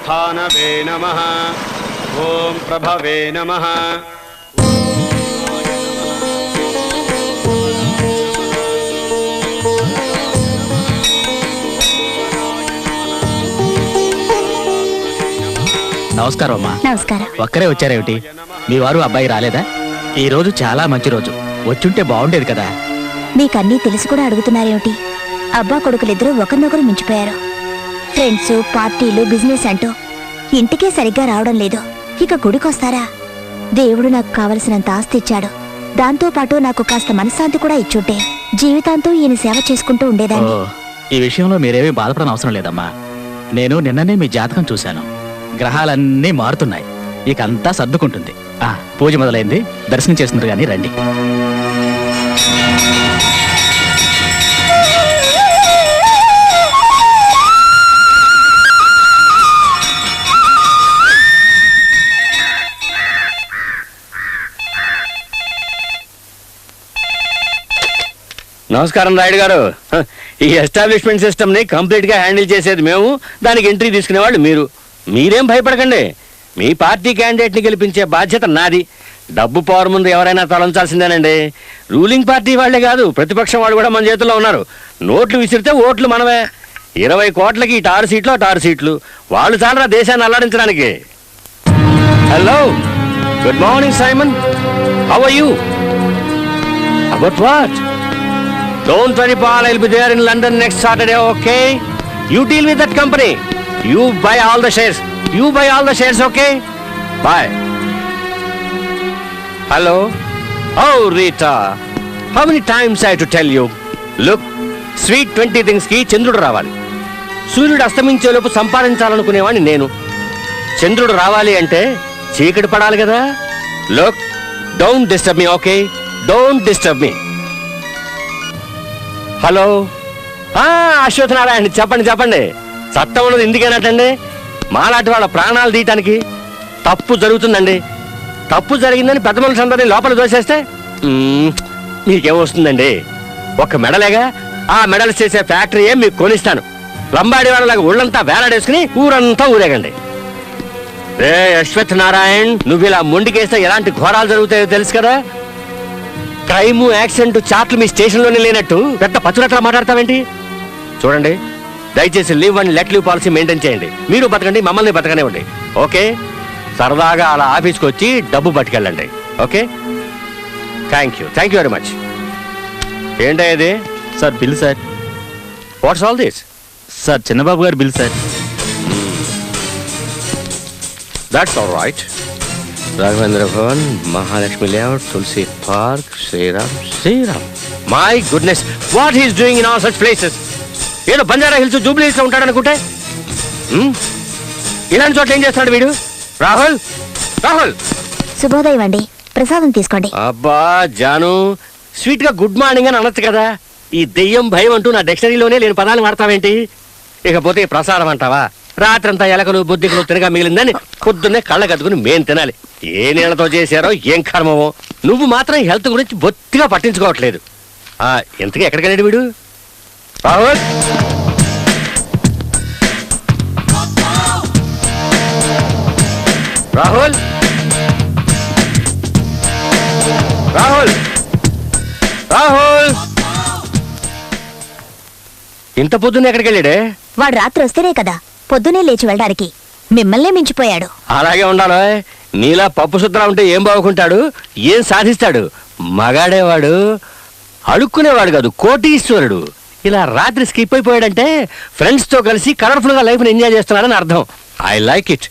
स्थानवे नमः। ओम प्रभवे नमः। నమస్కారం అమ్మా. నమస్కారం. ఒక్కరే వచ్చారేమిటి? మీ వారు అబ్బాయి రాలేదా? ఈ రోజు చాలా మంచి రోజు, వచ్చుంటే బాగుండేది కదా. మీకన్నీ తెలిసి కూడా అడుగుతున్నారేమిటి? అబ్బా కొడుకులిద్దరూ ఒకరినొకరు మించిపోయారు. ఫ్రెండ్స్, పార్టీలు, బిజినెస్ అంటూ ఇంటికే సరిగ్గా రావడం లేదు. ఇక గుడికొస్తారా? దేవుడు నాకు కావలసినంత ఆస్తి ఇచ్చాడు. దాంతో పాటు నాకు కాస్త మనశ్శాంతి కూడా ఇచ్చుంటే జీవితాంతం ఈయన సేవ చేసుకుంటూ ఉండేదాన్ని. ఈ విషయంలో మీరేమీ బాధపడని అవసరం లేదమ్మా. నేను నిన్ననే మీ జాతకం చూశాను. గ్రహాలన్నీ మారుతున్నాయి, ఇక అంతా సర్దుకుంటుంది. పూజ మొదలైంది, దర్శనం చేస్తున్నారు కానీ రండి. నమస్కారం రాయుడు గారు. ఈ ఎస్టాబ్లిష్మెంట్ సిస్టమ్ ని కంప్లీట్ గా హ్యాండిల్ చేసేది మేము, దానికి ఎంట్రీ తీసుకునేవాళ్ళు మీరు. మీరేం భయపడకండి. మీ పార్టీ క్యాండిడేట్ ని గెలిపించే బాధ్యత నాది. డబ్బు పవర్ ముందు ఎవరైనా తలంచాల్సిందేనండి. రూలింగ్ పార్టీ వాళ్లే కాదు, ప్రతిపక్షం వాళ్ళు కూడా మన చేతుల్లో ఉన్నారు. నోట్లు విసిరితే ఓట్లు మనమే. 20 కోట్లకి ఇటు 6 సీట్లు అటు 6 సీట్లు. వాళ్ళు చాలరా దేశాన్ని అల్లాడించడానికి. Hello, good morning Simon. How are you? About what? Don't worry, Paul. I'll be there in London next Saturday, okay? You deal with that company. You buy all the shares. You buy all the shares, okay? Bye. Hello? Oh, Rita. How many times I have to tell you? Look, sweet 20 things ki చంద్రుడు రావాలి. సూర్యుడు అస్తమించేలోపు సంపాదించాలనుకునేవాడిని నేను. చంద్రుడు రావాలి అంటే చీకటి పడాలి కదా. Look, don't disturb me, okay? Don't disturb me. Hello, Ashwath Narayana, చెప్పండి చెప్పండి. చట్టం ఉన్నది ఎందుకేనటండి? మాలాంటి వాళ్ళ ప్రాణాలు తీయటానికి. తప్పు జరుగుతుందండి. తప్పు జరిగిందని పెద్ద మనుషులందరినీ లోపల దోసేస్తే మీకేమొస్తుందండి? ఒక మెడలేగా, ఆ మెడల్స్ చేసే ఫ్యాక్టరీ ఏం మీకు కొనిస్తాను. లంబాడి వాళ్ళలాగా ఒళ్ళంతా వేలాడేసుకుని ఊరంతా ఊరేగండి. రే అశ్వథ్ నారాయణ్, నువ్వు ఇలా మొండికేస్తే ఎలాంటి ఘోరాలు జరుగుతాయో తెలుసు కదా. క్రైమ్, యాక్సిడెంట్ చార్ట్లు మీ స్టేషన్లోనే లేనట్టు పెద్ద పచ్చునట్లా మాట్లాడతావేంటి? చూడండి, దయచేసి leave and let leave policy maintain చేయండి. మీరు బతకండి, మమ్మల్ని బతకనివ్వండి, ఓకే? సరదాగా అలా ఆఫీస్కి వచ్చి డబ్బు పట్టుకెళ్ళండి, okay? Thank you very much. ఏంటో ఇది? Sir bill sir. What's all this? Sir Chinnababu గారు bill sir. That's all right. Raghavendra Bhavan, Mahalakshmi Layout, Tulasi Park, Sriram. My goodness, what he's doing in all such places? ఏదో బంజారా హిల్స్, జూబ్లీ హిల్స్ లో ఉంటాడు అనుకుంటే ఇలాంటి చోట్ల ఏం చేస్తాడు వీడు? రాహుల్, రాహుల్. శుభోదయం అండి, ప్రసాదం తీసుకోండి. అబ్బా జాను, స్వీట్ గా గుడ్ మార్నింగ్ అని అనొచ్చు కదా. ఈ దెయ్యం భయం అంటూ నా డిక్షనరీలోనే లేని పదాలు వాడతావేంటి? ఇకపోతే ప్రసాదం అంటావా? రాత్రంతా ఎలకలు బుద్ధికలు తినగా మిగిలిందని పొద్దున్నే కళ్ళ కట్టుకుని మేం తినాలి. ఏ నీళ్లతో చేశారో ఏం కర్మమో. నువ్వు మాత్రం హెల్త్ గురించి బొత్తిగా పట్టించుకోవట్లేదు. ఎంతకీ ఎక్కడికి వెళ్ళాడు వీడు? రాహుల్, రాహుల్, రాహుల్, రాహుల్. ఇంత పొద్దున్న ఎక్కడికి వెళ్ళాడే? వాడు రాత్రి వస్తేనే కదా పొద్దునే లేచి వెళ్ళడానికి. మిమ్మల్నే మించిపోయాడు. అలాగే ఉండాలి. నీలా పప్పు సుద్రా ఉంటే ఏం బాగుంటాడు, ఏం సాధిస్తాడు? మగాడేవాడు, అడుక్కునేవాడు కాదు, కోటీశ్వరుడు. ఇలా రాత్రి స్కిప్ అయిపోయాడంటే ఫ్రెండ్స్ తో కలిసి కలర్ఫుల్ గా లైఫ్ ని ఎంజాయ్ చేస్తున్నాడని అర్థం. I like it.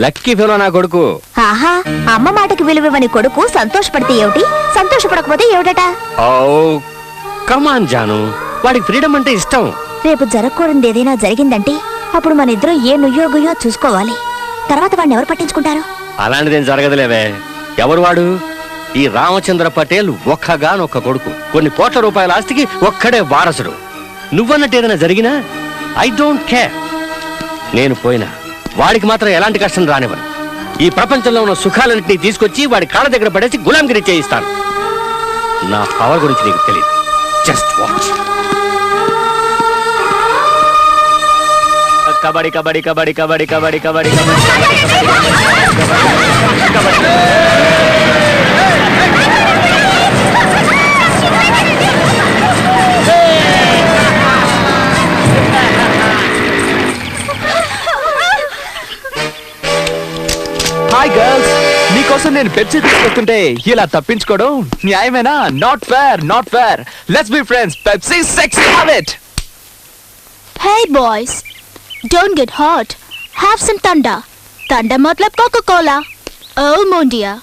Lucky fellow నా కొడుకు. ఆహా, అమ్మ మాటకి విలువని కొడుకు సంతోషపడితే ఏమిటి, సంతోషపడకపోతే ఏమిటట? ఓ కమాన్ జాను, వాడికి ఫ్రీడమ్ అంటే ఇష్టం. రేపు జరగకూడదు ఏదైనా జరిగిందంటే అప్పుడు మన ఇద్దరం ఏ నుయ్యోగుయో చూసుకోవాలి. తర్వాత వాడిని ఎవరు పట్టించుకుంటారు? అలాంటిదేం జరగదులేవే. ఎవరు వాడు? ఈ రామచంద్ర పటేల్ ఒక్కగానొక్క కొడుకు. కొన్ని కోట్ల రూపాయల ఆస్తికి ఒక్కడే వారసుడు. నువ్వన్నట్టు ఏదైనా జరిగినా ఐ డోంట్ కేర్. నేను పోయినా వాడికి మాత్రం ఎలాంటి కష్టం రానివ్వను. ఈ ప్రపంచంలో ఉన్న సుఖాలన్నింటినీ తీసుకొచ్చి వాడి కాళ్ళ దగ్గర పడేసి గులాంగిరి చేయిస్తాను. నా పవర్ గురించి నీకు తెలియదు. Just watch. Kabaddi kabaddi kabaddi kabaddi kabaddi kabaddi hi girls, మీకోసం నేను పెప్సీ తీసుకొస్తుంటే ఇలా తప్పించుకోవడం న్యాయమేనా? Not fair, not fair. Let's be friends. Pepsi sexy, have it. Hey boys, don't get hot. Have some thunder. Thunder मतलब Coca-Cola. Oh mon dear,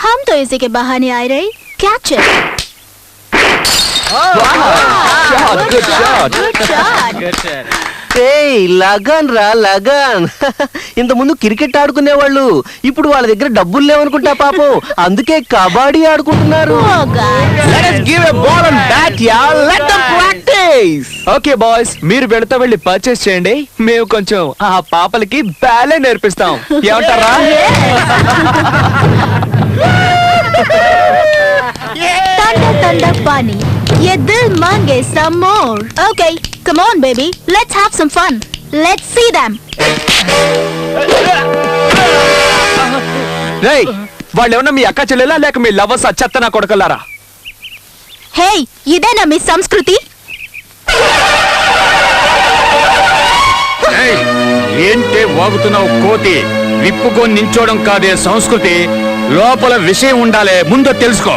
हम तो इसी के बहाने आए रहे. Catch it. Good shot. Good shot. ఏయ్ లగన్ రా లగన్. ఇంతకుముందు క్రికెట్ ఆడుకునేవాళ్ళు, ఇప్పుడు వాళ్ళ దగ్గర డబ్బులు లేవనుకుంటా పాపం, అందుకే కబడ్డీ ఆడుకుంటున్నారు. Oh guys. Let us give a ball and bat, yeah. Let them practice. Okay boys, మీరు వెళతా వెళ్ళి పర్చేస్ చేయండి. మేము కొంచెం ఆ పాపలకి బ్యాలే నేర్పిస్తాం. ఏమంటారా? Thunder thunder funny. ये दिल मांगे some more. Okay, come on baby. Let's have some fun. Let's see them. రేయ్, వాళ్ళు ఏమన్నా మీ అక్క చెల్లెలా లేక మీ లవర్స్ అచ్చత్త నా కొడకలారా? Hey, ఇదేనా మీ సంస్కృతి? ఏంటే వాగుతున్నావు కోతి? విప్పుకొని నించోవడం కాదే సంస్కృతి, లోపల విషయం ఉండాలే, ముందు తెలుసుకో.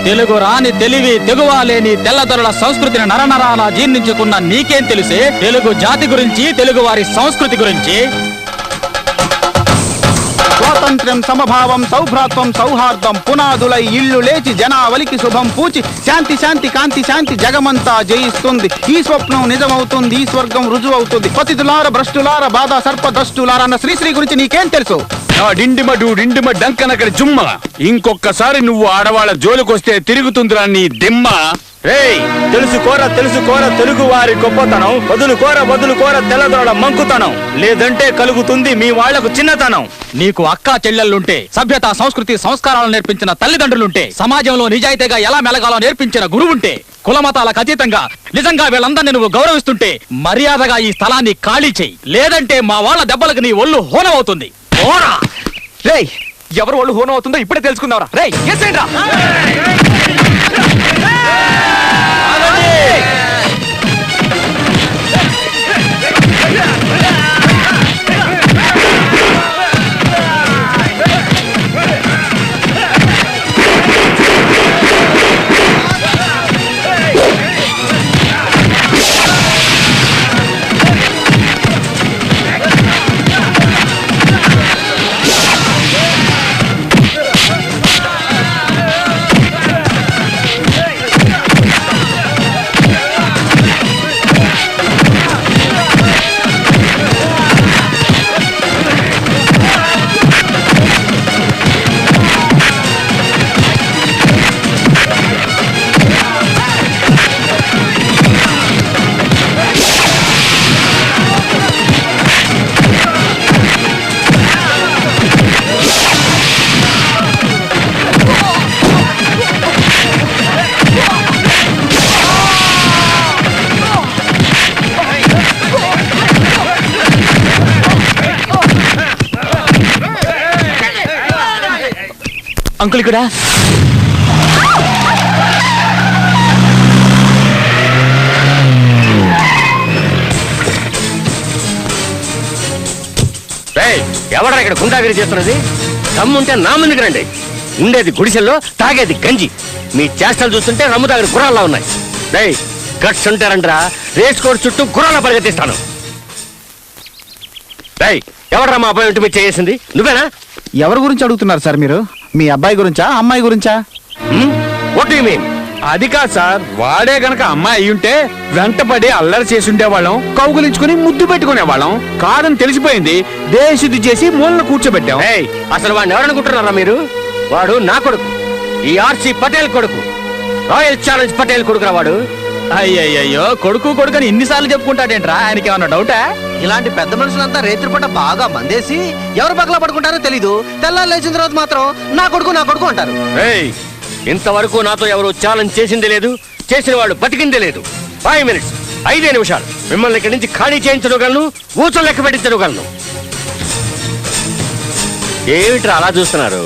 తెలుగు రాని తెలివి తెగువాలేని తెల్లదొరల సంస్కృతిని నరనరాల జీర్ణించుకున్న నీకేం తెలిసే తెలుగు జాతి గురించి, తెలుగు వారి సంస్కృతి గురించి? స్వాతంత్ర్యం, సమభావం, సౌభ్రాత్వం, సౌహార్దం పునాదులై ఇల్లు లేచి జనావలికి శుభం పూచి శాంతి శాంతి కాంతి శాంతి జగమంతా జయిస్తుంది. ఈ స్వప్నం నిజమవుతుంది, ఈ స్వర్గం రుజువవుతుంది. పతితులార భ్రష్టులార బాధ సర్పదష్టులార అన్న శ్రీశ్రీ గురించి నీకేం తెలుసు? నా డిండిమ డంకనకడి జుమ్మ, ఇంకొక్కసారి నువ్వు ఆడవాళ్ళ జోలికొస్తే తిరుగుతుందిరా నీ దిమ్మ. రేయ్, తెలుసుకోర తెలుగు వారి గొప్పతనం, వదులుకోర తెల్లదొరల మంకుతనం, లేదంటే కలుగుతుంది మీ వాళ్లకు చిన్నతనం. నీకు అక్కా చెల్లెళ్ళుంటే, సభ్యత సంస్కృతి సంస్కారాలు నేర్పించిన తల్లిదండ్రులుంటే, సమాజంలో నిజాయితీగా ఎలా మెలగాలో నేర్పించిన గురువుంటే, కులమతాలకు అతీతంగా నిజంగా వీళ్ళందరినీ నువ్వు గౌరవిస్తుంటే మర్యాదగా ఈ స్థలాన్ని ఖాళీ చెయ్యి. లేదంటే మా వాళ్ళ దెబ్బలకు నీ ఒళ్ళు హోనమవుతుంది. రేయ్, ఎవరు ఒళ్ళు హోనమవుతుందో ఇప్పుడే తెలుసుకుందాంరా. రేయ్, ఎస్సేంట్రా. అంకుల్ ఇక్కడ. ఎవడా ఇక్కడ గుండాగిరి చేస్తున్నది? దమ్ముంటే నా ముందుకు రండి. ఉండేది గుడిసెల్లో, తాగేది గంజి. మీ చేష్టలు చూస్తుంటే రమ్ము తాగిన గుర్రాల్లా ఉన్నాయి. రేయ్, గట్స్ ఉంటారంటరా, రేస్ కోర్స్ చుట్టూ గుర్రాల పరిగెత్తిస్తాను. రేయ్, ఎవడరా మా అబ్బాయి ఇంటి మీద చేసింది? నువ్వేనా? ఎవరి గురించి అడుగుతున్నారు సార్ మీరు? మీ అబ్బాయి గురించా, అమ్మాయి గురించా? What you mean? అది కాదు సార్, వాడే గనక అమ్మాయి అయ్యుంటే వెంటపడి అల్లరి చేసి ఉండేవాళ్ళం, కౌగులించుకుని ముద్దు పెట్టుకునేవాళ్ళం. కాదని తెలిసిపోయింది, దేశుద్ధి చేసి మూలన కూర్చోబెట్టాం. ఏయ్, అసలు వాడిని ఎవరనుకుంటున్నారా మీరు? వాడు నా కొడుకు, ఈ ఆర్సీ పటేల్ కొడుకు, రాయల్ ఛాలెంజ్ పటేల్ కొడుకురా వాడు. అయ్యయ్యో, కొడుకు కొడుకు అని ఇన్నిసార్లు చెప్పుకుంటాడేంట్రా? ఆయనకి ఏమన్నా డౌటా? ఇలాంటి పెద్ద మనుషులంతా రేత్రిపూట బాగా మందేసి ఎవరు పక్కల పడుకుంటారో తెలీదు. తెల్లారు లేచిన తర్వాత మాత్రం నా కొడుకు అంటారు. ఏయ్, ఇంతవరకు నాతో ఎవరు ఛాలెంజ్ చేసిందే లేదు, చేసిన వాడు బతికిందే లేదు. 5 minutes, 5 నిమిషాలు. మిమ్మల్ని ఇక్కడి నుంచి ఖాళీ చేయించగలను, ఊచలు లెక్క పెట్టించగలను. ఏమిట్రా అలా చూస్తున్నారు?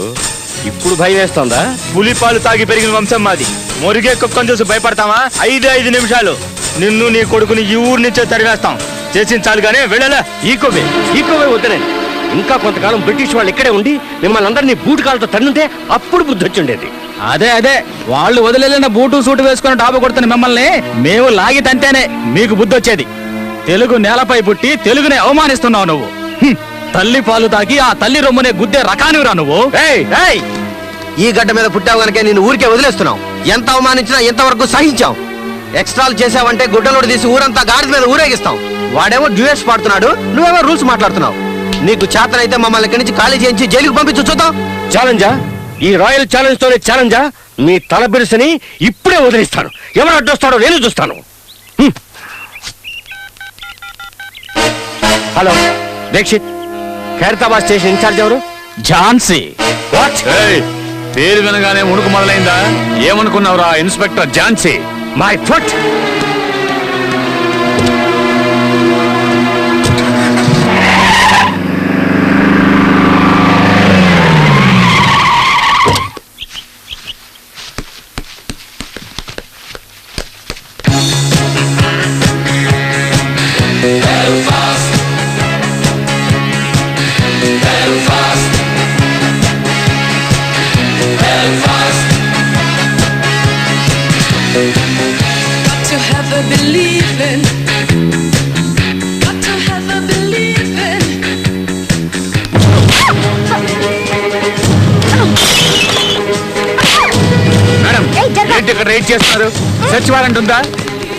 ఇప్పుడు భయం వేస్తోందా? పులిపాలు తాగి పెరిగిన వంశం మాది. మురిగే కుక్కను చూసి భయపడతావా? 5 నిమిషాలు నిన్ను నీ కొడుకుని ఈ ఊరు నుంచే తరివేస్తాం. చేసించాలి గానీ వెళ్ళలా. ఈకోవే వద్దనండి. ఇంకా కొంతకాలం బ్రిటిష్ వాళ్ళు ఇక్కడే ఉండి మిమ్మల్ని అందరినీ బూటు కాళ్ళతో తన్నుంటే అప్పుడు బుద్ధి వచ్చిండేది. అదే వాళ్ళు వదిలేసిన బూటు సూటు వేసుకుని డాబు కొడుతున్న మిమ్మల్ని మేము లాగి తంటేనే మీకు బుద్ధి వచ్చేది. తెలుగు నేలపై పుట్టి తెలుగునే అవమానిస్తున్నావు నువ్వు. తల్లి పాలు తాగి ఆ తల్లి రొమ్మునే గుద్దే రకానివిరా నువ్వు. ఈ గడ్డ మీద పుట్టావు గనకే నేను ఊరికే వదిలేస్తున్నావు. ఎంత అవమానించినా ఎంతవరకు సహించావు. ఎక్స్ట్రాలు చేసావంటే గుడ్డలోడు తీసి ఊరంతా గాడిద మీద ఊరేగిస్తాం. వాడేమో డ్యూయట్స్ పాడుతున్నాడు, నువ్వేమో రూల్స్ మాట్లాడుతున్నావు. నీకు చేతనైతే మమ్మల్ని ఇక్కడి నుంచి ఖాళీ చేయించి జైలుకు పంపించు చూద్దాం. ఛాలెంజా? ఈ రాయల్ ఛాలెంజ్ తోనే ఛాలెంజా? మీ తల బిరుసని ఇప్పుడే వదిలిస్తాను. ఎవరు అడ్డొస్తాడో నేను చూస్తాను. Hello Dikshit, Khairatabad station incharge ఎవరు? ఝాన్సీ. వాట్? పేరు వినగానే ఉణుకు మొదలైందా? ఏమనుకున్నావురా inspector Jhansi? My foot. Got to have a believing. Got to have a believing. Madam, ఏంటి ఇక్కడ రైడ్ చేస్తున్నారు? సెర్చ్ వారెంట్ ఉందా?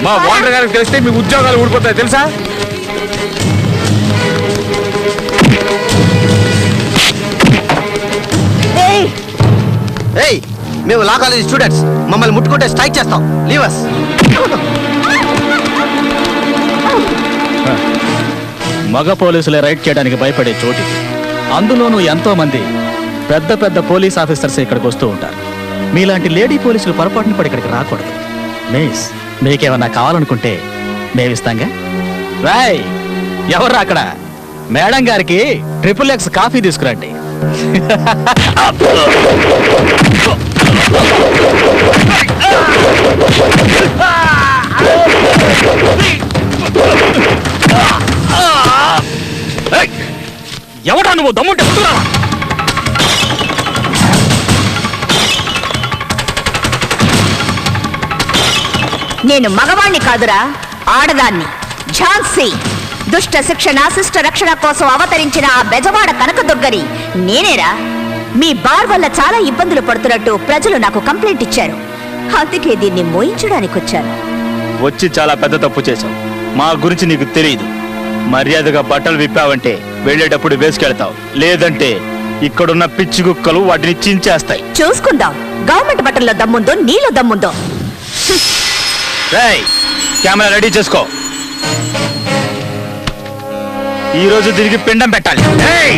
మా ఓనర్ గారికి తెలిస్తే మీ ఉద్యోగాలు ఊడిపోతాయి తెలుసా? ఏయ్, మేము లా కాలేజీ స్టూడెంట్స్. మమ్మల్ని ముట్టుకుంటే స్ట్రైక్ చేస్తాం. లీవస్. మగ పోలీసులే రైడ్ చేయడానికి భయపడే చోటు. అందులోనూ ఎంతో మంది పెద్ద పెద్ద పోలీస్ ఆఫీసర్స్ ఇక్కడికి వస్తూ ఉంటారు. మీలాంటి లేడీ పోలీసులు పొరపాటున పడి ఇక్కడికి రాకూడదు. మిస్, మీకేమన్నా కావాలనుకుంటే మేమిస్తాంగా. రాయ్, ఎవర్రా అక్కడ? మేడం గారికి XXX కాఫీ తీసుకురండి. ఎవడా నువ్వు? దమ్ముంటే పుట్టురా. నేను మగవాణ్ణి కాదురా, ఆడదాన్ని. ఝాన్సీ. దుష్ట శిక్షణ శిష్ట రక్షణ కోసం అవతరించిన ఆ బెజవాడ కనకదుర్గని నేనేరా. మీ బార్ వల్ల చాలా ఇబ్బందులు పడుతున్నట్టు ప్రజలు నాకు కంప్లైంట్ ఇచ్చారు. అందుకే దీన్ని మోయించడానికి వచ్చాను. వచ్చి చాలా పెద్ద తప్పు చేశావు. మా గురించి నీకు తెలియదు. మర్యాదగా బట్టలు విప్పావంటే వెళ్ళేటప్పుడు వేసుకెళ్తావు. లేదంటే ఇక్కడున్న పిచ్చి కుక్కలు వాటిని చించేస్తాయి. చూసుకుందాం గవర్నమెంట్ బట్టల్లో దమ్ముందో నీలో దమ్ముందో. రేయ్, కెమెరా రెడీ చేసుకో. ఈ రోజు తిరిగి పిండం పెట్టాలి. ఏయ్!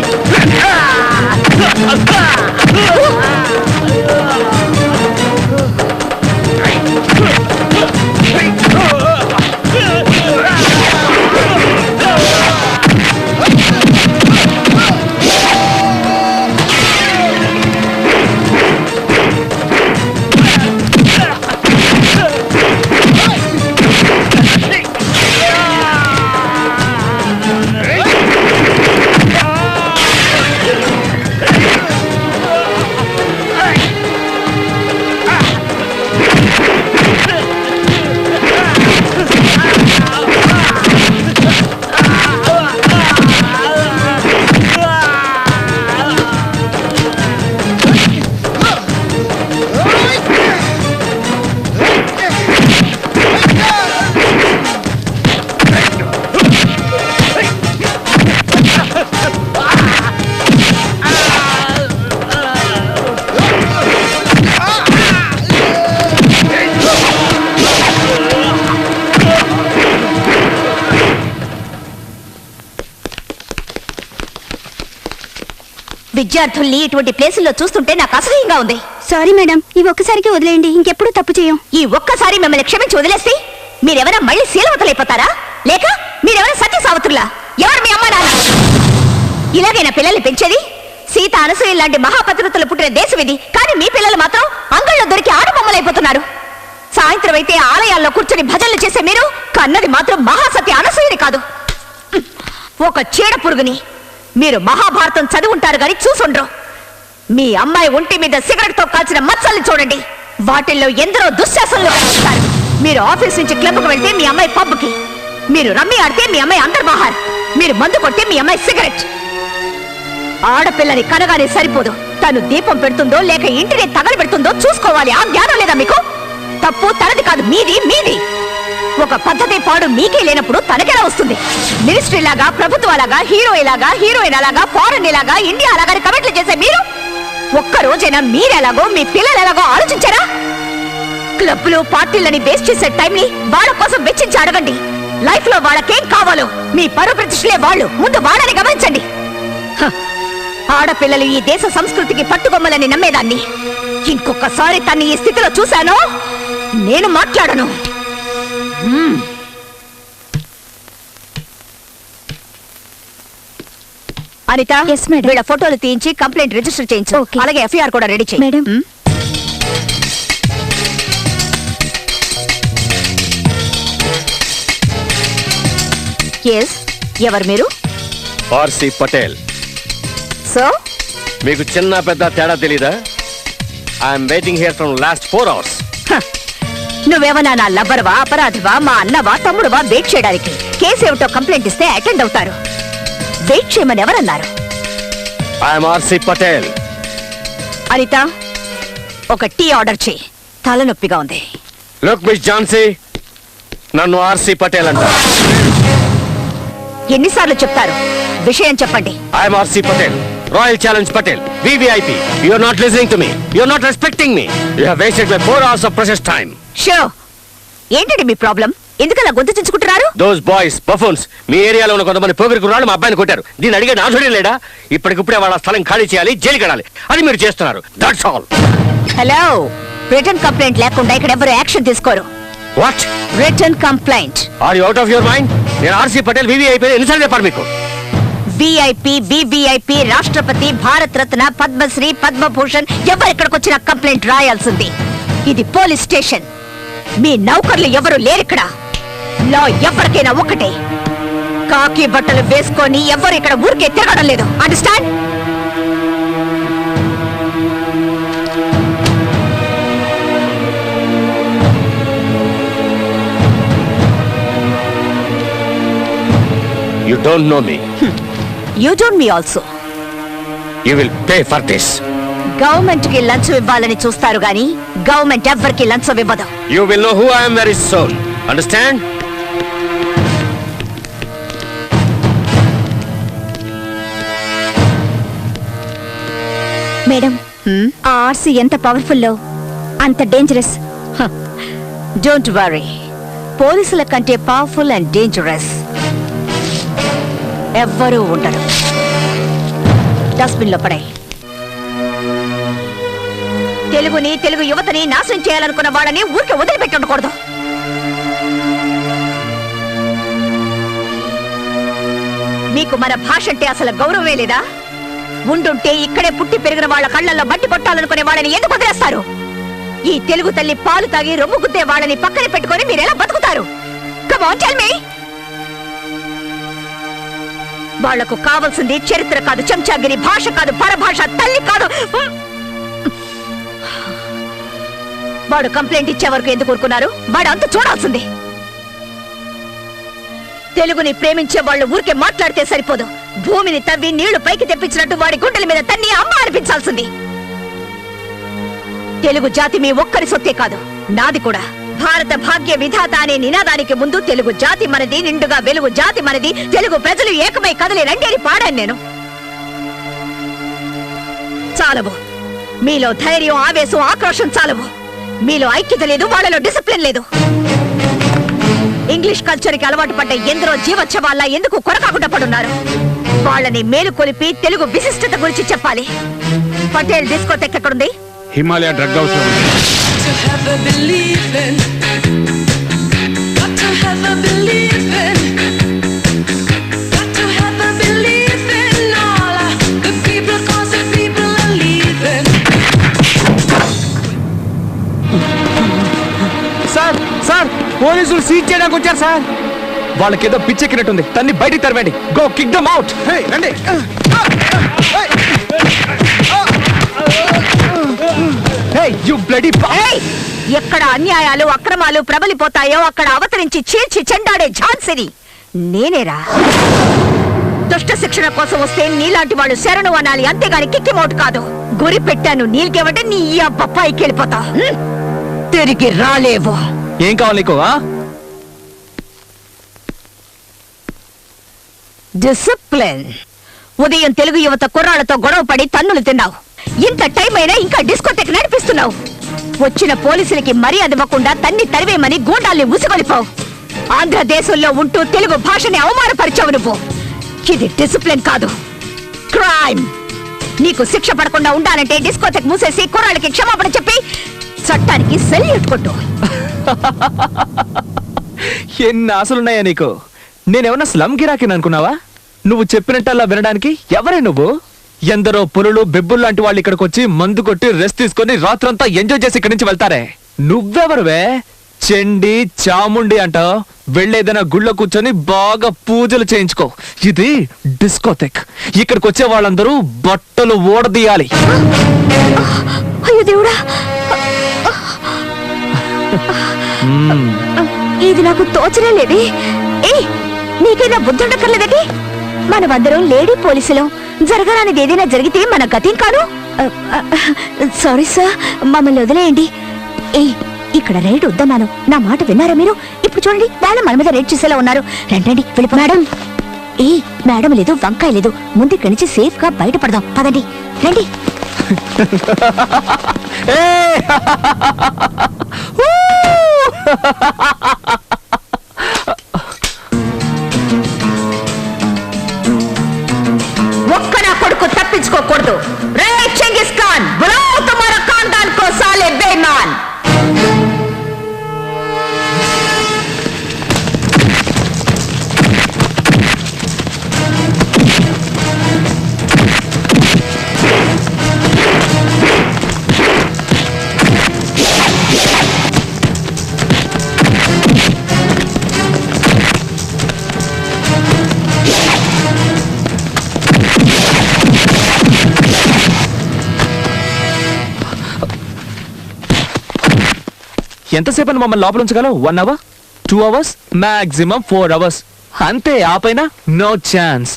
విద్యార్థుల్ని ఇటువంటి ప్లేసుల్లో చూస్తుంటే నాకు అసహ్యంగా ఉంది. సారీ మేడం, ఈ ఒక్కసారికి వదిలేయండి. ఇంకెప్పుడు తప్పు చేయం. ఈ ఒక్కసారి మిమ్మల్ని క్షమించి వదిలేస్తే మీరెవరా మళ్ళీ శీలవతలైపోతారా? లేక మీరెవరు సత్య సావిత్రులా? ఎవరు మీ అమ్మ నాన్న? ఇలాగైనా పిల్లల్ని పెంచేది? సీత అనసూయ లాంటి మహాపతివ్రతలు పుట్టిన దేశం ఇది. కానీ మీ పిల్లలు మాత్రం అంగళ్ళలో దొరికి ఆడబొమ్మలైపోతున్నారు. సాయంత్రం అయితే ఆలయాల్లో కూర్చొని భజనలు చేసే మీరు కన్నది మాత్రం మహాసత్య అనసూయని కాదు, ఒక చీడ పురుగుని. మీరు మహాభారతం చదివి ఉంటారు కానీ చూసుండ్రు. మీ అమ్మాయి ఒంటి మీద సిగరెట్ తో కాల్చిన మచ్చల్ని చూడండి. వాటిల్లో ఎందరో దుశ్శాసనలు కనిపిస్తారు. మీరు ఆఫీస్ నుంచి క్లబ్కు వెళ్తే మీ అమ్మాయి పబ్కి, మీరు రమ్మి ఆడితే మీ అమ్మాయి అంతర్బహార్, మీరు మందు కొట్టే మీ అమ్మాయి సిగరెట్. ఆడపిల్లని కనగానే సరిపోదు, తను దీపం పెడుతుందో లేక ఇంటిని తగలబెడుతుందో చూసుకోవాలి. ఆ జ్ఞానం లేదా మీకు? తప్పు తనది కాదు, మీది మీది. ఒక పద్ధతి పాడు మీకే లేనప్పుడు తనకెలా వస్తుంది? మినిస్ట్రీ లాగా, ప్రభుత్వాలాగా, హీరోయిన్ అలాగా, ఫారెన్ లాగా, ఇండియా అలాగా కమెంట్లు చేసే మీరు ఒక్క రోజైనా మీరెలాగో మీ పిల్లలు ఎలాగో ఆలోచించారా? క్లబ్లు పార్టీలని వేస్ట్ చేసే టైంని వాళ్ళ కోసం వెచ్చించి అడగండి. లైఫ్ లో వాళ్ళకేం కావాలో మీ పరువు ప్రతిష్టలే వాళ్ళు. ముందు వాళ్ళని గమనించండి. ఆడపిల్లలు ఈ దేశ సంస్కృతికి పట్టుబొమ్మలని నమ్మేదాన్ని. ఇంకొకసారి తన్ని ఈ స్థితిలో చూశానో నేను మాట్లాడను. అనిత, వీళ్ళ ఫోటోలు తీయించి కంప్లైంట్ రిజిస్టర్ చేయించు. అలాగే ఎఫ్ఐఆర్ కూడా రెడీ చేయి. మేడం, ఎవరు మీరు? ఆర్సి పటేల్. సో మీకు చిన్న పెద్ద తేడా తెలీదా? I'm waiting here from last 4 hours. నువ్వేమన్నా నా లవ్వరవా, అపరాధివా, మా అన్నవా, తమ్ముడువా? వెయిట్ చేయడానికి కేసు ఏమిటో కంప్లైంట్ ఇస్తే అటెండ్ అవుతారు. వెయిట్ చేయమని ఎవరన్నారు? I'm RC Patel. అనిత, ఒక టీ ఆర్డర్ చేయి, తలనొప్పిగా ఉంది. లుక్ మిస్ ఝాన్సీ, నన్ను ఆర్సి పటేల్ అంటారు. ఎన్నిసార్లు చెప్తారు? విషయం చెప్పండి. I'm RC Patel, royal challenge Patel, VVIP. You are not listening to me. You are not respecting me. You have wasted my 4 hours of precious time. Show, ఏంటండి మీ ప్రాబ్లం? ఎందుకలా గొంతు చించుకుంటున్నారు? Those boys, buffoons, మీ ఏరియాలో ఉన్న కొంతమంది పోగిరి కుర్రాళ్ళు మా అబ్బాయిని కొట్టారు. దీన్ని అడిగే నాథుడే లేడా? ఇప్పటికిప్పుడే వాళ్ళ స్థలం ఖాళీ చేయాలి, జైలుకి వెళ్ళాలి. అది మీరు చేస్తున్నారు. That's all. Hello, return complaint లేకుండా ఇక్కడ ఎవరు యాక్షన్ తీసుకోరు. What? Return complaint. Are you out of your mind? నేను ఆర్సి పటేల్, VVIP ఎన్నిసార్లు చెప్పాలి మీకు? VIP, VVIP, రాష్ట్రపతి, భారత్ రత్న, పద్మశ్రీ, పద్మభూషణ్ ఎవరిక్కడికి వచ్చిన కంప్లైంట్ రాయాల్సింది. ఇది పోలీస్ స్టేషన్. మీ నౌకర్లు ఎవరు లేరిక్కడ. లా ఎవరికైనా ఒకటే. కాకి బట్టలు వేసుకొని ఎవరు ఇక్కడ ఊరికే తిరగడం లేదు. Understand? You don't know me. You don't me also. You will pay for this. Government కి లంచం ఇవ్వాలని చూస్తారు గాని గవర్నమెంట్ ఎవ్వరికి లంచం ఇవ్వదు. You will know who I am very soon. Understand? Madam, ఆ ఆర్సీ ఎంత పవర్ఫుల్లో అంత డేంజరస్. డోంట్ వరీ, పోలీసుల కంటే పవర్ఫుల్ అండ్ డేంజరస్ ఎవ్వరూ ఉండరు. డస్ట్బిన్ లో పడాయి. తెలుగుని, తెలుగు యువతని నాశనం చేయాలనుకున్న వాళ్ళని ఊరికే వదిలిపెట్టి ఉండకూడదు. మీకు మన భాష అంటే అసలు గౌరవమే లేదా? ఉండుంటే ఇక్కడే పుట్టి పెరిగిన వాళ్ళ కళ్ళల్లో బట్టి కొట్టాలనుకునే వాళ్ళని ఎందుకు వదిలేస్తారు? ఈ తెలుగు తల్లి పాలు తాగి రొమ్ము గుద్దే వాళ్ళని పక్కన పెట్టుకొని మీరు ఎలా బతుకుతారు? Come on tell me. వాళ్లకు కావాల్సింది చరిత్ర కాదు, చెంచాగిరి, భాష కాదు, పరభాష, తల్లి కాదు. వాడు కంప్లైంట్ ఇచ్చే వరకు ఎందుకు ఊరుకున్నారు? వాడు అంత చూడాల్సింది. తెలుగుని ప్రేమించే వాళ్ళు ఊరికే మాట్లాడితే సరిపోదు. భూమిని తవ్వి నీళ్లు పైకి తెప్పించినట్టు వాడి గుండెల మీద తన్ని అమ్మ అనిపించాల్సింది. తెలుగు జాతి మీ ఒక్కరి సొత్తే కాదు, నాది కూడా. భారత భాగ్య విధాత అనే నినాదానికి ముందు తెలుగు జాతి మనది, నిండుగా వెలుగు జాతి మనది, తెలుగు ప్రజలు ఏకమై కదిలి రండి అని పాడాను నేను. చాలవు మీలో ధైర్యం, ఆవేశం, ఆక్రోశం చాలవు. మీలో ఐక్యత లేదు, వాళ్ళలో డిసిప్లిన్ లేదు. ఇంగ్లీష్ కల్చర్ కి అలవాటు పడ్డ ఎందరో జీవోత్సవాల ఎందుకు కొరకాకుండా పడున్నారు. వాళ్ళని మేలుకొలిపి తెలుగు విశిష్టత గురించి చెప్పాలి. పటేల్ డిస్కోటెక్ ఎక్కడుంది? Himalaya drug house. To have a belief in, got to have a belief in. ఇక్కడికి వచ్చారు సార్. వాళ్ళకేదో పిచ్చెక్కినట్టుంది, తన్ని బయటికి తరవండి. Go kick them out. రండి. యు బ్లడీ ఎక్కడ అన్యాయాలు అక్రమాలు ప్రబలిపోతాయో అక్కడ అవతరించి చీల్చి చెండాడే ఝాన్సీని నేనేరా. దుష్ట శిక్షణ కోసం వస్తే నీలాంటి వాళ్ళు శరణు అనాలి, అంతేగాని కిక్కిమౌట్ కాదు. గురి పెట్టాను నీళ్ళకేమంటే నీ అబ్బ పైకి వెళ్ళిపోతా, తిరిగి రాలేవు. ఏం కావాలి నీకు? డిసిప్లిన్. ఉదయం తెలుగు యువత కుర్రాళ్లతో గొడవ పడి తన్నులు తిన్నావు, ఇంత టైం అయినా ఇంకా డిస్కోటెక్ నడిపిస్తున్నావు. వచ్చిన పోలీసులకి మర్యాద ఇవ్వకుండా తన్ని తరివేమని గూండాల్ని ఉసుగొలిపావు. ఆంధ్రదేశంలో ఉంటూ తెలుగు భాషని అవమానపరిచావు నువ్వు. ఇది డిసిప్లిన్ కాదు, క్రైమ్. నీకు శిక్ష పడకుండా ఉండాలంటే డిస్కోటెక్ మూసేసి కుర్రాళ్ళకి క్షమాపణ చెప్పి చట్టానికి సెల్యూట్ కొట్టు. ఎన్ని ఆశలున్నాయా నీకు? నేనేమన్నా స్లమ్ గిరాకిని అనుకున్నావా? నువ్వు చెప్పినట్టల్లా వినడానికి ఎవరే నువ్వు? ఎందరో పులులు బెబ్బులు లాంటి వాళ్ళు ఇక్కడికి వచ్చి మందు కొట్టి రెస్ట్ తీసుకొని రాత్రంతా ఎంజాయ్ చేసి ఇక్కడి నుంచి వెళ్తారే. నువ్వెవరువే? చెండి చాముండి అంటావు. వెళ్ళేదైనా గుళ్ళో కూర్చొని బాగా పూజలు చేయించుకో. ఇది డిస్కోటెక్. ఇక్కడికి వచ్చే వాళ్ళందరూ బట్టలు ఓడదీయాలి. అయ్యో దేవుడా, ఇది నాకు తోచనే లేదే. నీకైనా బుద్ధుండక్కర్లేదటి? మనమందరం లేడీ పోలీసులం. జరగరానిది ఏదైనా జరిగితే మన గతేం కాదు. సారీ సార్, మమ్మల్ని వదిలేయండి. ఇక్కడ రైడ్ వద్దన్నాను, నా మాట విన్నారా మీరు? ఇప్పుడు చూడండి, వాళ్ళ మన మీద రైడ్ చేసేలా ఉన్నారు. రండి వెళ్ళిపో. మేడం, మేడం లేదు, వంకాయ లేదు. ముందు ఇక్కడి నుంచి సేఫ్ గా బయటపడదాం. పదండి, రండి. ఒక్క నా కొడుకు తప్పించుకోకూడదు. రే చెంగిస్ ఖాన్, బులాओ तुम्हारा खानदान को साले बेईमान. ఎంతసేపు మమ్మల్ని లోపల ఉంచగలవు? 1 hour, 2 hours, మాక్సిమం 4 hours. అంతే, ఆపైనా నో ఛాన్స్.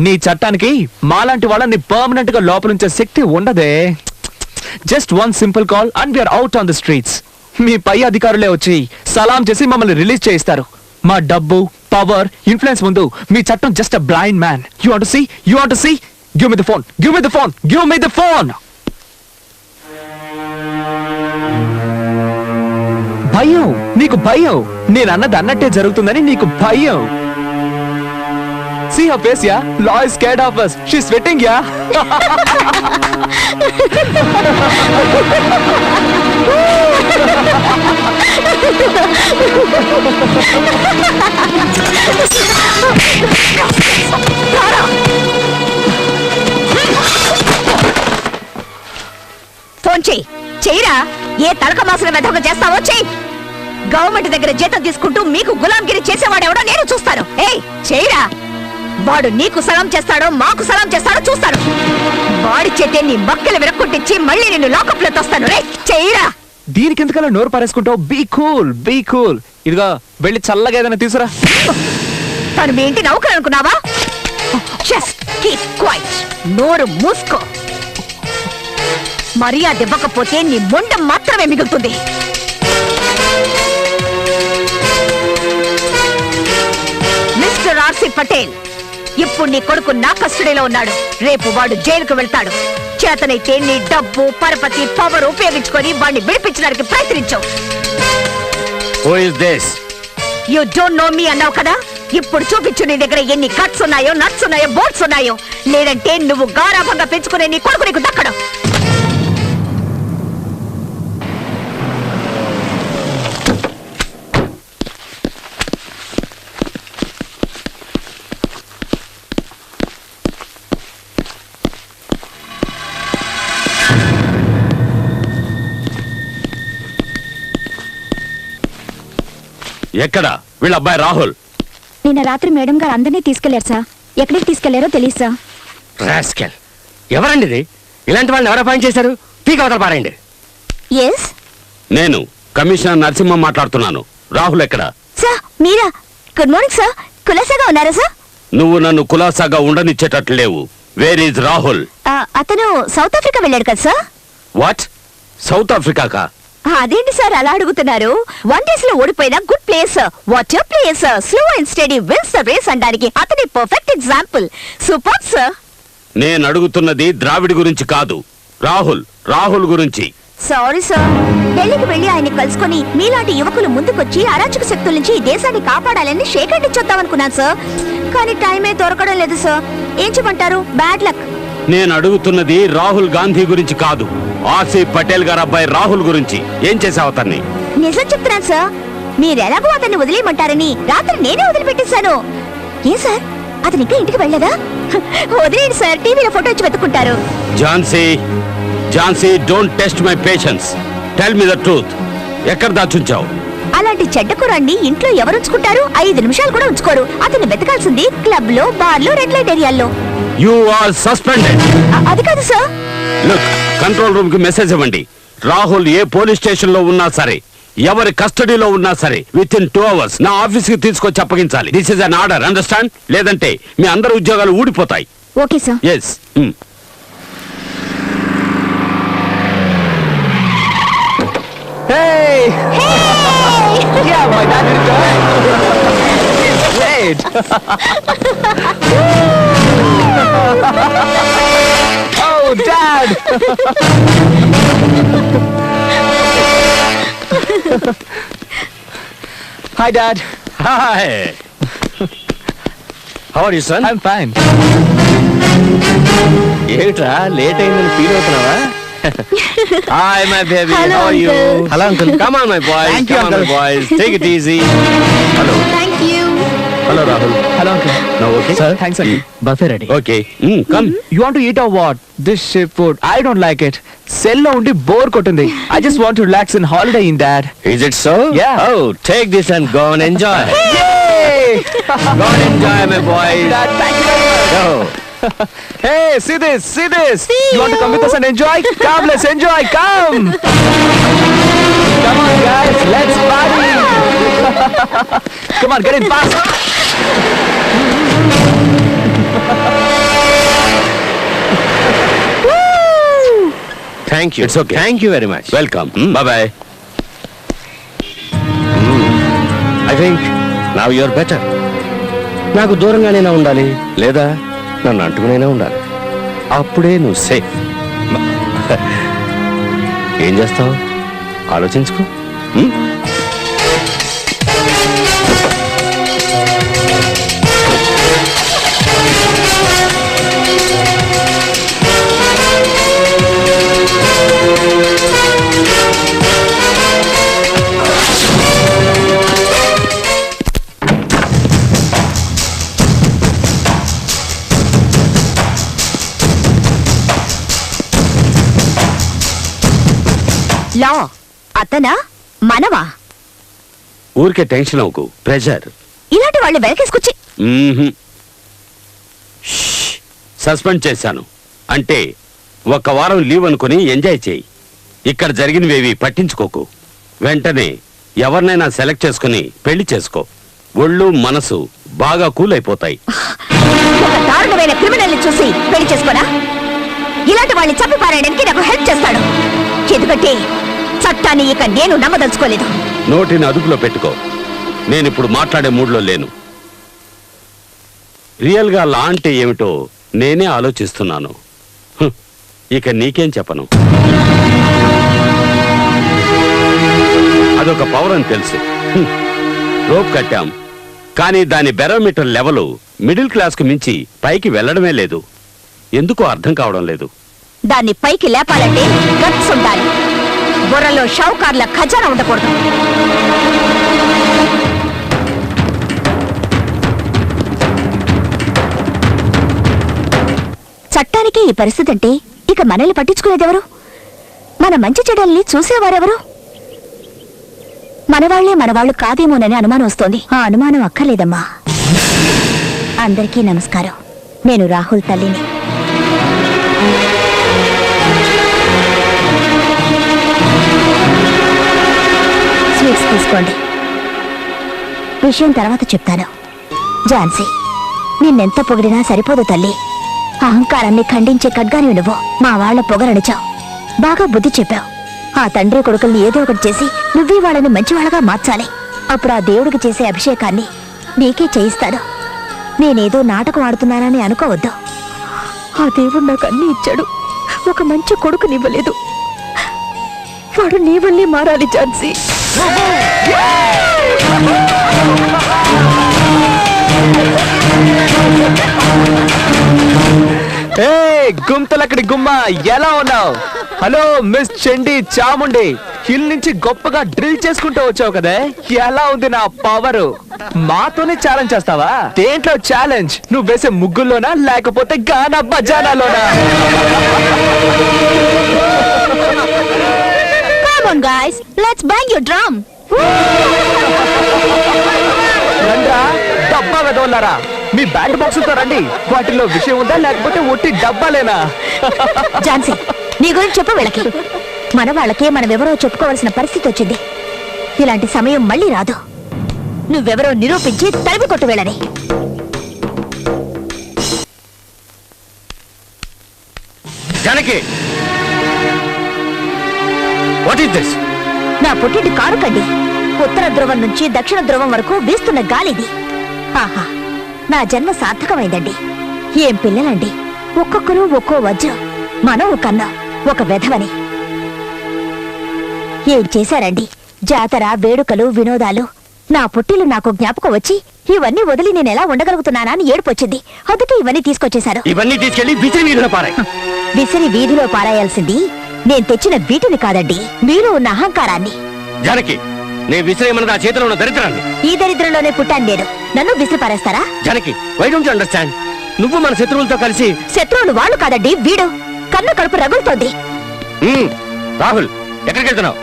నీ చట్టానికి మాలాంటి వాళ్ళని పర్మనెంట్ గా లోపల ఉంచే శక్తి ఉండదే. Just 1 simple call and we're out on the streets. మీ పై అధికారులే వచ్చి సలాం చేసి మమ్మల్ని రిలీజ్ చేయిస్తారు. మా డబ్బు, పవర్, ఇన్ఫ్లుయెన్స్ ముందు మీ చట్టం just a blind man. You want to see? You want to see? Give me the phone, give me the phone, give me the phone. భయం, నీకు భయం. నేను అన్నది అన్నట్టే జరుగుతుందని నీకు భయం. See her face, yeah? Law is scared of us. She's sweating, yeah? Phone చెయ్యిరా. ఏ తలక మాసిన వెధవ చేస్తావో చెయ్యి. గవర్నమెంట్ దగ్గర జీతం తీసుకుంటూ మీకు గులాంగిరి చేసేవాడెవడో నేను చూస్తాను. చెయ్యిరా. వాడు నీకు సలాం చేస్తాడో మాకు సలాం చేస్తాడో చూస్తాను. వాడి చేతే నీ మక్కలు విరక్కొట్టించి మళ్ళీ నిన్ను లాకప్ లో తోస్తాను. రే చెయ్యిరా. దీనికి ఎందుకలా నోరు పారేసుకుంటావు? Be cool, be cool. ఇదిగా వెళ్ళి చల్లగా ఏదైనా తీసురా. తను మీ ఇంటి నౌకరు అనుకున్నావా? Just keep quiet. నోరు మూసుకో. మర్యాద ఇవ్వకపోతే నీ మొండం మాత్రమే మిగులుతుంది. మిస్టర్ ఆర్సి పటేల్, ఇప్పుడు నీ కొడుకు నా కస్టడీలో ఉన్నాడు. రేపు వాడు జైలుకు వెళ్తాడు. చేతనైతే నీ డబ్బు, పరపతి, పవర్ ఉపయోగించుకొని వాడిని విడిపించడానికి ప్రయత్నించావు. Who is this? You don't know me అన్నావు కదా. ఇప్పుడు చూపించు నీ దగ్గర ఎన్ని కట్స్ ఉన్నాయో, నట్స్ ఉన్నాయో, బోట్స్ ఉన్నాయో. లేదంటే నువ్వు గారాభంగా పెంచుకునే నీ కొడుకు నీకు దక్కడం. ఎక్కడ? వీళ్ళ అబ్బాయి రాహుల్. నిన్న రాత్రి మేడం గారు అందరినీ తీసుకెళ్లారు సార్. ఎక్కడికి తీసుకెళ్లారో తెలియదు సార్. రాస్కెల్. ఎవరండి ఇది? ఇలాంటి వాళ్ళని ఎవరు అపాయింట్ చేశారు? పీక అవతల పారండి. ఎస్ నేను కమిషనర్ నరసింహ మాట్లాడుతున్నాను. రాహుల్ ఎక్కడ? సార్ మీరా? Good morning sir. కులాసాగా ఉన్నారా సార్? నువ్వు నన్ను కులాసాగా ఉండనిచ్చేటట్లు లేవు. Where is Rahul? అతను సౌత్ ఆఫ్రికా వెళ్ళాడు కదా సార్. వాట్? సౌత్ ఆఫ్రికాకా? అదేంటి సార్ అలా అడుగుతున్నారు? 1 days లో ఓడిపోయిన good place. What place. Slow and steady wins the race అనడానికి అతని పర్ఫెక్ట్ ఎగ్జాంపుల్. Super sir. నేను అడుగుతున్నది ద్రావిడ్ గురించి కాదు, రాహుల్ గురించి. Sorry sir. ఢిల్లీకి వెళ్లి ఆయన్ని కలుసుకొని మీలాంటి యువకులు ముందుకొచ్చి అరాచక శక్తుల నుంచి ఈ దేశాన్ని కాపాడాలని షేక్ హ్యాండ్ ఇచ్చొద్దామనుకున్నాను సార్. కానీ టైమే దొరకడం లేదు సార్. ఏం చెప్పంటారు? Bad luck. నేను అడుగుతున్నది రాహుల్ గాంధీ గురించి కాదు, ఆసిఫ్ పటేల్ గారు అబ్బాయి రాహుల్ గురించి. ఏం చేసావు అతన్ని? నిజం చెప్తున్నాను సార్. మీరెలాగో అతన్ని వదిలేయమంటారని రాత్రి నేనే వదిలిపెట్టేశాను. ఏ సార్ అతను ఇంకా ఇంటికి వెళ్ళదా? వదిలేయండి సార్, టీవీలో ఫోటో వచ్చి వెతుక్కుంటారు. Jhansi don't test my patience. Tell me the truth. ఎక్కడ దాచుంచావు? అలాంటి చెడ్డ కుర్రాన్ని ఇంట్లో ఎవరు ఉంచుకుంటారు? 5 నిమిషాలు కూడా ఉంచుకోరు. అతన్ని వెతకాల్సింది క్లబ్ లో, బార్ లో, రెడ్ లైట్ ఏరియాల్లో. You are suspended. అది కాదు సార్. లుక్, కంట్రోల్ రూమ్ కి మెసేజ్ ఇవ్వండి. రాహుల్ ఏ పోలీస్ స్టేషన్ లో ఉన్నా సరే, ఎవరి కస్టడీలో ఉన్నా సరే, విత్ ఇన్ 2 hours నా ఆఫీస్ కి తీసుకొచ్చి అప్పగించాలి. This is an order, understand? లేదంటే మీ అందరి ఉద్యోగాలు ఊడిపోతాయి. Okay sir. Yes. Hey! Yeah, my dad did it. Great. Oh, Dad! Hi, Dad. Hi. How are you, son? I'm fine. ఏమిట్రా లేట్ అయిందని feel అవుతున్నావా? Hi, my baby. Hello, How are you? uncle. Hello, uncle. Come on, my boys. Thank you, Come on, my uncle. boys. Take it easy. Hello. Thank you. Hello, Rahul. Hello, uncle. Now, okay? Sir, thanks, uncle. Buffet ready. Okay. Come. You want to eat or what? This ship food. I don't like it. Cell lo undi bore kotundi. I just want to relax and holiday in Dad. Is it so? Yeah. Oh, take this and go and enjoy. Yay! Go and enjoy, my boys. Dad, thank you very much. Go. Hey, see this, see this. You want to come with us and enjoy? Come, let's enjoy, come. Come on, guys, let's party. Come on, get in fast. Thank you. It's okay. Thank you very much. Welcome. Bye-bye. I think now you're better. నాకు దూరంగానైనా ఉండాలి, లేదా నన్ను అంటుకునైనా ఉండాలి. అప్పుడే నువ్వు safe. ఏం చేస్తావు? ఆలోచించుకో. లా అతనా మనవా? ఊరికే టెన్షన్ అవ్వకు. ప్రెషర్. ఇలాంటి వాళ్ళు వెనకేసుకొచ్చి సస్పెండ్ చేశాను అంటే 1 వారం లీవ్ అనుకుని ఎంజాయ్ చేయి. ఇక్కడ జరిగినవేవి పట్టించుకోకు. వెంటనే ఎవరినైనా సెలెక్ట్ చేసుకుని పెళ్లి చేసుకో. ఒళ్ళు మనసు బాగా కూల్ అయిపోతాయి. ఒక దారుణమైన క్రిమినల్ని చూసి పెళ్లి చేసుకోనా? ఇలాంటి వాళ్ళని చంపి పారేయడానికి నాకు హెల్ప్ చేస్తాడు. ఎందుకంటే చట్టాన్ని ఇక నేను నమ్మదలుచుకోలేదు. నోటిని అదుపులో పెట్టుకో. నేనిప్పుడు మాట్లాడే మూడ్లో లేను. రియల్గా లా అంటే ఏమిటో నేనే ఆలోచిస్తున్నాను. ఇక నీకేం చెప్పను. అదొక పవర్ అని తెలుసు. రోప్ కట్టాం, కానీ దాని బెరోమీటర్ లెవెల్ మిడిల్ క్లాస్ కు మించి పైకి వెళ్ళడమే లేదు. ఎందుకో అర్థం కావడం లేదు. దాన్ని పైకి లేపాలంటే గట్స్ ఉండాలి. బుర్రలో షౌకార్ల ఖజానా ఉండకూడదు. చట్టానికి ఈ పరిస్థితి అంటే ఇక మనల్ని పట్టించుకునేదెవరు? మన మంచి చెడ్డల్ని చూసేవారెవరు? మనవాళ్లు కాదేమోనని అనుమానం వస్తోంది. ఆ అనుమానం అక్కర్లేదమ్మా. అందరికీ నమస్కారం. నేను రాహుల్ తల్లిని. స్వీట్స్ తీసుకోండి. విషయం తర్వాత చెప్తాను. ఝాన్సీ, నిన్నెంత పొగిడినా సరిపోదు తల్లి. అహంకారాన్ని ఖండించే ఖడ్గాని నువ్వు. మా వాళ్ల పొగరడిచావు, బాగా బుద్ధి చెప్పావు. ఆ తండ్రి కొడుకుల్ని ఏదో ఒకటి చేసి నువ్వే వాళ్ళని మంచివాళ్ళగా మార్చాలి. అప్పుడు ఆ దేవుడికి చేసే అభిషేకాన్ని నీకే చేయిస్తాడు. నేనేదో నాటకం ఆడుతున్నానని అనుకోవద్దు. ఆ దేవుడు నాకు అన్ని ఇచ్చాడు, ఒక మంచి కొడుకునివ్వలేదు. వాడు నీ వల్లే మారాలి ఝాన్సీ. గుంతలక్కడి గుమ్మ, ఎలా ఉన్నావు? హలో మిస్ చండి చాముండి, హిల్ నుంచి గొప్పగా డ్రిల్ చేసుకుంటూ వచ్చావు కదే, ఎలా ఉంది నా పవరు? మాతోనే ఛాలెంజ్ చేస్తావా? దేంట్లో ఛాలెంజ్? నువ్వు వేసే ముగ్గుల్లోనా లేకపోతే గానా బజానాలోనా? Come on guys, let's bang your drum. రండ్రా డబ్బా వెదవల్లారా, మీ బ్యాండ్ బాక్సులతో రండి. వాటిలో విషయం ఉందా లేకపోతే ఒట్టి డబ్బాలేనా? ఝాన్సీ, నీ గురించి చెప్పు వీళ్ళకి. మన వాళ్ళకే మనమెవరో చెప్పుకోవాల్సిన పరిస్థితి వచ్చింది. ఇలాంటి సమయం మళ్ళీ రాదు. నువ్వెవరో నిరూపించి తరిమి కొట్టు వీళ్ళని. Janaki, what is this? నా పుట్టింటి కారు కండి. ఉత్తర ధ్రువం నుంచి దక్షిణ ధ్రువం వరకు వీస్తున్న గాలిది. ఆహా, నా జన్మ సార్థకమైందండి. ఏం పిల్లలండి, ఒక్కొక్కరు ఒక్కో వజ్రం. మనం కన్నా ఒక వెధవని. ఏం చేశారండి? జాతర, వేడుకలు, వినోదాలు. నా పుట్టిల్లు నాకు జ్ఞాపకం వచ్చి ఇవన్నీ వదిలి నేను ఎలా ఉండగలుగుతున్నానా అని ఏడుపొచ్చింది. అందుకే ఇవన్నీ తీసుకొచ్చేశారు. ఇవన్నీ తీసుకెళ్లి విసిరి వీధిలో పారాయి. విసిరి వీధిలో పారాయాల్సింది నేను తెచ్చిన వీటిని కాదండి, మీలో ఉన్న అహంకారాన్ని. జానకి, నేను విసిరేయమన్నది ఆ చేతిలో ఉన్న దరిద్రాన్ని. ఈ దరిద్రంలోనే పుట్టాను నేను. నన్ను విసిరి పారేస్తారా? Janaki, why don't you understand? నువ్వు మన శత్రువులతో కలిసి. శత్రువులు వాళ్ళు కాదండి, వీడు. కన్ను కడుపు రగులుతోంది. రాహుల్, ఎక్కడికి వెళ్తున్నావు?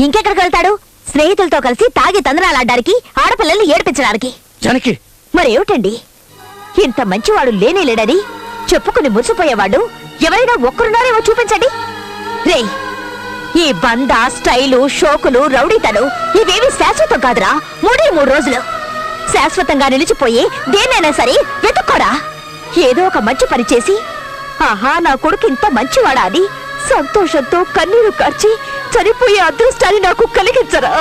ఇంకెక్కడికి వెళ్తాడు? స్నేహితులతో కలిసి తాగి తందనాలాడడానికి, ఆడపిల్లల్ని ఏడిపించడానికి. జానకి, మరేమిటండి, ఇంత మంచివాడు లేనేలేడని చెప్పుకుని మురిసిపోయేవాడు ఎవరైనా ఒక్కరున్నారేమో చూపించండి. రే, ఈ బంద, స్టైలు, షోకులు, రౌడీతలు ఇవేవి శాశ్వతం కాదురా. 3 రోజులు శాశ్వతంగా నిలిచిపోయి దేన్నైనా సరే వెతుక్కోరా. ఏదో ఒక మంచి పని చేసి, ఆహా నా కొడుకు ఇంత మంచివాడా అని సంతోషంతో కన్నీరు కార్చి చనిపోయే అదృష్టాన్ని నాకు కలిగించరా.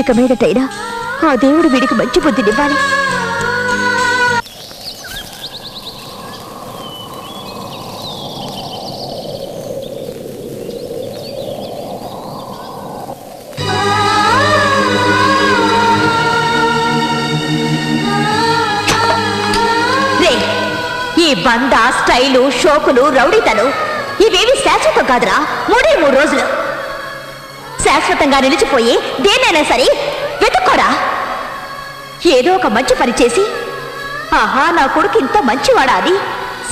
ఇక మీదటైనా ఆ దేవుడు వీడికి మంచి బుద్ధినివ్వాలి. ఈ బంద, స్టైలు, షోకులు, రౌడీతలు ఇవేవి శాశ్వతం కాదురా. 3 రోజులు శాశ్వతంగా నిలిచిపోయి దేన్నైనా సరే వెతుక్కోరా. ఏదో ఒక మంచి పని చేసి, ఆహా నా కొడుకు ఇంత మంచివాడా అని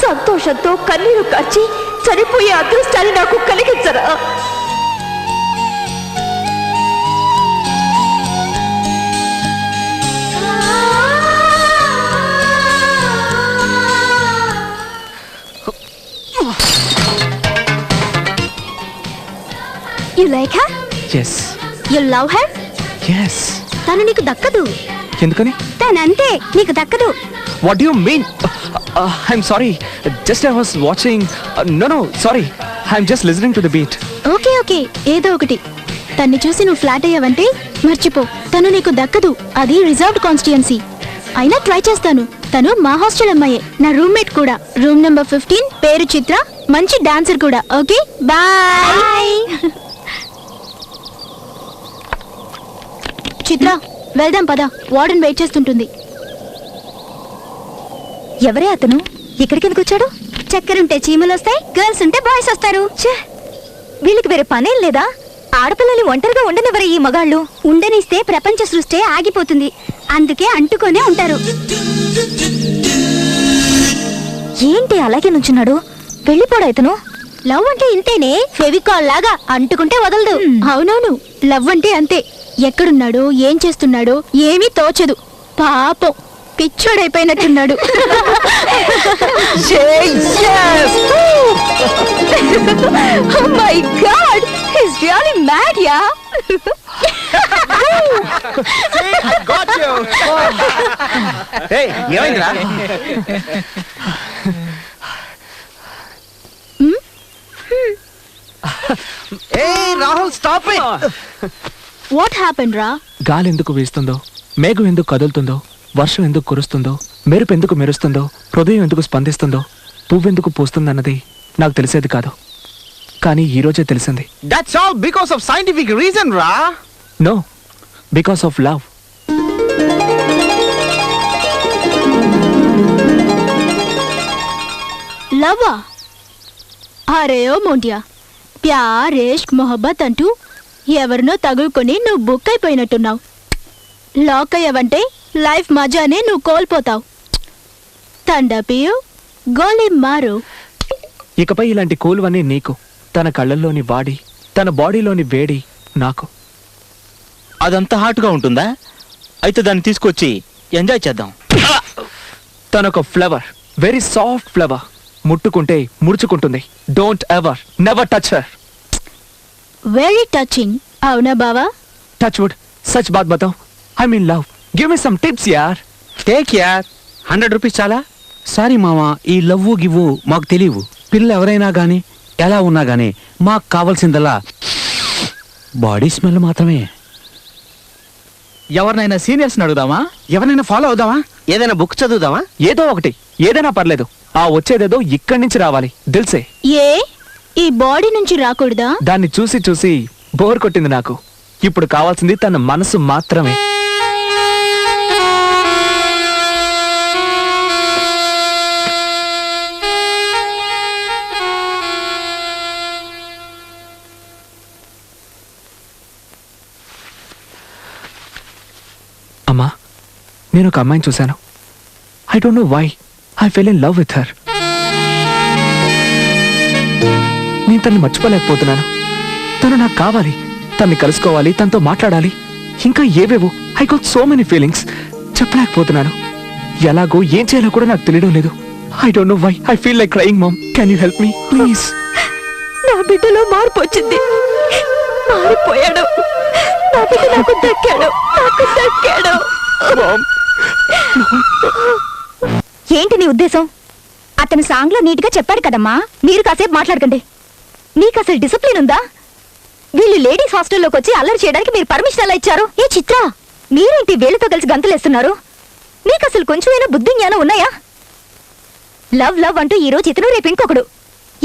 సంతోషంతో కన్నీరు కార్చి చనిపోయే అదృష్టాన్ని నాకు కలిగించరా. You like her? Yes. You love her? Yes. తను నీకు దక్కదు. ఎందుకని? తనంతే నీకు దక్కదు. What do you mean? I'm sorry. Just I was watching. No, sorry. I'm just listening to the beat. Okay okay, ఏదో ఒకటి. తన్ని చూసి నువ్వు ఫ్లాట్ అయ్యావంటే మర్చిపో, తను నీకు దక్కదు. అది రిజర్వ్డ్ కాన్స్టిట్యుయెన్సీ. అయినా ట్రై చేస్తాను. తను మా హాస్టల్ అమ్మాయే, నా రూమ్మేట్ కూడా. రూమ్ నెంబర్ 15, పేరు చిత్ర, మంచి డాన్సర్ కూడా. Okay bye. చిత్ర, వెళ్దాం పద, వార్డెన్ వెయిట్ చేస్తుంటుంది. ఎవరే అతను? ఇక్కడికి ఎందుకు వచ్చాడు? చక్కెరుంటే చీమలు వస్తాయి, గర్ల్స్ ఉంటే బాయ్స్ వస్తారు. వీళ్ళకి వేరే పనేం లేదా? ఆడపిల్లల్ని ఒంటరిగా ఉండనివ్వరే ఈ మగాళ్ళు. ఉండనిస్తే ప్రపంచ సృష్టి ఆగిపోతుంది. అందుకే అంటుకొనే ఉంటారు. ఏంటి అలాగే నుంచున్నాడు? వెళ్ళిపోడా ఇతను? లవ్ అంటే ఇంతేనే, ఫెవికాల్ లాగా అంటుకుంటే వదలదు. అవునవును, లవ్ అంటే అంతే. ఎక్కడున్నాడో ఏం చేస్తున్నాడో ఏమీ తోచదు. పాపం పిచ్చోడైపోయినట్టున్నాడు. Oh my God! He's really mad, yeah. Got you. ఏమైందిరా? Rahul stop it. What happened రా? గాలి ఎందుకు వీస్తుందో, మేఘం ఎందుకు కదులుతుందో, వర్షం ఎందుకు కురుస్తుందో, మెరుపు ఎందుకు మెరుస్తుందో, హృదయం ఎందుకు స్పందిస్తుందో, పువ్వెందుకు పూస్తుందన్నది నాకు తెలిసేది కాదు. కానీ ఈ రోజే తెలిసింది. That's all because of scientific reason, Ra. No, because of love. లవ్వా? అరే ఓ మోంటియా, ప్యార్ ఇష్క్ మొహబ్బత్ అంటూ ఎవరినో తగులుకొని నువ్వు బుక్ అయిపోయినట్టున్నావు. లాక్ అయ్యావంటే లైఫ్ మజానే నువ్వు కోల్పోతావు. తండపియు గోలీ మారు. ఇకపై ఇలాంటి కూలువన్నీ నీకు. తన కళ్ళల్లోని వాడి, తన బాడీలోని వేడి నాకు. అదంతా హాట్గా ఉంటుందా? అయితే దాన్ని తీసుకొచ్చి ఎంజాయ్ చేద్దాం. తనొక ఫ్లవర్, వెరీ సాఫ్ట్ ఫ్లవర్. ముట్టుకుంటే ముడుచుకుంటుంది. Don't ever, never touch her. Very touching, అవునా బావా? టచ్ వుడ్, సచ్ బాత్ బతావ్. I mean love. Give me some tips యార్. టేక్ యార్. 100 రూపీస్ చాలా? సారీ మామ, ఈ లవ్వు గివ్వు మాకు తెలియవు. పిల్ల ఎవరైనా గాని ఎలా ఉన్నా గాని మాకు కావాల్సిందల్లా బాడీ స్మెల్ మాత్రమే. ఎవరినైనా సీనియర్స్ అడుగుదామా? ఎవరైనా ఫాలో అవుదామా? ఏదైనా బుక్ చదువుదామా? ఏదో ఒకటి, ఏదైనా పర్లేదు. ఆ వచ్చేదేదో ఇక్కడి నుంచి రావాలి. దిల్సే. ఏ ఈ బాడీ నుంచి రాకూడదా? దాన్ని చూసి చూసి బోర్ కొట్టింది నాకు. ఇప్పుడు కావాల్సింది తన మనసు మాత్రమే. అమ్మా, నేను ఒక అమ్మాయిని చూశాను. I don't know why I fell in love with her. నేను తన్ని మర్చిపోలేకపోతున్నాను. తను నాకు కావాలి, తన్ని కలుసుకోవాలి, తనతో మాట్లాడాలి, ఇంకా ఏవేవో. I got so many feelings. చెప్పలేకపోతున్నాను. ఎలాగో ఏం చేయాలో కూడా నాకు తెలియడం లేదు. I don't know why I feel like crying. Mom, can you help me please? నా బిడ్డలో మార్పు వచ్చింది. మారిపోయాడు. నా బిడ్డ నాకు దక్కాడు. ఏంటి నీ ఉద్దేశం? అతను సాంగ్ లో నీట్ గా చెప్పాడు కదమ్మా. మీరు కాసేపు మాట్లాడకండి. మీకు అసలు డిసిప్లిన్ ఉందా? వీళ్ళు లేడీస్ హాస్టల్లోకి వచ్చి అల్లరి చేయడానికి మీరు పర్మిషన్ ఎలా ఇచ్చారు? ఏ చిత్ర, మీరేంటి వీళ్ళతో కలిసి గంతులేస్తున్నారు? మీకు అసలు కొంచెమైనా బుద్ధి జ్ఞానం ఉన్నాయా? లవ్ లవ్ అంటూ ఈ రోజు ఇతను, రేపు ఇంకొకడు.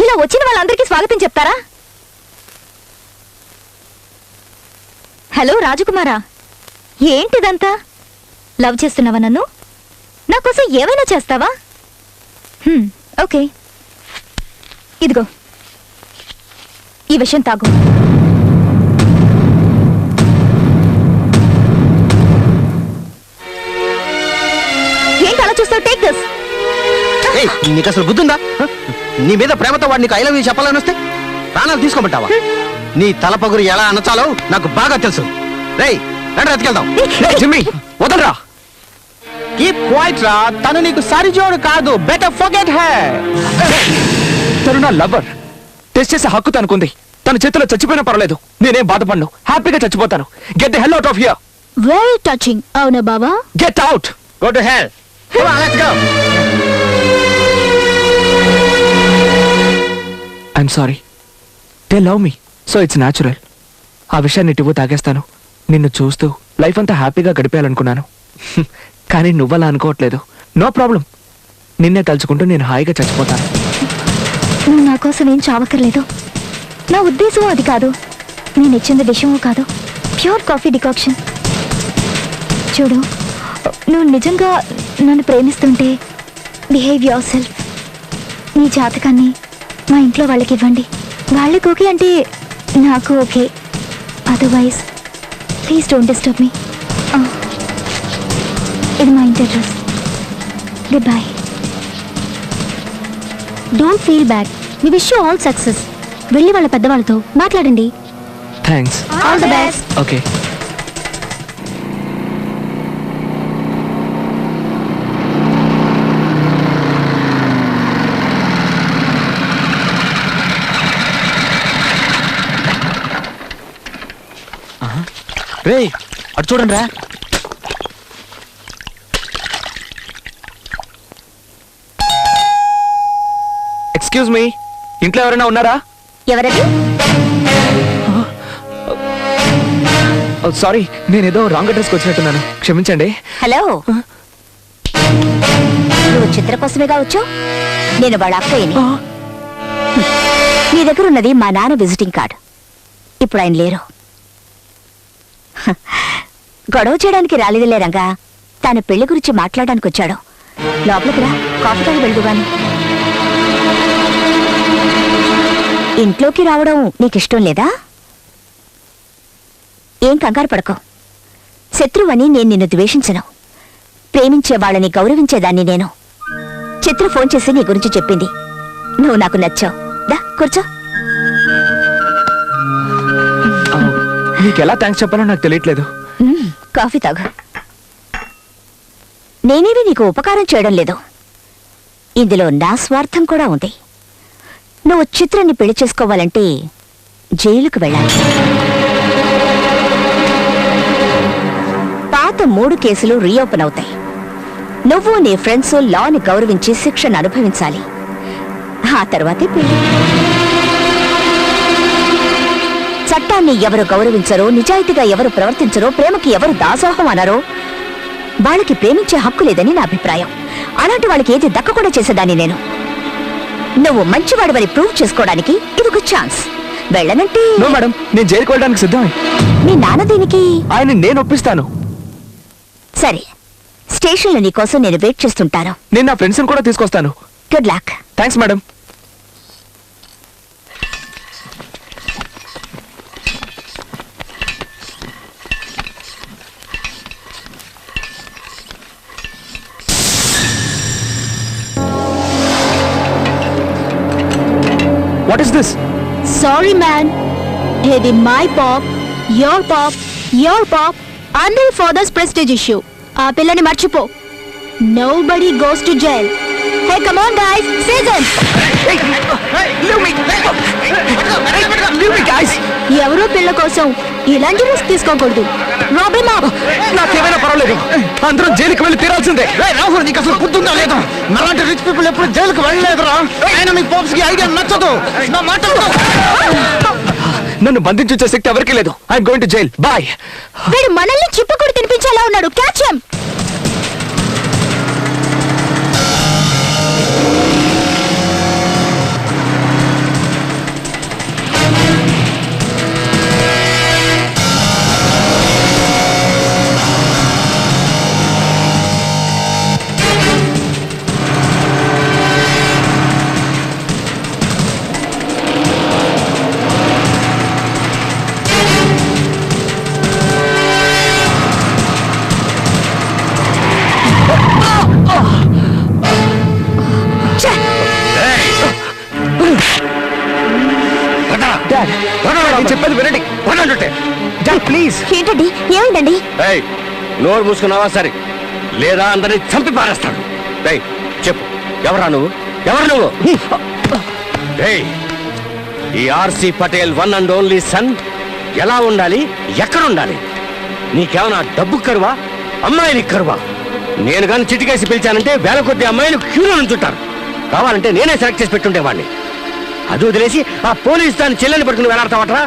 ఇలా వచ్చిన వాళ్ళందరికీ స్వాగతం చెప్తారా? హలో రాజకుమారా, ఏంటిదంతా? లవ్ చేస్తున్నావా నన్ను? నా కోసం ఏమైనా చేస్తావా? ఓకే, ఇదిగో ఈ విషయం తాగు. ఏంటి అలా చూస్తావు? Take this. నీకు అసలు బుద్ధుందా? నీ మీద ప్రేమతో వాడు నీకు ఐ లవ్ యూ చెప్పాలని వస్తే ప్రాణాలు తీసుకోమంటావా? నీ తలపగురు ఎలా అనచాలో నాకు బాగా తెలుసు. రేయ్, రండి ఎత్తుకెళ్దాం. జిమ్మీ, వదలరా. కీప్ క్వైట్ రా. తను నీకు సరిజోడు కాదు. Better forget her. తను నా లవర్. టెస్ట్ చేసే హక్కు తనకుంది. తన చేతిలో చచ్చిపోయినా పర్వాలేదు. నేనేం బాధపడను. హ్యాపీగా చచ్చిపోతాను. Get the hell out of here. Very touching, అవునా బావా? Get out. Go to hell. Come on, let's go. I'm sorry. They love me, so it's natural. ఆ విషయాన్ని ఇటువు తాగేస్తాను. నిన్ను చూస్తూ లైఫ్ అంతా హ్యాపీగా గడిపేయాలనుకున్నాను. కానీ నువ్వలా అనుకోవట్లేదు. No problem. నిన్నే తలుచుకుంటూ నేను హాయిగా చచ్చిపోతాను. నువ్వు నా కోసం ఏం చావక్కర్లేదు. నా ఉద్దేశం అది కాదు. నేను ఇచ్చింది విషయమూ కాదు. Pure coffee decoction. చూడు, నువ్వు నిజంగా నన్ను ప్రేమిస్తుంటే బిహేవ్ యువర్ సెల్ఫ్. నీ జాతకాన్ని మా ఇంట్లో వాళ్ళకి ఇవ్వండి. వాళ్ళకి ఓకే అంటే నాకు okay. Otherwise please don't disturb me. ఇది మా ఇంటి address. Good bye. Don't feel bad. We wish you all success. వెళ్ళి వాళ్ళ పెద్దవాళ్ళతో మాట్లాడండి. Thanks. All the best. Okay. రే అటు చూడండి రా. ఎక్స్క్యూజ్ మీ, ఇంట్లో ఎవరైనా ఉన్నారా? ఎవరది? సారీ, నేనేదో రాంగ్ అడ్రస్కి వచ్చినట్టున్నాను, క్షమించండి. హలో, నువ్వు చిత్ర కోసమేగా వచ్చావు? నేను వాళ్ళ అక్కయ్యని. నీ దగ్గర ఉన్నది మా నాన్న విజిటింగ్ కార్డ్. ఇప్పుడు ఆయన లేరు. గొడవ చేయడానికి రాలేదులే రంగా, తన పెళ్లి గురించి మాట్లాడడానికి వచ్చాడు. లోపలికి రా, కాఫీ తాగి వెళ్దుగాని. ఇంట్లోకి రావడం నీకిష్టం లేదా? ఏం కంగారు పడకో. శత్రువని నేను నిన్ను ద్వేషించను. ప్రేమించే వాళ్ళని గౌరవించేదాన్ని నేను. చిత్ర ఫోన్ చేసి నీ గురించి చెప్పింది. నువ్వు నాకు నచ్చావు. దా కూర్చో. నీకెలా థ్యాంక్స్ చెప్పాలో నాకు తెలియట్లేదు. కాఫీ తాగు. నేనేవి నీకు ఉపకారం చేయడం లేదు. ఇందులో నా స్వార్థం కూడా ఉంది. నువ్వు చిత్రాన్ని పెళ్లి చేసుకోవాలంటే జైలుకు వెళ్ళాలి. పాత 3 కేసులు రీఓపెన్ అవుతాయి. నువ్వు నీ ఫ్రెండ్స్ లాని గౌరవించి శిక్షను అనుభవించాలి. ఆ తర్వాతే పెళ్లి. చట్టాన్ని ఎవరు గౌరవించరో, నిజాయితీగా ఎవరు ప్రవర్తించరో, ప్రేమకి ఎవరు దాసోహం అన్నారో వాళ్ళకి ప్రేమించే హక్కు లేదని నా అభిప్రాయం. అలాంటి వాళ్ళకి ఏది దక్కకుండా చేసేదాన్ని నేను. నువ్వు మంచివాడివని ప్రూవ్ చేసుకోవడానికి ఇదొక ఛాన్స్. వెళ్ళనంటే నో మేడం, నేను జైలుకి వెళ్ళడానికి సిద్ధమే. మీ నాన్న దీనికి? ఆయన నేను ఒప్పిస్తాను. సరే, స్టేషన్లో నీకోసం నేను వెయిట్ చేస్తుంటాను. నేను నా ఫ్రెండ్స్ని కూడా తీసుకొస్తాను. Good luck. Thanks madam. What is this? Sorry man, ఇది my pop, your pop, అందరి father's prestige issue. ఆ పిల్లని మర్చిపో. Nobody goes to jail. Hey, come on guys, season. ఎవరో పిల్ల కోసం ఇలాంటి రిస్క్ తీసుకోకూడదు. రాబీ మా నాకేమైనా పర్వాలేదు, అందరం జైలుకి వెళ్ళి తీరాల్సిందే. రాహుల్, నీకు అసలు బుద్ధి ఉందా లేదా? అలాంటి రిచ్ పీపుల్ ఎప్పుడు జైలుకు వెళ్ళలేదురా. ఆయన మీ పాప్స్ కి ఐడియా నచ్చదు. నా మాట నన్ను బంధించే శక్తి ఎవరికీ లేదు. I'm going to jail. Boy. వీడు మనల్ని చిప్పకూడి తినిపించేలా ఉన్నాడు. Catch him. చెప్పేది వినండి. ప్లీజ్. ఏంటండి, ఏమైందండి? నోరు మూసుకున్నావా సరే, లేదా అందరినీ చంపి పారేస్తాడు. చెప్పు, ఎవరా నువ్వు? ఎవరు నువ్వు? ఈ RC Patel one and only sun ఎలా ఉండాలి, ఎక్కడ ఉండాలి? నీకేమన్నా డబ్బు కరువా, అమ్మాయిని కరువా? నేను కానీ చిటికేసి పిలిచానంటే వేల కొద్ది అమ్మాయిలు క్యూలో నుంచుంటారు. కావాలంటే నేనే సెలెక్ట్ చేసి పెట్టుండేవాడిని. అది వదిలేసి ఆ పోలీసు దాన్ని చెల్లెని పట్టుకుని వేలాడతావట్రా?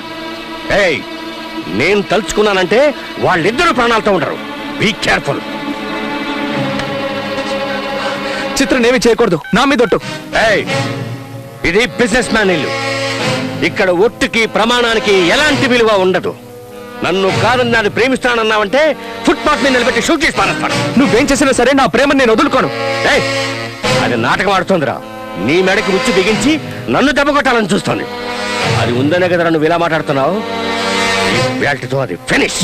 నేను తలుచుకున్నానంటే వాళ్ళిద్దరూ ప్రాణాలతో ఉంటారు. Be careful. చిత్రనేమి చేయకూడదు, నా మీదొట్టు. ఇది బిజినెస్ మ్యాన్ ఇల్లు. ఇక్కడ ఒట్టుకి ప్రమాణానికి ఎలాంటి విలువ ఉండదు. నన్ను కాదని నాది ప్రేమిస్తానన్నావంటే ఫుట్పాత్ మీద నిలబెట్టి షూట్ చేసి పారేస్తాను. నువ్వేం చేసినా సరే నా ప్రేమను నేను వదులుకోను. అది నాటకం ఆడుతోందిరా. నీ మెడకి ఉచ్చు బిగించి నన్ను దెబ్బ కొట్టాలని చూస్తోంది. అది ఉందనే కదా నువ్వు ఇలా మాట్లాడుతున్నావు. బ్యాల్ట్తో అది ఫినిష్.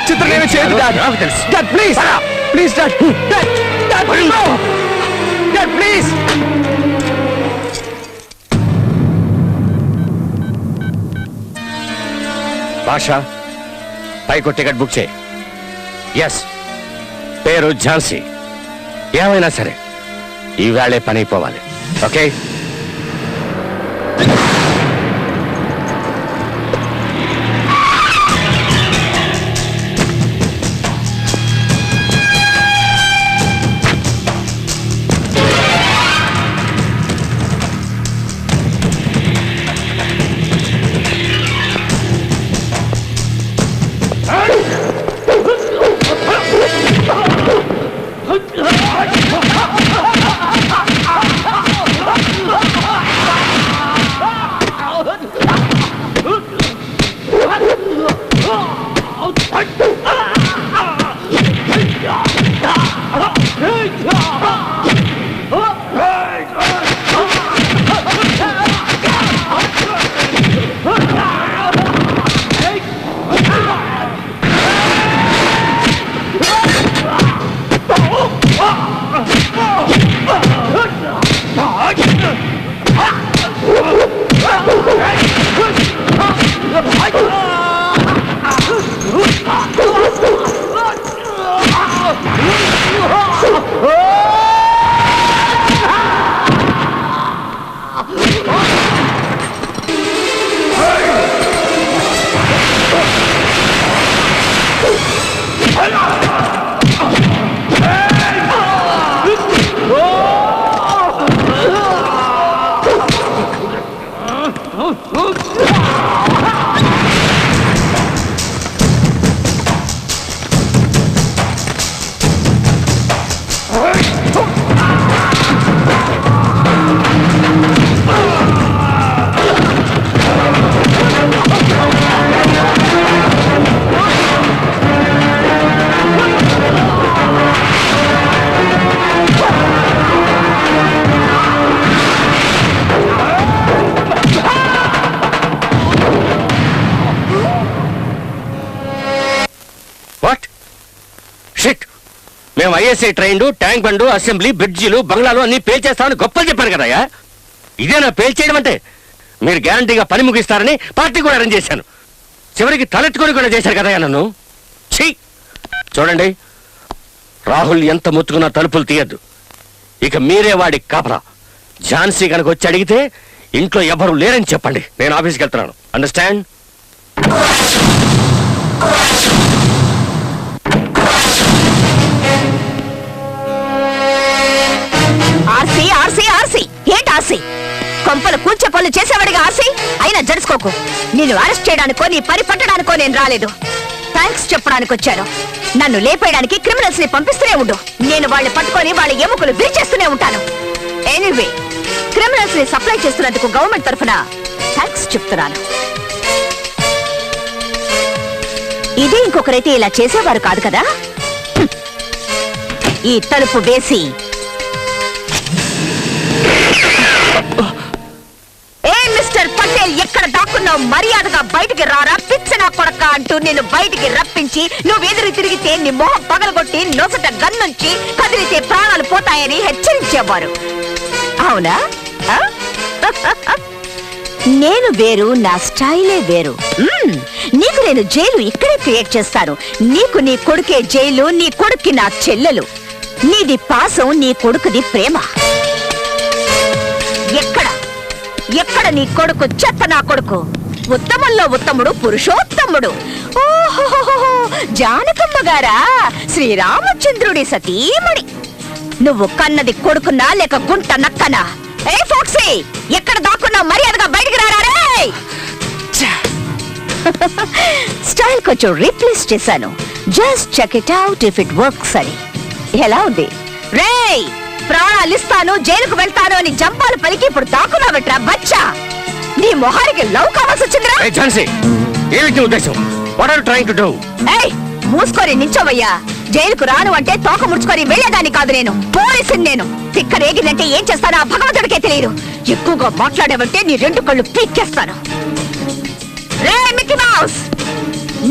చిత్రనేమి చేయదు. నాకు తెలుసు. Please please dad. ప్లీజ్. భాష పైకి టికెట్ బుక్ చేయి. ఎస్, పేరు ఝాన్సీ. ఏమైనా సరే ఈవేళే పని అయిపోవాలి. ఓకే? What shit! మేము ఐఎస్ఐ ట్రైన్లు, ట్యాంక్ బండు, అసెంబ్లీ, బ్రిడ్జిలు, బంగ్లాలు అన్ని పేల్చేస్తామని గొప్పలు చెప్పాను కదయ్యా. ఇదేనా పేల్చేయడం అంటే? మీరు గ్యారంటీగా పని ముగిస్తారని పార్టీ కూడా అరేంజ్ చేశాను. చివరికి తలెత్తుకొని కూడా చేశారు కదయ్యా నన్ను. ఛీ! చూడండి, రాహుల్ ఎంత ముత్తుకున్నా తలుపులు తీయద్దు. ఇక మీరే వాడి కాపలా. ఝాన్సీ కనుక వచ్చి అడిగితే ఇంట్లో ఎవరు లేరని చెప్పండి. నేను ఆఫీస్కి వెళ్తున్నాను. అండర్స్టాండ్? ఆర్సీ ఆర్సీ ఆర్సీ ఏంటి ఆర్సీ? కొంపలు కూల్చే పనులు చేసేవాడిగా ఆర్సీ అయినా జరుచుకోకు. నిన్ను అరెస్ట్ చేయడానికో నీ పని పట్టడానికో నేను రాలేదు. థ్యాంక్స్ చెప్పడానికి వచ్చాను. నన్ను లేపేయడానికి క్రిమినల్స్ ని పంపిస్తూనే ఉండు. నేను వాళ్ళని పట్టుకొని వాళ్ళ ఎముకలు విరిచేస్తూనే ఉంటాను. ఎనీవే, క్రిమినల్స్ ని సప్లై చేస్తున్నందుకు గవర్నమెంట్ తరఫున థ్యాంక్స్ చెప్తున్నాను. ఇదే ఇంకొకరైతే ఇలా చేసేవారు కాదు కదా. ఈ తలుపు వేసి మిస్టర్ పటేల్, ఎక్కడ దాక్కున్నావు? మర్యాదగా బయటికి రారా, పిచ్చనా కొడక అంటూ నేను బయటికి రప్పించి నువ్వు ఎదురు తిరిగితే నీ మొహం పగలగొట్టి నొసట గన్నుంచి కదిలితే ప్రాణాలు పోతాయని హెచ్చరించేవారు. అవునా? నేను వేరు, నా స్టైలే వేరు. నీకు నేను జైలు ఇక్కడే క్రియేట్ చేస్తాను. నీకు నీ కొడుకే జైలు, నీ కొడుక్కి నా చెల్లెలు. నీది పాసం, నీ కొడుకుది ప్రేమ. ఎక్కడ నీ కొడుకు? చెత్త నా కొడుకు. ఉత్తమంలో ఉత్తముడు, పురుషోత్తముడు. ఓహో, జానకమ్మ గారా, శ్రీరామచంద్రుడి సతీమణి. నువ్వు కన్నది కొడుకున్నా లేక గుంట నక్కనా? ఏ ఫోక్సీ, ఎక్కడ దాక్కున్నావు? మర్యాదగా బయటికి రారా. స్టైల్ కొంచెం రీప్లేస్ చేశాను. Just check it out if it works అని. ఎలా ఉంది? రేయ్, ప్రాణాలు ఇస్తాను, జైలుకు వెళ్తాను అని జంపాలు పలికి ఇప్పుడు దాక్కున్నావట్రా బచ్చా. నీ మొహానికి లవ్ కావాల్సి వచ్చిందిరా. మూసుకొని నించోవయ్యా. జైలుకు రాను అంటే తోక ముడుచుకొని వెళ్లేదాన్ని కాదు నేను. పోలీసుని నేను. తిక్క రేగిందంటే ఏం చేస్తానో ఆ భగవంతుడికే తెలియదు. ఎక్కువగా మాట్లాడావంటే నీ రెండు కళ్ళు పీక్కేస్తాను. రే మిక్కీ మౌస్,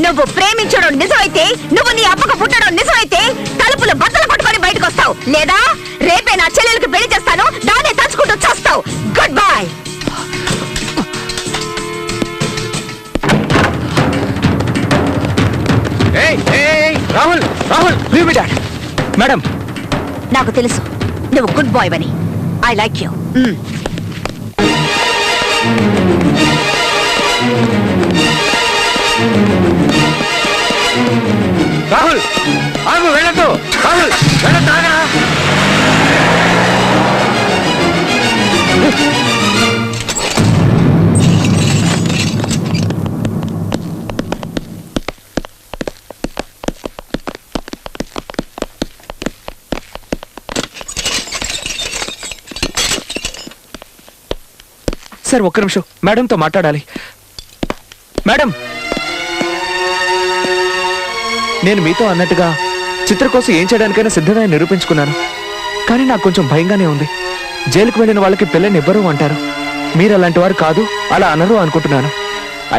నువ్వు ప్రేమించడం నిజమైతే, నువ్వు నీ అబ్బకు పుట్టడం నిజమైతే తలుపులు బద్దలు కొట్టుకొని బయటకు వస్తావు, లేదా రేపే నా చెల్లెలకు పెళ్లి చేస్తాను, దాన్ని తలుచుకుంటూ చేస్తావు. Good bye. Rahul Rahul leave me dad. Madam, నాకు తెలుసు నువ్వు గుడ్ బాయ్ అని. I like you. రాహుల్ ఆగు, వెళ్ళొద్దు. రాహుల్ వెళ్ళొద్దు, ఆగరా. సార్ ఒక్క నిమిషం, మేడంతో మాట్లాడాలి. మేడం, నేను మీతో అన్నట్టుగా చిత్ర కోసం ఏం చేయడానికైనా సిద్ధమే నిరూపించుకున్నాను. కానీ నాకు కొంచెం భయంగానే ఉంది. జైలుకు వెళ్ళిన వాళ్ళకి పిల్లని ఇవ్వరు అంటారు. మీరు అలాంటి వారు కాదు, అలా అనరు అనుకుంటున్నాను.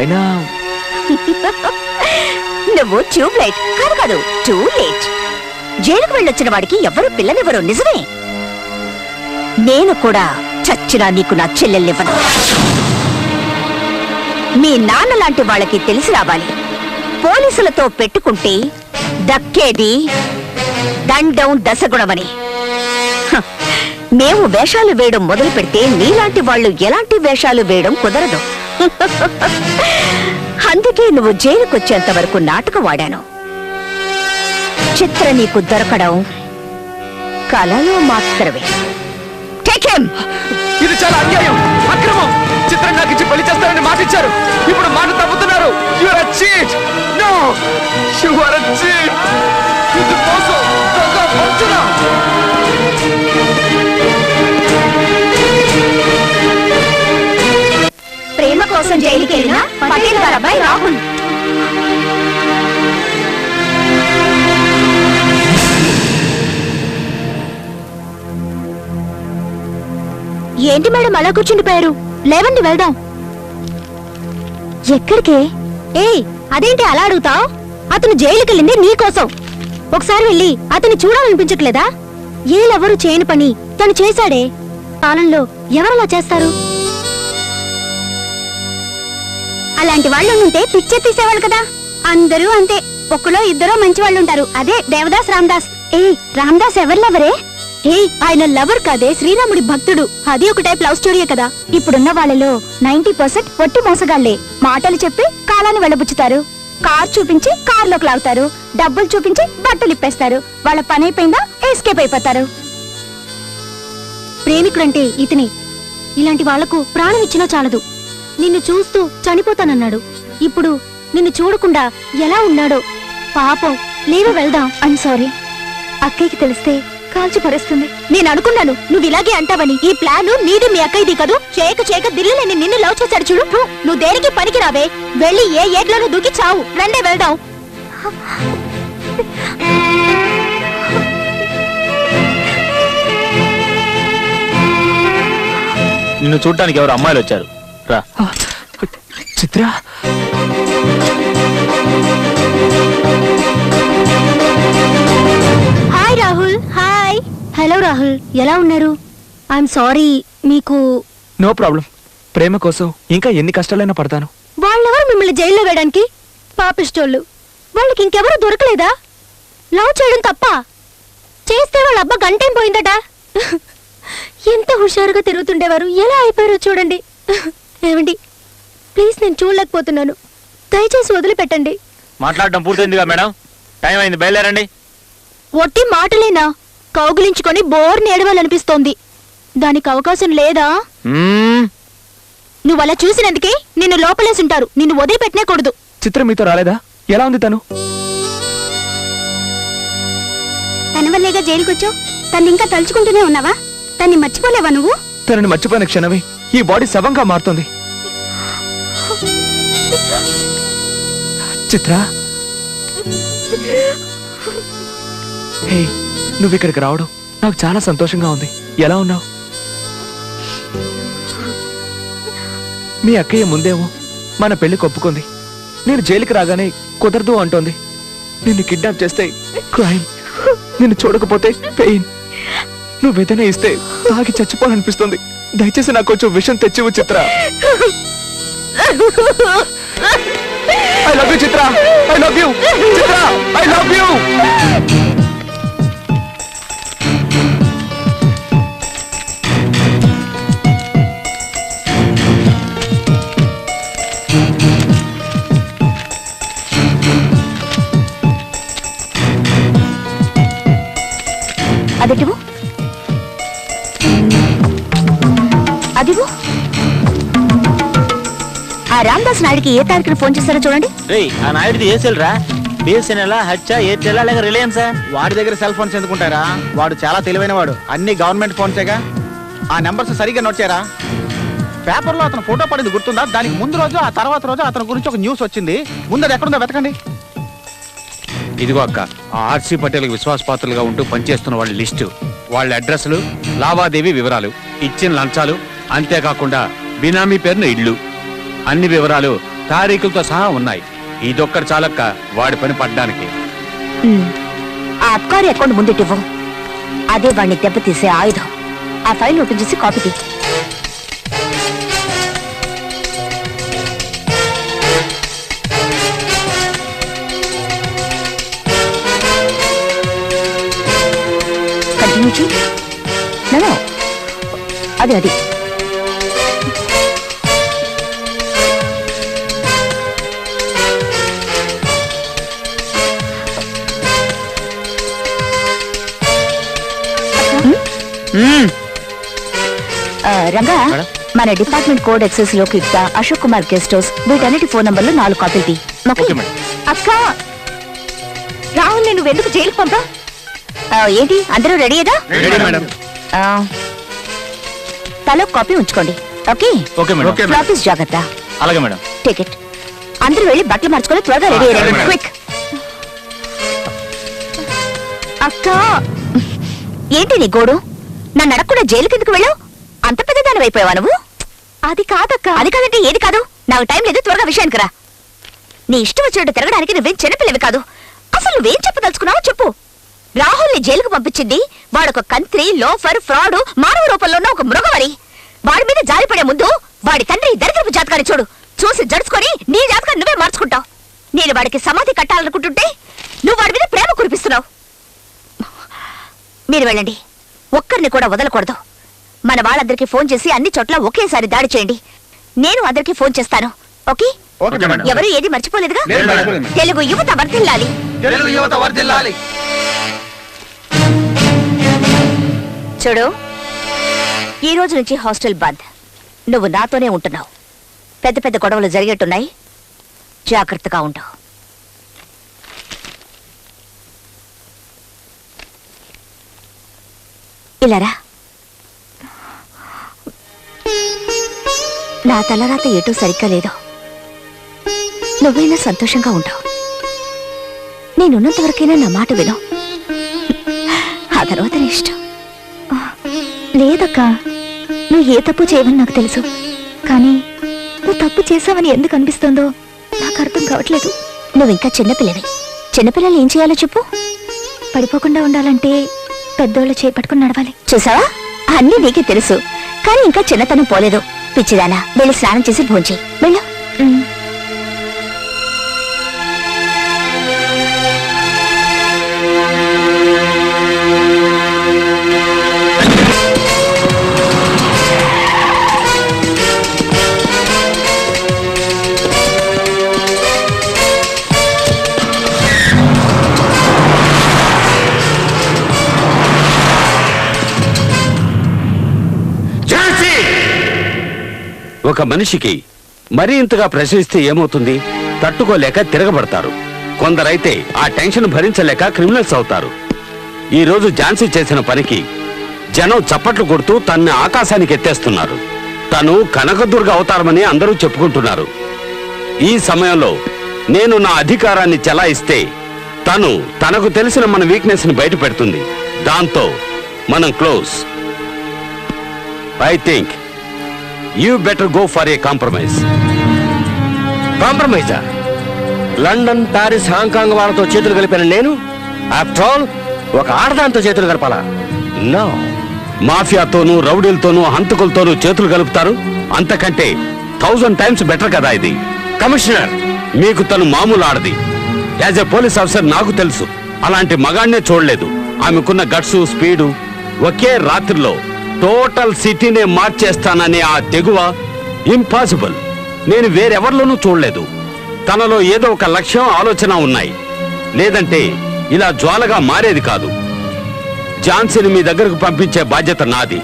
అయినా నువ్వు ట్యూబ్ లైట్ కాదు కాదు, టూ లేట్. జైలుకు వెళ్ళొచ్చిన వాడికి ఎవరు పిల్లనివ్వరు, నిజమే. నేను కూడా చచ్చినా నీకు నా చెల్లెల్నివ్వను. మీ నాన్న లాంటి వాళ్ళకి తెలిసి రావాలి, పోలీసులతో పెట్టుకుంటే దక్కేది దండం దశగుణమని. హ, మేము వేషాలు వేయడం మొదలు పెడితే నీలాంటి వాళ్ళు ఎలాంటి వేషాలు వేయడం కుదరదు. అందుకే నువ్వు జైలుకొచ్చేంత వరకు నాటకం వాడాను. చిత్ర నీకు దొరకడం కలలో మాత్రమే. Take him. ఇది చాలా అన్యాయం, అక్రమం. చిత్రం నాకు ఇచ్చి పెళ్లి చేస్తారని మాట ఇచ్చారు, ఇప్పుడు మాట తప్పుతున్నారు. You are a cheat. No, you are a cheat. ఇది మోసం, దొంగ, వంచన. ప్రేమ కోసం జైలుకి వెళ్ళిన పటేల్ గారి అబ్బాయి రాహుల్. ఏంటి మేడం అలా కూర్చుండిపోయారు? లేవండి వెళ్దాం. ఎక్కడికి? ఏయ్, అదేంటి అలా అడుగుతావు? అతను జైలుకి వెళ్ళింది నీకోసం. ఒకసారి వెళ్ళి అతన్ని చూడాలనిపించట్లేదా? ఏలెవరు చేయని పని తను చేశాడే. కాలంలో ఎవరలా చేస్తారు? అలాంటి వాళ్ళు ఉంటే పిచ్చెత్తేసేవాళ్ళు కదా. అందరూ అంతే, ఒక్కలో ఇద్దరో మంచి వాళ్ళు ఉంటారు. అదే దేవదాస్ రామదాస్. రామదాస్ ఎవరిలెవరే? ఆయన లవర్ కాదే, శ్రీరాముడి భక్తుడు. అది ఒక టైప్ లవ్ స్టోరీయే కదా. ఇప్పుడున్న వాళ్ళలో 90% ఒట్టి మోసగాళ్లే. మాటలు చెప్పి కాలాన్ని వెళ్ళబుచ్చుతారు, కార్ చూపించి కార్లోకి లాగుతారు, డబ్బులు చూపించి బట్టలు ఇప్పేస్తారు. వాళ్ళ పని అయిపోయిందా ఎస్కేప్ అయిపోతారు. ప్రేమికుడంటే ఇతనే. ఇలాంటి వాళ్లకు ప్రాణం ఇచ్చినా చాలదు. నిన్ను చూస్తూ చనిపోతానన్నాడు. ఇప్పుడు నిన్ను చూడకుండా ఎలా ఉన్నాడో పాపం. లేవే వెళ్దాం. ఐమ్ సారీ, అక్కయ్యకి తెలిస్తే కాల్చి పరుస్తుంది. నేను అనుకున్నాను నువ్వు ఇలాగే అంటావని. ఈ ప్లాన్ నీది మీ అక్కయ్యది కదూ. చేయక దిల్లులేని నిన్ను లవ్ చేశాడు చూడు. నువ్వు దేనికి పనికి రావే. వెళ్ళి ఏ ఏట్లోనూ దూకి చావు. రండే వెళ్దాం. నిన్ను చూడటానికి ఎవరు అమ్మాయిలు వచ్చారు, రా. Chitra, hi Rahul. Hi. Hello Rahul, ఎలా ఉన్నారు? I'm sorry. మీకు నో ప్రాబ్లం. ప్రేమ కోసం ఇంకా ఎన్ని కష్టాలైనా పడతాను. వాళ్ళెవరు మిమ్మల్ని జైల్లో వేయడానికి? పాపిష్టోళ్ళు. వాళ్ళకి ఇంకెవరూ దొరకలేదా? లవ్ చేయడం తప్ప చేస్తే వాళ్ళ అబ్బా గంటేం పోయిందట. ఎంత హుషారుగా తిరుగుతుండేవారు, ఎలా అయిపోయారో చూడండి. ఏమండి, ప్లీజ్, నేను చూడలేకపోతున్నాను. దయచేసి వదిలిపెట్టండి. మాట్లాడడం పూర్తయిందిగా మేడం, టైం అయింది, బయలుదేరండి. ఒట్టి మాటలేనా? కౌగిలించుకొని బోర్ నేడవాలనిపిస్తోంది. దానికి అవకాశం లేదా? నువ్వు అలా చూసినందుకే నిన్ను లోపలేసుంటారు. నిన్ను వదిలిపెట్టనేకూడదు. చిత్ర మీతో రాలేదా? ఎలా ఉంది తను? తన వల్లేగా జైలుకొచ్చావు. తను ఇంకా తలుచుకుంటూనే ఉన్నావా? తన్ని మర్చిపోలేవా నువ్వు? తనని మర్చిపోయిన క్షణమే ఈ బాడీ శవంగా మారుతుంది. చిత్ర, హే, నువ్వు ఇక్కడికి రావడం నాకు చాలా సంతోషంగా ఉంది. ఎలా ఉన్నావు? మీ అక్కయ్య ముందేమో మన పెళ్లి కొప్పుకుంది. నేను జైలుకి రాగానే కుదరదు అంటోంది. నిన్ను కిడ్నాప్ చేస్తే క్రైమ్, నిన్ను చూడకపోతే పెయిన్, నువ్వేదైనా ఇస్తే తాగి చచ్చిపోవాలనిపిస్తుంది. దయచేసి నాకు కొంచెం విషయం తెచ్చివు Chitra. I love you Chitra, I love you Chitra, I love you. అదిటివు అదివు. ఆ రామదాస్ నాయుడికి ఏ తారీఖున ఫోన్ చేస్తారో చూడండి. ఆ నాయుడిది ఏ సెల్ రా? బిఎస్ఎన్ఎల్, హచ్చా, ఎయిర్టెల్, అలాగే రిలయన్స్. వాడి దగ్గర సెల్ ఫోన్స్ ఎందుకుంటారా? వాడు చాలా తెలివైన వాడు. అన్ని గవర్నమెంట్ ఫోన్సేగా. ఆ నెంబర్స్ సరిగ్గా నోట్ చేయరా? పేపర్లో అతను ఫోటో పడింది గుర్తుందా? దానికి ముందు రోజు ఆ తర్వాత రోజు అతని గురించి ఒక న్యూస్ వచ్చింది. ముందు అది ఎక్కడుందో వెతకండి. ఇదిగో అక్క, ఆ ఆర్సీ పటేల్కి విశ్వాసపాత్రులుగా ఉంటూ పనిచేస్తున్న వాళ్ళ లిస్టు, వాళ్ళ అడ్రస్లు, లావాదేవీ వివరాలు, ఇచ్చిన లంచాలు, అంతేకాకుండా బినామీ పేరున ఇళ్ళు, అన్ని వివరాలు తారీఖులతో సహా ఉన్నాయి. ఇదొక్కటి చాలక్క వాడి పని పడ్డానికి. ఆ అబ్కారీ అకౌంట్ ముందుటివ్వు. అదే వాడిని దెబ్బతీసే ఆయుధం. ఆ ఫైల్ ఓపెన్ చేసి కాపీ తీ. కంటిన్యూ చేయి. నో, అది అది రంగా, మన డిపార్ట్మెంట్ కోడ్ ఎక్సెస్ లోకి ఇస్తా. అశోక్ కుమార్ గెస్ట్ హౌస్, వీటన్నిటి ఫోన్ నంబర్లు 4 కాపీలు తీ. అక్క, రాహుల్ నేను ఎందుకు జైలుకి పంపా? ఏంటి అందరూ రెడీయేగా? తలో కాపీ ఉంచుకోండి. ఓకే? ఆఫీస్ జాగ్రత్త. అలాగే మేడం. టికెట్ అందరూ వెళ్ళి బట్టలు మార్చుకొని త్వరగా రెడీ అయ్యారు. క్విక్. అక్క, ఏంటి నీ గోడు? నన్ను అడగకుండా జైలుకి ఎందుకు వెళ్ళావు? అంత పెద్ద దాని అయిపోయావా నువ్వు? అది కాదక్క. అది కాదంటే ఏది కాదు? నాకు టైం లేదు, త్వరగా విషయానికి రా. నీ ఇష్టం వచ్చినట్టు తిరగడానికి నువ్వేం చిన్నపిల్లవి కాదు. అసలు నువ్వేం చెప్పదలుచుకున్నావో చెప్పు. రాహుల్ ని జైలుకు పంపించింది వాడొక కంత్రి, లోఫర్, ఫ్రాడ్, మానవ రూపంలో ఉన్న ఒక మృగవరి. వాడి మీద జారిపడే ముందు వాడి తండ్రి దరిద్రపు జాతకాన్ని చూడు. చూసి జడుచుకొని నీ జాతకాన్ని నువ్వే మార్చుకుంటావు. నేను వాడికి సమాధి కట్టాలనుకుంటుంటే నువ్వు వాడి మీద ప్రేమ కురిపిస్తున్నావు. మీరు వెళ్ళండి, ఒక్కరిని కూడా వదలకూడదు. మన వాళ్ళందరికీ ఫోన్ చేసి అన్ని చోట్ల ఒకేసారి దాడి చేయండి. నేను అందరికీ ఫోన్ చేస్తాను. ఓకే? ఎవరు ఏది మర్చిపోలేదుగా? తెలుగు యువత వర్ధిల్లాలి. తెలుగు యువత వర్ధిల్లాలి. చూడు, ఈ రోజు నుంచి హాస్టల్ బంద్. నువ్వు నాతోనే ఉంటున్నావు. పెద్ద పెద్ద గొడవలు జరిగేట్టున్నాయి, జాగ్రత్తగా ఉండు. ఇలారా. నా తలరాత ఏటో సరిగ్గా లేదు. నువ్వైనా సంతోషంగా ఉంటావు. నేనున్నంత వరకైనా నా మాట విను. ఆ తర్వాత నీ ఇష్టం. లేదక్కా, నువ్వు ఏ తప్పు చేయవని నాకు తెలుసు. కానీ నువ్వు తప్పు చేసావని ఎందుకు అనిపిస్తుందో నాకు అర్థం కావట్లేదు. నువ్వు ఇంకా చిన్నపిల్లవి. చిన్నపిల్లలు ఏం చేయాలో చెప్పు. పడిపోకుండా ఉండాలంటే పెద్దోళ్ళు చేపట్టుకుని నడవాలి. చూసావా, అన్నీ నీకే తెలుసు. కానీ ఇంకా చిన్నతనం పోలేదు. పిచ్చిదానా, వెళ్ళి స్నానం చేసి భోంచేయి. వెళ్ళు. ఒక మనిషికి మరీ ఇంతగా ప్రశ్నిస్తే ఏమవుతుంది? తట్టుకోలేక తిరగబడతారు. కొందరైతే ఆ టెన్షన్ భరించలేక క్రిమినల్స్ అవుతారు. ఈ రోజు ఝాన్సీ చేసిన పనికి జనం చప్పట్లు కొడుతూ తన్ని ఆకాశానికి ఎత్తేస్తున్నారు. తను కనకదుర్గ అవతారమని అందరూ చెప్పుకుంటున్నారు. ఈ సమయంలో నేను నా అధికారాన్ని చెలాయిస్తే తను తనకు తెలిసిన మన వీక్నెస్ ని బయట పెడుతుంది. దాంతో మనం close. I think you better go for a compromise. కాంప్రమైజా? లండన్, పారిస్, హాంకాంగ్ వాళ్ళతో చేతులు కలిపిన నేను ఆఫ్టర్ ఆల్ ఒక ఆడదాంతో చేతులు కలపాలా? నో. మాఫియాతోనూ రౌడీలతోనూ హంతకులతోనూ చేతులు కలుపుతారు. అంతకంటే 1000 టైమ్స్ బెటర్ కదా ఇది. కమిషనర్, మీకు తను మామూలు ఆడది. యాజ్ ఎ పోలీస్ ఆఫీసర్ నాకు తెలుసు. అలాంటి మగాడినే చూడలేదు. ఆమెకున్న గట్సు, స్పీడు ఒకే రాత్రిలో టోటల్ సిటీనే మార్చేస్తాననే ఆ తెగువ ఇంపాసిబుల్. నేను వేరెవరిలోనూ చూడలేదు. తనలో ఏదో ఒక లక్ష్యం, ఆలోచన ఉన్నాయి. లేదంటే ఇలా జ్వాలగా మారేది కాదు. ఝాన్సీని మీ దగ్గరకు పంపించే బాధ్యత నాది.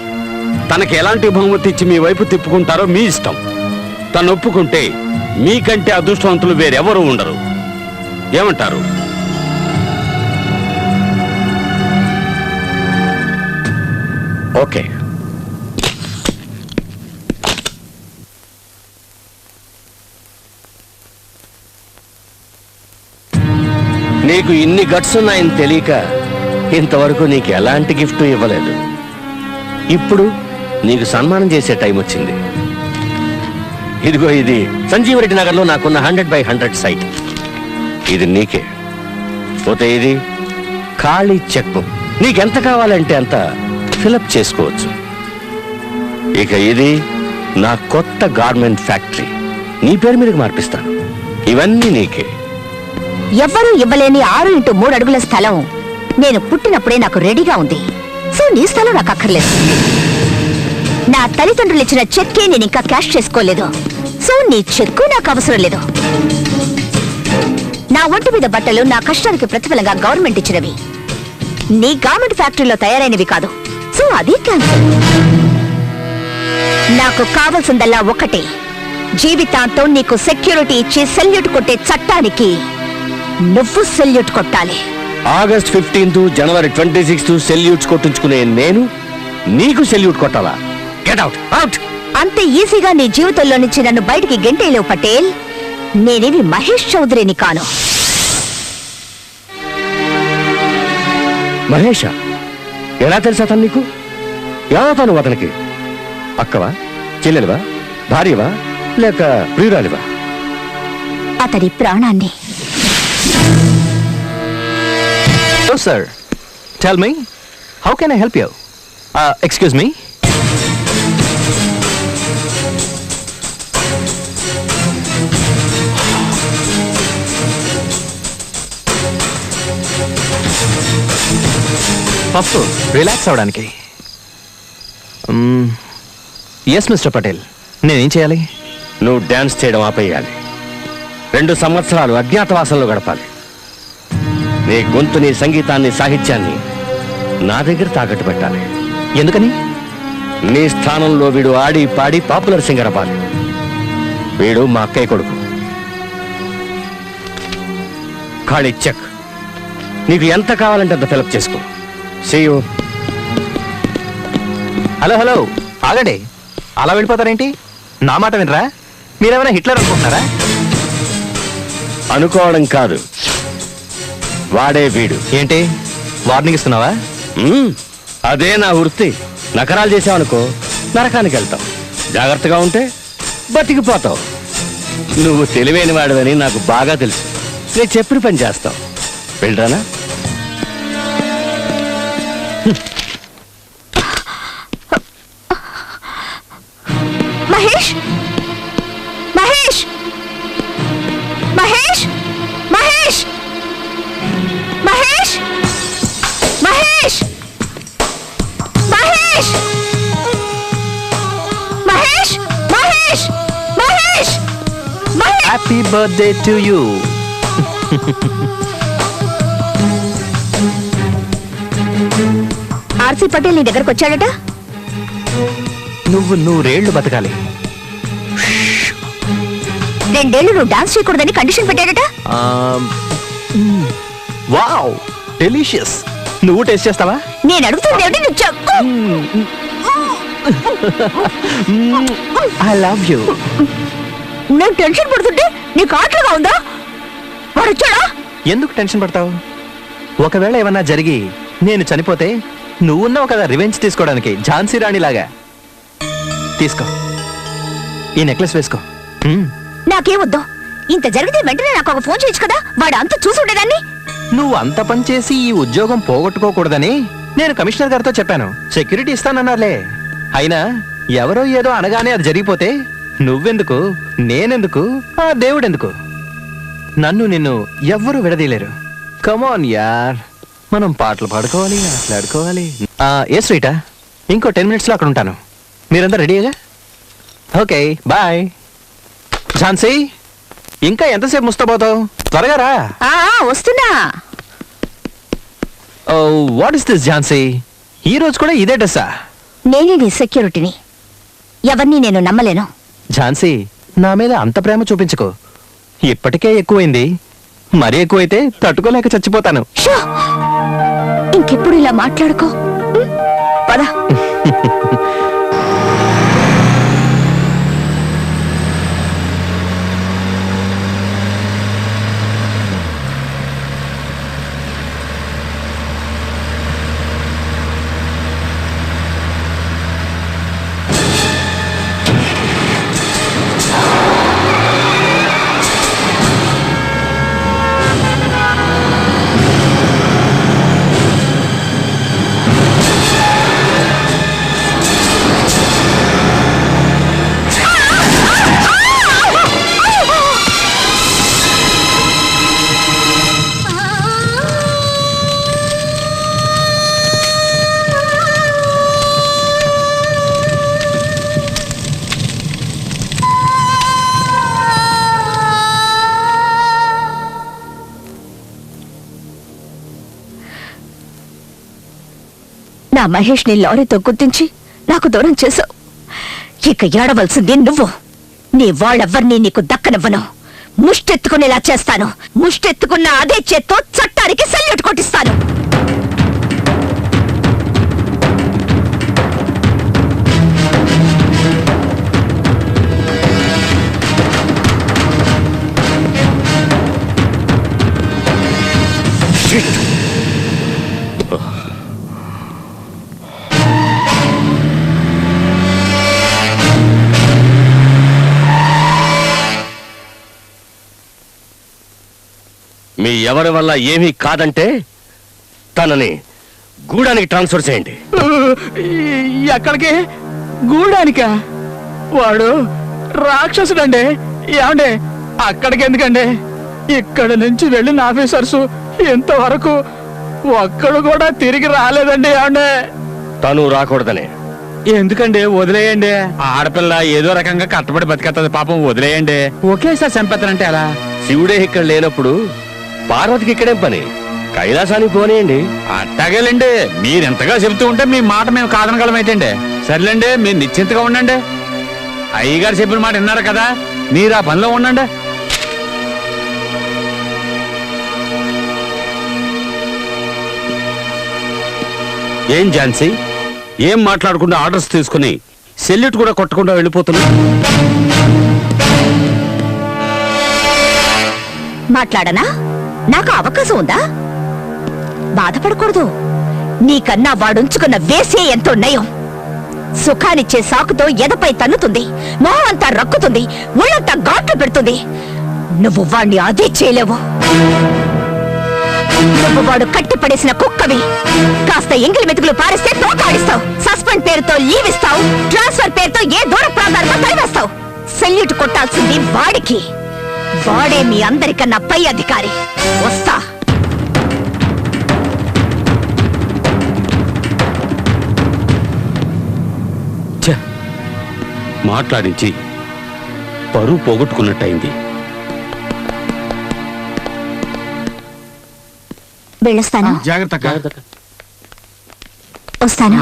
తనకి ఎలాంటి బహుమతి ఇచ్చి మీ వైపు తిప్పుకుంటారో మీ ఇష్టం. తను ఒప్పుకుంటే మీకంటే అదృష్టవంతులు వేరెవరూ ఉండరు. ఏమంటారు? ఓకే. నీకు ఇన్ని గట్స్ ఉన్నాయని తెలియక ఇంతవరకు నీకు ఎలాంటి గిఫ్ట్ ఇవ్వలేదు. ఇప్పుడు నీకు సన్మానం చేసే టైం వచ్చింది. ఇదిగో ఇది సంజీవరెడ్డి నగర్లో నాకున్న 100/100 సైట్. ఇది నీకే. పోతే ఇది ఖాళీ చెక్ బుక్. నీకెంత కావాలంటే అంత ఫిలప్ చేసుకోవచ్చు. ఇక ఇది నా కొత్త గార్మెంట్ ఫ్యాక్టరీ. నీ పేరు మీదకి మార్పిస్తాను. ఇవన్నీ నీకే. ఎవ్వరూ ఇవ్వలేని 6x3 అడుగుల స్థలం నేను పుట్టినప్పుడే నాకు రెడీగా ఉంది. సో నీ స్థలం నాకు అక్కర్లేదు. నా తల్లిదండ్రులు ఇచ్చిన చెక్కే నేను ఇంకా క్యాష్ చేసుకోలేదు. సో నీ చెక్కు నాకు అవసరం లేదు. నా ఒంటి మీద బట్టలు నా కష్టానికి ప్రతిఫలంగా గవర్నమెంట్ ఇచ్చినవి. నీ గార్మెంట్ ఫ్యాక్టరీలో తయారైనవి కాదు. సో అది క్యాన్సిల్. నాకు కావాల్సిందల్లా ఒక్కటే, జీవితాంతం నీకు సెక్యూరిటీ ఇచ్చి సెల్యూట్ కొట్టే చట్టానికి నువ్వు సెల్యూట్ కొట్టాలి. ఆగస్ట్ 15 జనవరి 26 సెల్యూట్స్ కొట్టించుకునే నేను నీకు సెల్యూట్ కొట్టాలా? Get out, out. అంతే ఈజీగా నీ జీవితంలో నుంచి నన్ను బయటికి గెంటేయలేవు పటేల్. నేనేమి మహేష్ చౌదరిని కాను. మహేషా? ఎలా తెలుసు అతను నీకు? ఏమవుతాను అతనికి? అక్కవా, చెల్లెలివా, భార్యవా, లేక ప్రియురాలివా? అతడి ప్రాణాన్ని. Hello, sir. Tell me, how can I help you? Excuse me? First relax అవడానికి. ఎస్ మిస్టర్ పటేల్, నేనేం చేయాలి? నువ్వు డాన్స్ చేయడం ఆపేయాలి. 2 సంవత్సరాలు అజ్ఞాతవాసంలో గడపాలి. నీ గొంతుని, సంగీతాన్ని, సాహిత్యాన్ని నా దగ్గర తాకట్టు పెట్టాలి. ఎందుకని? నీ స్థానంలో వీడు ఆడి పాడి పాపులర్ సింగర్ అవ్వాలి. వీడు మా అక్కయ్య కొడుకు. ఖాళీ చెక్. నీకు ఎంత కావాలంటే అంత ఫిలప్ చేసుకో. See you. హలో హలో, ఆగండి. అలా వెళ్ళిపోతారేంటి? నా మాట వినరా? మీరేమైనా హిట్లర్ అనుకుంటున్నారా? అనుకోవడం కాదు, వాడే వీడు. ఏంటి వార్నింగ్ ఇస్తున్నావా? అదే నా వృత్తి. నకరాలు చేసావనుకో నరకానికి వెళ్తావు. జాగ్రత్తగా ఉంటే బతికిపోతావు. నువ్వు తెలివైన వాడివని నాకు బాగా తెలుసు. నేను చెప్పిన పని చేస్తావు. వెళ్ళరానా? Mahesh, Mahesh, Mahesh, Mahesh, Mahesh, Mahesh, Mahesh, Mahesh, Mahesh, Mahesh, Mahesh. Happy birthday to you. RC Patel నీ దగ్గరకు వచ్చాడట. నువ్వు 100 ఏళ్లు బతకాలి. 2 ఏళ్లు నువ్వు డాన్స్ చేయకూడదని కండిషన్ పెట్టాడట. Wow, delicious. నువ్వు టేస్ట్ చేస్తావా? నేను అడుగుతుంది ఏమిటి? నువ్వు చెప్పు. I love you. నేను టెన్షన్ పడుతుంటే నీకు ఆటలుగా ఉందా? వాడు వచ్చాడా? ఎందుకు టెన్షన్ పడతావు? ఒకవేళ ఏమన్నా జరిగి నేను చనిపోతే నువ్వున్నావు కదా రివెంజ్ తీసుకోవడానికి, ఝాన్సీ రాణి లాగా. తీసుకో, ఈ నెక్లెస్ వేసుకో. నాకేమొద్దు. ఇంత జరిగితే వెంటనే నాకు ఒక ఫోన్ చేయొచ్చు కదా, వాడు అంత చూసి ఉండేదాన్ని. నువ్వు అంత పని చేసి ఈ ఉద్యోగం పోగొట్టుకోకూడదని నేను కమిషనర్ గారితో చెప్పాను. సెక్యూరిటీ ఇస్తానన్నారులే. అయినా ఎవరో ఏదో అనగానే అది జరిగిపోతే నువ్వెందుకు, నేనెందుకు, ఆ దేవుడెందుకు? నన్ను నిన్ను ఎవ్వరూ విడదీయలేరు. కమాన్ యార్, మనం పాటలు పాడుకోవాలి, మాట్లాడుకోవాలి. ఏ స్వీటా, ఇంకో 10 minutes లో అక్కడ ఉంటాను. మీరంతా రెడీగా? Okay bye. ఝాన్సీ, ఇంకా ఎంతసేపు ముస్తాబోతావు? త్వరగా రా. వస్తున్నా. What is this Jhansi? ఈ రోజు కూడా ఇదే డ్రెస్సా? నేనే నీ సెక్యూరిటీని, ఎవరిని నేను నమ్మలేను. ఝాన్సీ, నా మీద అంత ప్రేమ చూపించుకో. ఇప్పటికే ఎక్కువైంది, మరీ ఎక్కువైతే తట్టుకోలేక చచ్చిపోతాను. షో! ఇంకెప్పుడు ఇలా మాట్లాడుకో. పద. నా మహేష్ ని లారీతో గుర్తించి నాకు దూరం చేశావు. ఇక ఏడవలసింది నువ్వు. నీ వాళ్ళెవ్వరినీ నీకు దక్కనివ్వను. ముష్టెత్తుకునేలా చేస్తాను. ముష్టెత్తుకున్న అదే చేత్తో చట్టానికి సెల్యూట్ కొట్టిస్తాను. మీ ఎవరి వల్ల ఏమీ కాదంటే తనని గూడానికి ట్రాన్స్ఫర్ చేయండి. ఎక్కడికి? గూడానికా? వాడు రాక్షసుడండి. ఏమండి, అక్కడికి ఎందుకండి? ఇక్కడ నుంచి వెళ్ళిన ఆఫీసర్స్ ఇంతవరకు ఒక్కడు కూడా తిరిగి రాలేదండి. ఏమండి, తను రాకూడదనే. ఎందుకండి? వదిలేయండి. ఆడపిల్ల ఏదో రకంగా కట్టబడి బతికేస్తుంది, పాపం వదిలేయండి. ఒకేసారి చంపేస్తానంటే అలా? శివుడే ఇక్కడ లేనప్పుడు పార్వతికి ఇక్కడేం పని? కైలాసానికి పోనీయండి. అట్టాగేలండి, మీరెంతగా చెబుతూ ఉంటే మీ మాట మేము కాదనగలం ఏంటండి. సర్లేండి, మీరు నిశ్చింతగా ఉండండి. అయ్యగారు చెప్పిన మాట విన్నారు కదా, మీరు ఆ పనిలో ఉండండి. ఏం ఝాన్సీ, ఏం మాట్లాడకుండా ఆర్డర్స్ తీసుకుని సెల్యూట్ కూడా కొట్టకుండా వెళ్ళిపోతున్నా? మాట్లాడనా? నాకు అవకాశం ఉందా? బాధపడకూడదు. నీకన్నా వాడుంచుకున్న వేసే ఎంతో నయం. సుఖానిచ్చే సాకుతో ఎదపై తన్నుతుంది, మొహం అంతా రక్కుతుంది, ఒళ్ళంతా ఘాట్లు పెడుతుంది. నువ్వు వాణ్ణి అదే చేయలేవు. నువ్వు వాడు కట్టి పడేసిన కుక్కవి. కాస్త ఎంగిలి మెతుకులు పారిస్తే తోకాడిస్తావు. సస్పెండ్ పేరుతో లీవ్ ఇస్తావు. ట్రాన్స్ఫర్ పేరుతో ఏ దూర ప్రాంతాలకు తరివేస్తావు. సెల్యూట్ కొట్టాల్సింది వాడికి. వాడే మీ అందరికన్నా పై అధికారి. వస్తా. మాట్లాడించి పరువు పోగొట్టుకున్నట్టయింది. వెళ్ళొస్తాను. జాగ్రత్త. వస్తాను.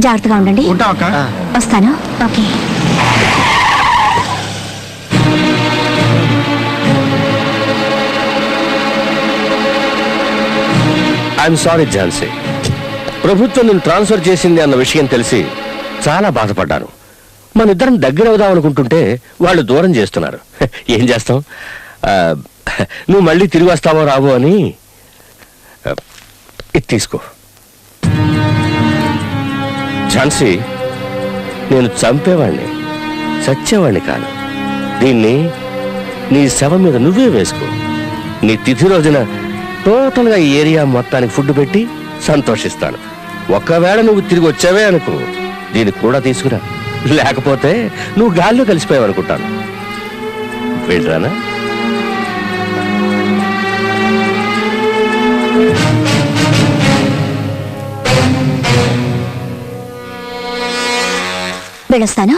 జాగ్రత్తగా ఉండండి. ఉంటావక్క? వస్తాను. ఓకే. I'm sorry Jhansi. ప్రభుత్వం నేను ట్రాన్స్ఫర్ చేసింది అన్న విషయం తెలిసి చాలా బాధపడ్డాను. మన ఇద్దరం దగ్గర అవుదాం అనుకుంటుంటే వాళ్ళు దూరం చేస్తున్నారు. ఏం చేస్తాం? నువ్వు మళ్ళీ తిరిగి వస్తావో రావో అని ఇది తీసుకో. ఝాన్సీ, నేను చంపేవాణ్ణి, చచ్చేవాణ్ణి కాను. దీన్ని నీ శవం మీద నువ్వే వేసుకో. నీ తిథి రోజున టోటల్గా ఈ ఏరియా మొత్తానికి ఫుడ్ పెట్టి సంతోషిస్తాను. ఒకవేళ నువ్వు తిరిగి వచ్చావే అనుకో, దీన్ని కూడా తీసుకురా. లేకపోతే నువ్వు గాల్లో కలిసిపోయావు అనుకుంటాను. వెళ్ళరానా? వెళ్ళొస్తాను.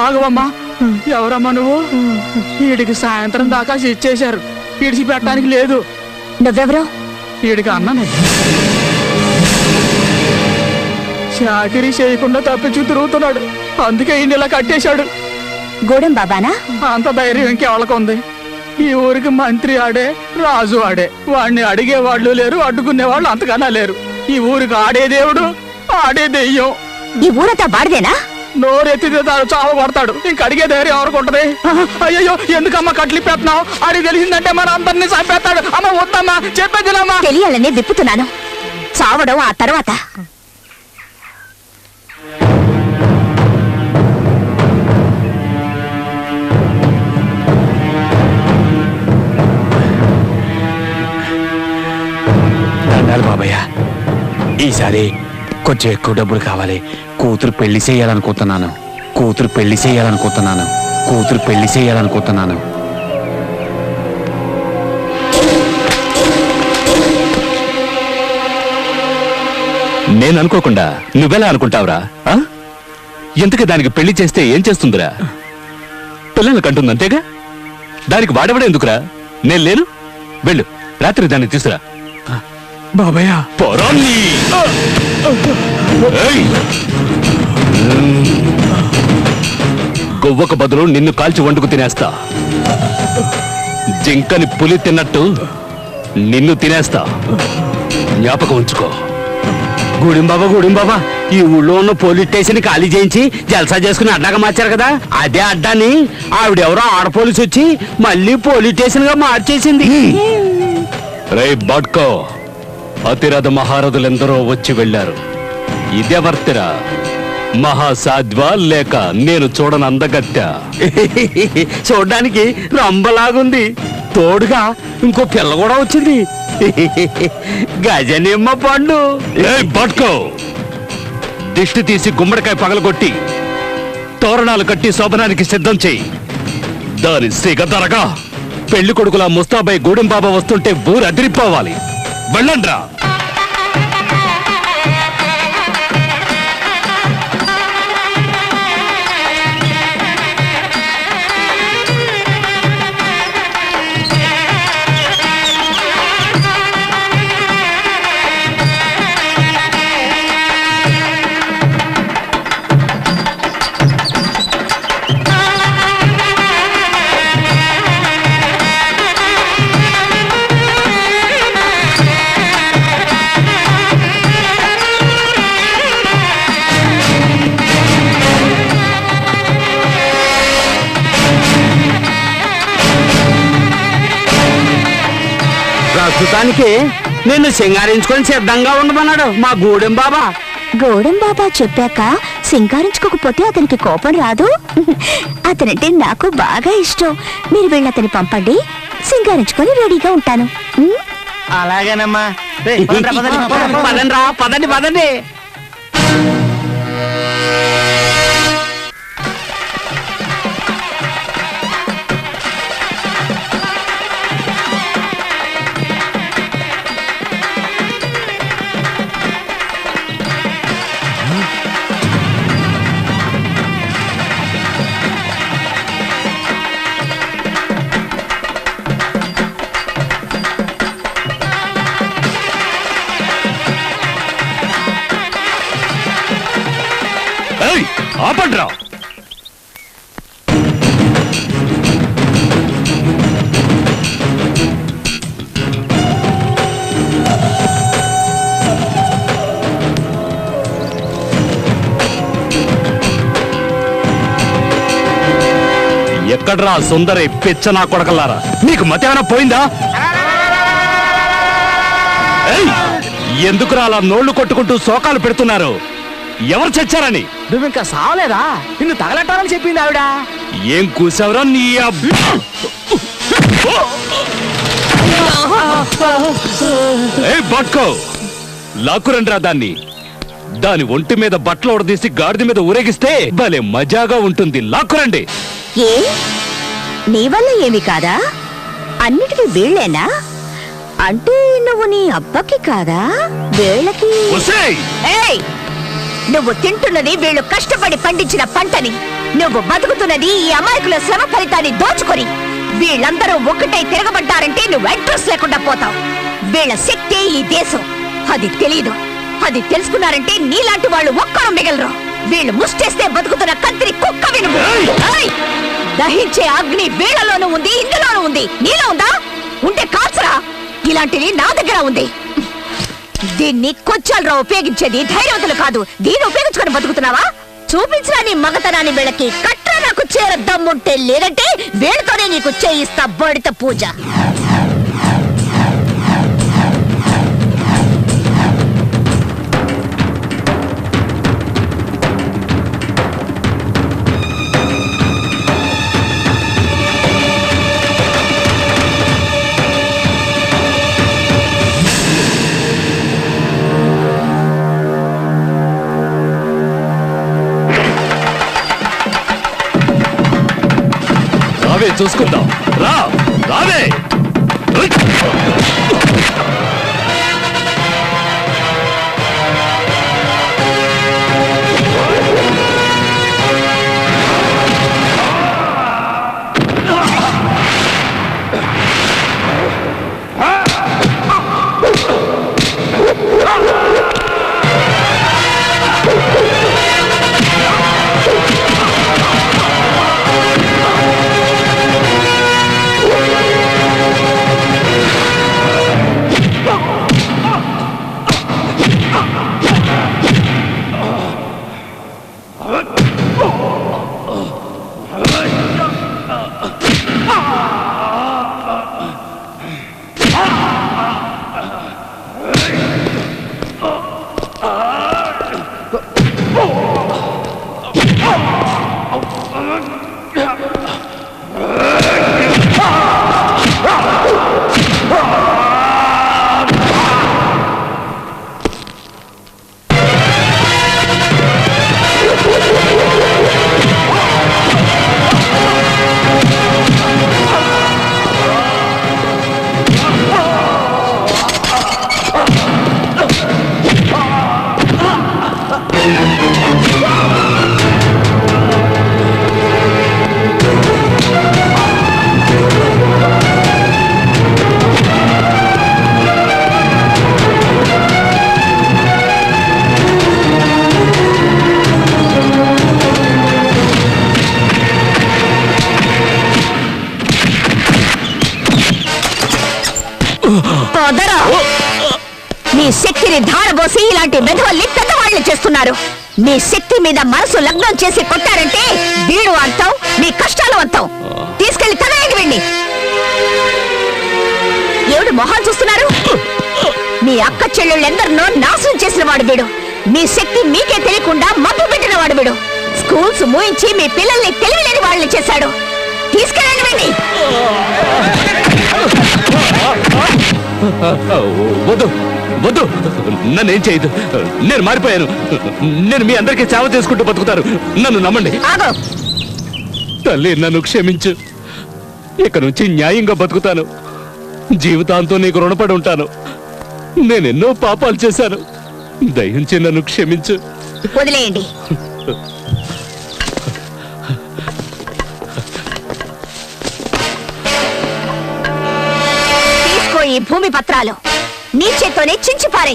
ఆగవమ్మా, ఎవరమ్మా నువ్వు? వీడికి సాయంత్రం దాకా ఇచ్చేశారు, విడిచిపెట్టడానికి లేదు. నువ్వెవరో? వీడికి అన్ననే. చాకరీ చేయకుండా తప్పించు తిరుగుతున్నాడు, అందుకే ఈయన ఇలా కట్టేశాడు. గూడెం బాబానా? అంత ధైర్యం ఇంకెవరికి ఉంది? ఈ ఊరికి మంత్రి ఆడే, రాజు ఆడే. వాడిని అడిగేవాళ్ళు లేరు, అడ్డుకునేవాళ్ళు అంతకన్నా లేరు. ఈ ఊరికి ఆడే దేవుడు, ఆడే దెయ్యం. ఈ ఊరంతా బాడిదేనా? నోరెత్తితే చావ కొడతాడు, ఇంక అడిగే ధైర్యం ఎవరికుంటది? అయ్యో, ఎందుకమ్మా కట్లు పెట్టినావు? అడిగి తెలిసిందంటే మన అందరినీ చంపేస్తాడు. అమ్మ వద్దమ్మా, చెప్పేదినమ్మా. తెలియాలనే విప్పుతున్నాను, చావడం ఆ తర్వాత. దండాలు బాబయ్య, ఈసారి కొంచెం ఎక్కువ డబ్బులు కావాలి. కూతురు పెళ్లి చేయాలనుకుంటున్నాను. నేను అనుకోకుండా నువ్వెలా అనుకుంటావురా? ఎందుకు దానికి పెళ్లి చేస్తే ఏం చేస్తుందిరా? పిల్లలు కంటుంది అంతేగా. దానికి వాడవడే ఎందుకురా? నేను లేను, వెళ్ళు, రాత్రి దాన్ని తీసురా. బాబయ్య, పొరాన్ని గొవ్వకు బదులు నిన్ను కాల్చి వండుకు తినేస్తా. జింకని పులి తిన్నట్టు నిన్ను తినేస్తా, జ్ఞాపకం ఉంచుకో. గూడెం బాబా, ఈ ఊళ్ళో ఉన్న పోలీస్ స్టేషన్ ఖాళీ చేయించి జల్సా చేసుకుని అడ్డాగా మార్చారు కదా, అదే అడ్డాని ఆవిడెవరో ఆడ పోలీసు వచ్చి మళ్ళీ పోలీస్ స్టేషన్ గా మార్చేసింది. రే బాడ్కో, అతిరథ మహారథులెందరో వచ్చి వెళ్ళారు. ఇదెవర్తిరా? మహాసాధ్వా లేక నేను చూడని అందగత్య? చూడ్డానికి రంబలాగుంది, తోడుగా ఇంకో పిల్ల కూడా వచ్చింది. గజనిమ్మ పండు. బాడ్కో, దిష్టి తీసి గుమ్మడికాయ పగలగొట్టి తోరణాలు కట్టి శోభనానికి సిద్ధం చెయ్యి. దాని సిగదరగా పెళ్లి కొడుకులా ముస్తాబై గూడెం బాబా వస్తుంటే ఊరు అదిరిపోవాలి. వెళ్ళండ్రా. ప్రస్తుతానికి నిన్ను సింగారించుకొని సిద్ధంగా ఉండమన్నాడు మా గూడెం బాబా. గూడెం బాబా చెప్పాక సింగారించుకోకపోతే అతనికి కోపం రాదు. అతనంటే నాకు బాగా ఇష్టం. మీరు వెళ్ళి అతని పంపండి, సింగారించుకొని రెడీగా ఉంటాను. అలాగేనమ్మా. పదండి. ఎక్కడ్రా సుందరి పిచ్చ నా కొడకల్లారా, మీకు మతేమైనా పోయిందా? ఏయ్, ఎందుకురా అలా నోళ్లు కొట్టుకుంటూ శోకాలు పెడుతున్నారు? ఎవరు చచ్చారని? నువ్వు ఇంకా సావలేదా? నిన్ను తగలట్టాలని చెప్పింది ఆవిడ. ఏం కూసావురా నీ పట్టుకో, లాక్కురండిరా దాన్ని. దాని ఒంటి మీద బట్టలు ఉడదీసి గాడిద మీద ఊరేగిస్తే భలే మజాగా ఉంటుంది. లాక్కురండి. ఏ నీ వల్ల ఏమి కాదా? అన్నిటికీ వీళ్ళేనా? అంటే నువ్వు నీ అబ్బకి కాదా? వీళ్ళకి ఒసేయ్! ఏయ్! నువ్వు తింటున్నది వీళ్ళు కష్టపడి పండించిన పంటని, నువ్వు బతుకుతున్నది ఈ అమాయకుల శ్రమ ఫలితాన్ని దోచుకొని. వీళ్ళందరూ ఒక్కటై తిరగబడ్డారంటే నువ్వు అడ్రస్ లేకుండా పోతావు. వీళ్ళ శక్తి ఈ దేశం, అది తెలీదు. అది తెలుసుకున్నారంటే నీలాంటి వాళ్ళు ఒక్కరు మిగలరు. వీళ్ళు ముష్టేస్తే బతుకుతున్న కత్తిరి కుక్క వినుము. ఏయ్! దహించే అగ్ని వీళ్ళలోనూ ఉంది, ఇందులోనూ ఉంది. నీలో ఉందా? ఉంటే కాల్చరా. ఇలాంటివి నా దగ్గర ఉంది. దీన్ని కొచ్చాలరా ఉపయోగించేది, ధైర్యవంతులు కాదు. దీన్ని ఉపయోగించుకొని బతుకుతున్నావా? చూపించరా నీ మగతనాన్ని. వీళ్ళకి కట్రా నాకు చేర దమ్ముంటే, లేదంటే వీళ్ళతోనే నీకు చేయిస్తా బడిత పూజ. రావే చూసుకుందాం. రా రావే. నీ శక్తిని ధారబోసి ఇలాంటి మెధవల్ని పెద్దవాళ్ళు చేస్తున్నారు. నీ శక్తి మీద మనసు లగ్నం చేసి కొట్టారంటే వీడు అంతం, నీ కష్టాలు అంతం. తీసుకెళ్లి తగలేగి వెళ్ళి. ఏమిటి మొహాలు చూస్తున్నారు? మీ అక్క చెల్లెళ్ళెందరినో నాశనం చేసిన వాడు వీడు. మీ శక్తి మీకే తెలియకుండా మబ్బు పెట్టిన వాడు వీడు. స్కూల్స్ మూయించి మీ పిల్లల్ని తెలివిలేని వాళ్ళని చేశాడు. తీసుకెళ్ళండి వెళ్ళి. వద్దు వద్దు, నన్నేం చేయదు. నేను మారిపోయాను. నేను మీ అందరికీ సేవ చేసుకుంటూ బతుకుతారు. నన్ను నమ్మండి. తల్లి, నన్ను క్షమించు. ఇక నుంచి న్యాయంగా బతుకుతాను. జీవితాంతం నీకు రుణపడి ఉంటాను. నేనెన్నో పాపాలు చేశాను. దయించి నన్ను క్షమించు. వదిలేయండి. తీసుకో ఈ భూమి పత్రాలు. నీ చేత్తోనే చించిపారే.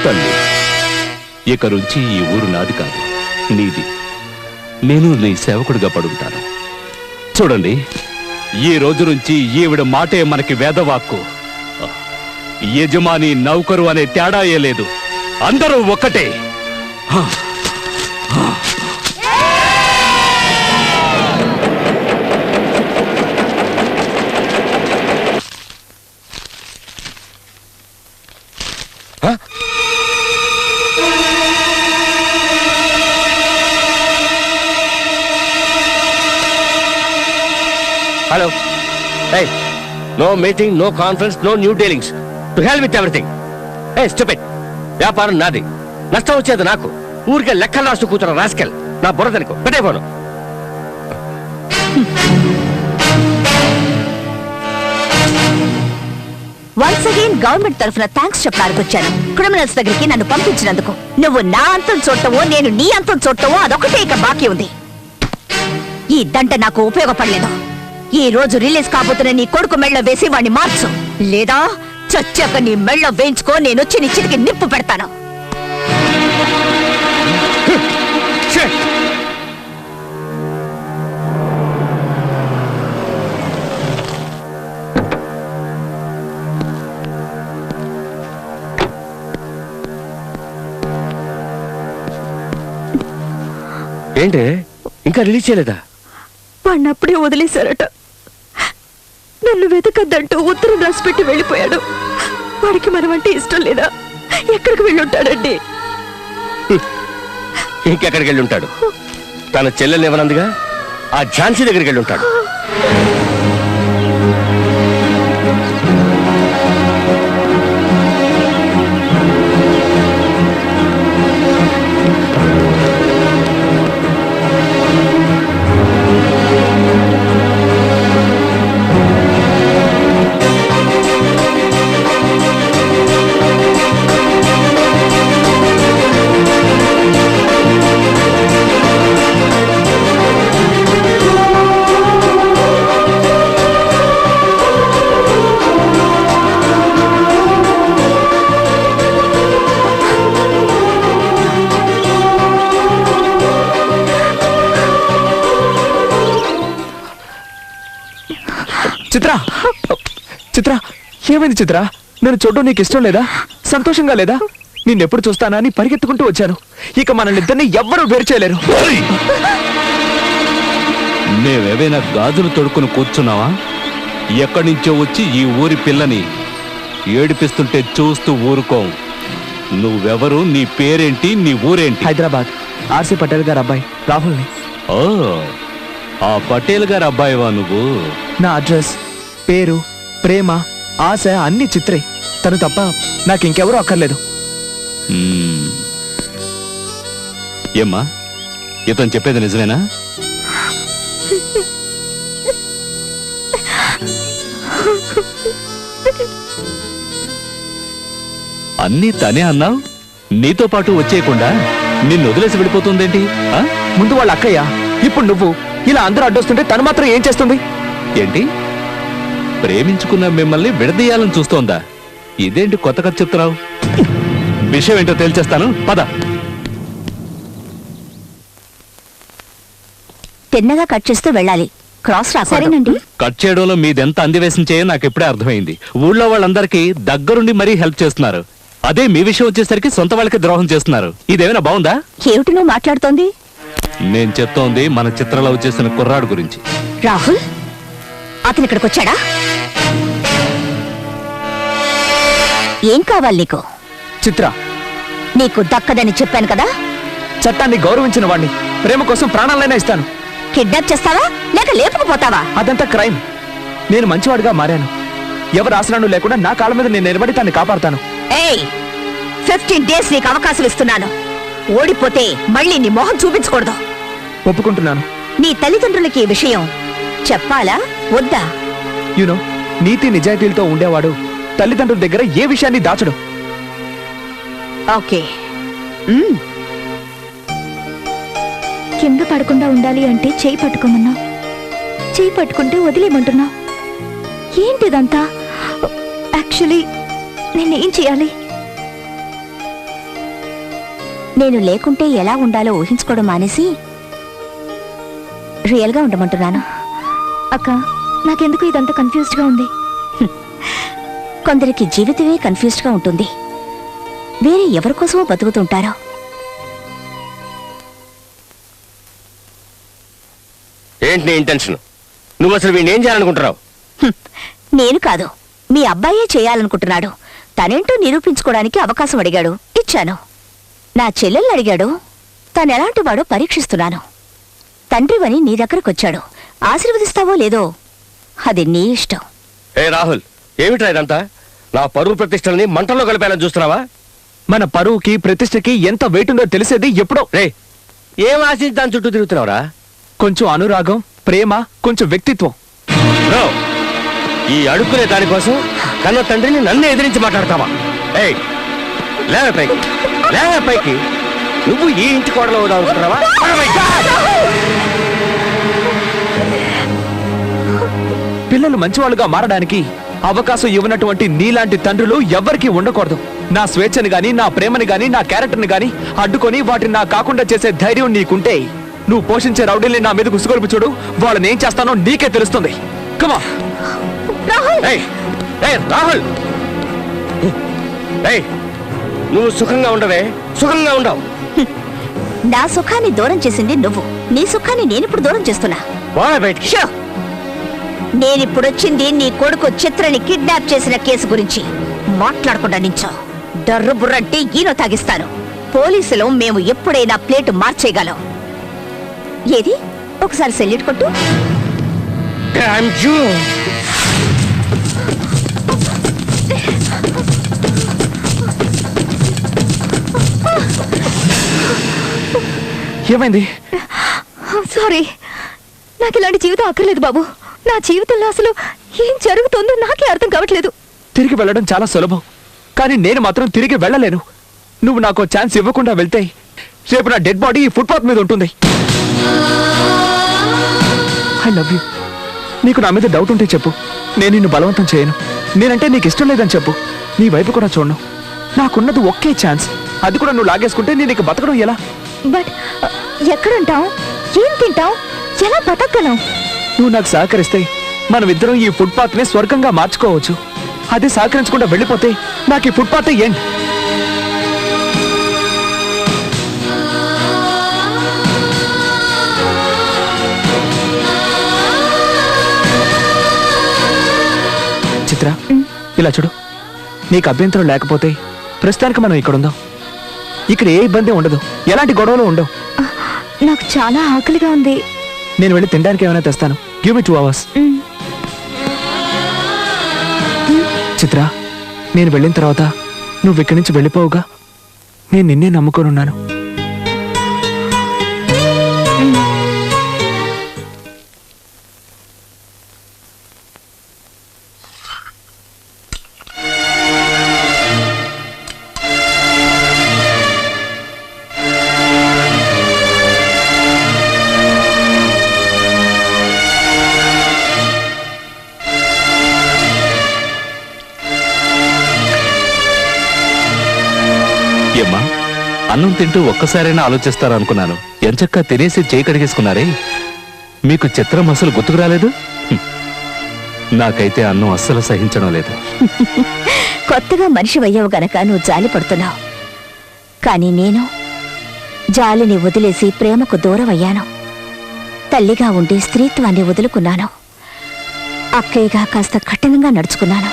తల్లి, ఇక నుంచి ఈ ఊరు నాది కాదు, నీది. నేను నీ సేవకుడిగా పడుంటాను. చూడండి, ఈ రోజు నుంచి ఈవిడ మాటే మనకి వేదవాక్కు. యజమాని నౌకరు అనే తేడాయే లేదు. అందరూ ఒక్కటే. Hello, no meeting, no conference, no new dealings. To hell with everything. Stupid. వ్యాపారం నాది, నష్టం వచ్చేది నాకు. ఊరికే లెక్కలు రాస్తూ కూతురు రాస్కెల్. నా బుర్రదనుకో, పెట్టే పోను. వన్స్ అగైన్ గవర్నమెంట్ తరఫున థ్యాంక్స్ చెప్పడానికి వచ్చాను. క్రిమినల్స్ దగ్గరికి నన్ను పంపించినందుకు. నువ్వు నా అంతం చూడటమో నేను నీ అంతం చూడటమో అదొకటే ఇక బాకీ ఉంది. ఈ దంట నాకు ఉపయోగపడలేదు. ఈ రోజు రిలీజ్ కాబోతున్న నీ కొడుకు మెళ్ళ వేసి వాణ్ణి మార్చు, లేదా చచ్చాక నీ మెళ్ళ వేయించుకో. నేను వచ్చి నీ చితికి నిప్పు పెడతాను. ఏంటి ఇంకా రిలీజ్ చేయలేదా? వాణ్ణి అప్పుడే వదిలేశారట. నన్ను వెతకద్దంటూ ఉత్తరం రాసి పెట్టి వెళ్ళిపోయాడు. వాడికి మనమంటే ఇష్టం లేదా? ఎక్కడికి వెళ్ళుంటాడండి? ఇంకెక్కడికి వెళ్ళి ఉంటాడు? తన చెల్లెల్ని ఇవ్వనందుగా ఆ ఝాన్సీ దగ్గరికి వెళ్ళి ఉంటాడు. చిత్ర, చిత్ర, ఏమైంది చిత్ర? నేను చూడడం నీకు ఇష్టం లేదా? సంతోషంగా లేదా? నిన్నెప్పుడు చూస్తానా అని పరిగెత్తుకుంటూ వచ్చాను. ఇక మనల్నిద్దరిని ఎవ్వరూ వేరు చేయలేరు. మేమేవైనా గాజులు తొడుక్కుని కూర్చున్నావా? ఎక్కడి నుంచో వచ్చి ఈ ఊరి పిల్లని ఏడిపిస్తుంటే చూస్తూ ఊరుకోం. నువ్వెవరు? నీ పేరేంటి? నీ ఊరేంటి? హైదరాబాద్ ఆర్సీ పటేల్ గారు అబ్బాయి రాహుల్ని. ఓ, ఆ పటేల్ గారు అబ్బాయివా నువ్వు? నా అడ్రస్, పేరు, ప్రేమ, ఆశ అన్ని చిత్రే. తను తప్ప నాకు ఇంకెవరూ అక్కర్లేదు. ఏమ్మా, ఇతను చెప్పేది నిజమేనా? అన్నీ తనే అన్నావు. నీతో పాటు వచ్చేయకుండా నిన్ను వదిలేసి వెళ్ళిపోతుందేంటి? ముందు వాళ్ళ అక్కయ్య, ఇప్పుడు నువ్వు. ఇలా అందరూ అడ్డొస్తుంటే తను మాత్రం ఏం చేస్తుంది? ఏంటి, ప్రేమించుకున్న మిమ్మల్ని విడదీయాలని చూస్తోందా? ఇదేంటి కొత్త కథ చెప్తున్నావు? విషయం ఏంటో తేల్చేస్తాను, పద. తిన్నగా కట్ చేస్తూ వెళ్ళాలి. క్రాస్ రా. సరేనండి. కట్ చేయడంలో మీదెంత అందివేశం చేయో నాకు ఇప్పుడే అర్థమైంది. ఊళ్ళో వాళ్ళందరికీ దగ్గరుండి మరీ హెల్ప్ చేస్తున్నారు. అదే మీ విషయం వచ్చేసరికి సొంత వాళ్ళకి ద్రోహం చేస్తున్నారు. ఇదేమైనా బాగుందా? ఏమిటి నువ్వు మాట్లాడుతోంది? నేను చెప్తోంది మన చిత్రలో వచ్చేసిన కుర్రాడు గురించి. రాహుల్ అతను ఇక్కడికి వచ్చాడా? ఏం కావాలి నీకు? చిత్ర, నీకు దక్కదని చెప్పాను కదా. చట్టాన్ని గౌరవించిన వాణ్ణి, ప్రేమ కోసం ప్రాణాలైనా ఇస్తాను. కిడ్నాప్ చేస్తావా లేక లేపుకుపోతావా? అదంతా క్రైమ్. నేను మంచివాడిగా మారాను. ఎవరు ఆసనాలు లేకుండా నా కాళ్ళ మీద నేను నిలబడి తన్ని కాపాడుతాను. ఏయ్, 15 days నీకు అవకాశం ఇస్తున్నాను. ఓడిపోతే మళ్ళీ నీ మొహం చూపించకూడదు. ఒప్పుకుంటున్నాను. నీ తల్లిదండ్రులకి ఈ విషయం చెప్పాలా వద్దా? యూనో, నీతి నిజాయితీలతో ఉండేవాడు తల్లిదండ్రుల దగ్గర ఏ విషయాన్ని దాచడు. ఓకే. కింద పడకుండా ఉండాలి అంటే చేయి పట్టుకోమన్నా, చేయి పట్టుకుంటే వదిలేయమంటున్నా. ఏంటిదంతా? యాక్చువల్లీ నేనేం చేయాలి? నేను లేకుంటే ఎలా ఉండాలో ఊహించుకోవడం మానేసి రియల్గా ఉండమంటున్నాను. అక్క, నాకెందుకు ఇదంతా కన్ఫ్యూజ్డ్గా ఉంది. కొందరికి జీవితమే కన్ఫ్యూజ్డ్గా ఉంటుంది. వేరే ఎవరి కోసమో బతుకుతుంటారో. ఏంటి నీ ఇంటెన్షన్? నువ్వు అసలు వీడిని ఏం చేయాలనుకుంటున్నావు? నేను కాదు, మీ అబ్బాయే చేయాలనుకుంటున్నాడు. తనేంటో నిరూపించుకోవడానికి అవకాశం అడిగాడు, ఇచ్చాను. నా చెల్లెల్ని అడిగాడు, తనెలాంటి వాడో పరీక్షిస్తున్నాను. తండ్రివని నీ దగ్గరకొచ్చాడు. ఆశీర్వదిస్తావో లేదో అది నీ ఇష్టం. ఏ రాహుల్, ఏమిట్రా ఇదంతా? నా పరువు ప్రతిష్టల్ని మంటల్లో కలిపేయాలని చూస్తున్నావా? మన పరువుకి ప్రతిష్టకి ఎంత వెయిట్ ఉందో తెలిసేది ఎప్పుడో. రే, ఏం ఆశించి దాని చుట్టూ తిరుగుతున్నావురా? కొంచెం అనురాగం, ప్రేమ, కొంచెం వ్యక్తిత్వం. బ్రో, ఈ అడుక్కునే దానికోసం కన్న తండ్రిని నన్ను ఎదిరించి మాట్లాడతావా? ఏయ్, లేవే పైకి, లేవే పైకి. నువ్వు ఈ ఇంటి కోడలో అవుతున్నావా? పిల్లలు మంచివాళ్ళుగా మారడానికి అవకాశం ఇవ్వనటువంటి నీలాంటి తండ్రులు ఎవ్వరికీ ఉండకూడదు. నా స్వేచ్ఛని గాని, నా ప్రేమని గాని, నా క్యారెక్టర్ని గాని అడ్డుకొని వాటిని నా కాకుండా చేసే ధైర్యం నీకుంటే నువ్వు పోషించే రౌడీల్ని నా మీద గుసుగొలుపు చూడు. వాళ్ళని ఏం చేస్తానో నీకే తెలుస్తుంది. కమా రాహుల్, నువ్వు సుఖంగా ఉండవే, సుఖంగా ఉండవు. నా సుఖాన్ని దూరం చేసింది నువ్వు. నీ సుఖాన్ని నేనిప్పుడు దూరం చేస్తున్నా. బయటికి. షో! నేనిప్పుడొచ్చింది నీ కొడుకు చిత్రని కిడ్నాప్ చేసిన కేసు గురించి. మాట్లాడకుండా నించో. డర్రు బుర్రంటే ఈనో తాగిస్తాను. పోలీసులు మేము ఎప్పుడైనా ప్లేటు మార్చేయగలం. ఏది ఒకసారి సెల్యూట్ కొట్టు. ఏమైంది? సారీ, నాకు ఇలాంటి జీవితం అక్కర్లేదు బాబు. నా జీవితంలో అసలు ఏం జరుగుతుందో నాకే అర్థం కావట్లేదు. తిరిగి వెళ్ళడం చాలా సులభం, కానీ నేను మాత్రం తిరిగి వెళ్ళలేను. నువ్వు నాకు ఛాన్స్ ఇవ్వకుండా వెళ్తే రేపు నా డెడ్ బాడీ ఈ ఫుట్పాత్ మీద ఉంటుంది. I love you. నీకు నా మీద డౌట్ ఉంటే చెప్పు, నేను నిన్ను బలవంతం చేయను. నేనంటే నీకు ఇష్టం లేదని చెప్పు, నీ వైపు కూడా చూడను. నాకున్నది ఒకే ఛాన్స్, అది కూడా నువ్వు లాగేసుకుంటే నేను ఇక బతకడం ఎలా? బట్ ఎక్కడుంటావు, ఏం తింటావు, ఎలా బతకగలం? నువ్వు నాకు సహకరిస్తే మనమిద్దరం ఈ ఫుట్పాత్ ని స్వర్గంగా మార్చుకోవచ్చు. అదే సహకరించకుండా వెళ్ళిపోతే నాకు ఈ ఫుట్పాతే ఏంటి? చిత్ర, ఇలా చూడు. నీకు అభ్యంతరం లేకపోతే ప్రస్తుతానికి మనం ఇక్కడ ఉందాం. ఇక్కడ ఏ ఇబ్బంది ఉండదు, ఎలాంటి గొడవలు ఉండవు. నాకు చాలా ఆకలిగా ఉంది. నేను వెళ్ళి తినడానికి ఏమైనా తెస్తాను. Give me 2 hours. చిత్ర, నేను వెళ్ళిన తర్వాత నువ్వు ఇక్కడి నుంచి వెళ్ళిపోవుగా. నేను నిన్నే నమ్ముకొనున్నాను. ఏమ్మా, అన్నం తింటూ ఒక్కసారైనా ఆలోచిస్తారనుకున్నాను. ఎంచక్కా తినేసి చేయి కడిగేసుకున్నారే. మీకు చిత్రం అసలు గుర్తుకు రాలేదు? నాకైతే అన్నం అస్సలు సహించడం లేదు. కొత్తగా మనిషి అయ్యావు గనక నువ్వు జాలి పడుతున్నావు. కానీ నేను జాలిని వదిలేసి ప్రేమకు దూరం అయ్యాను. తల్లిగా ఉండి స్త్రీత్వాన్ని వదులుకున్నాను. అక్కయ్యగా కాస్త కఠినంగా నడుచుకున్నాను.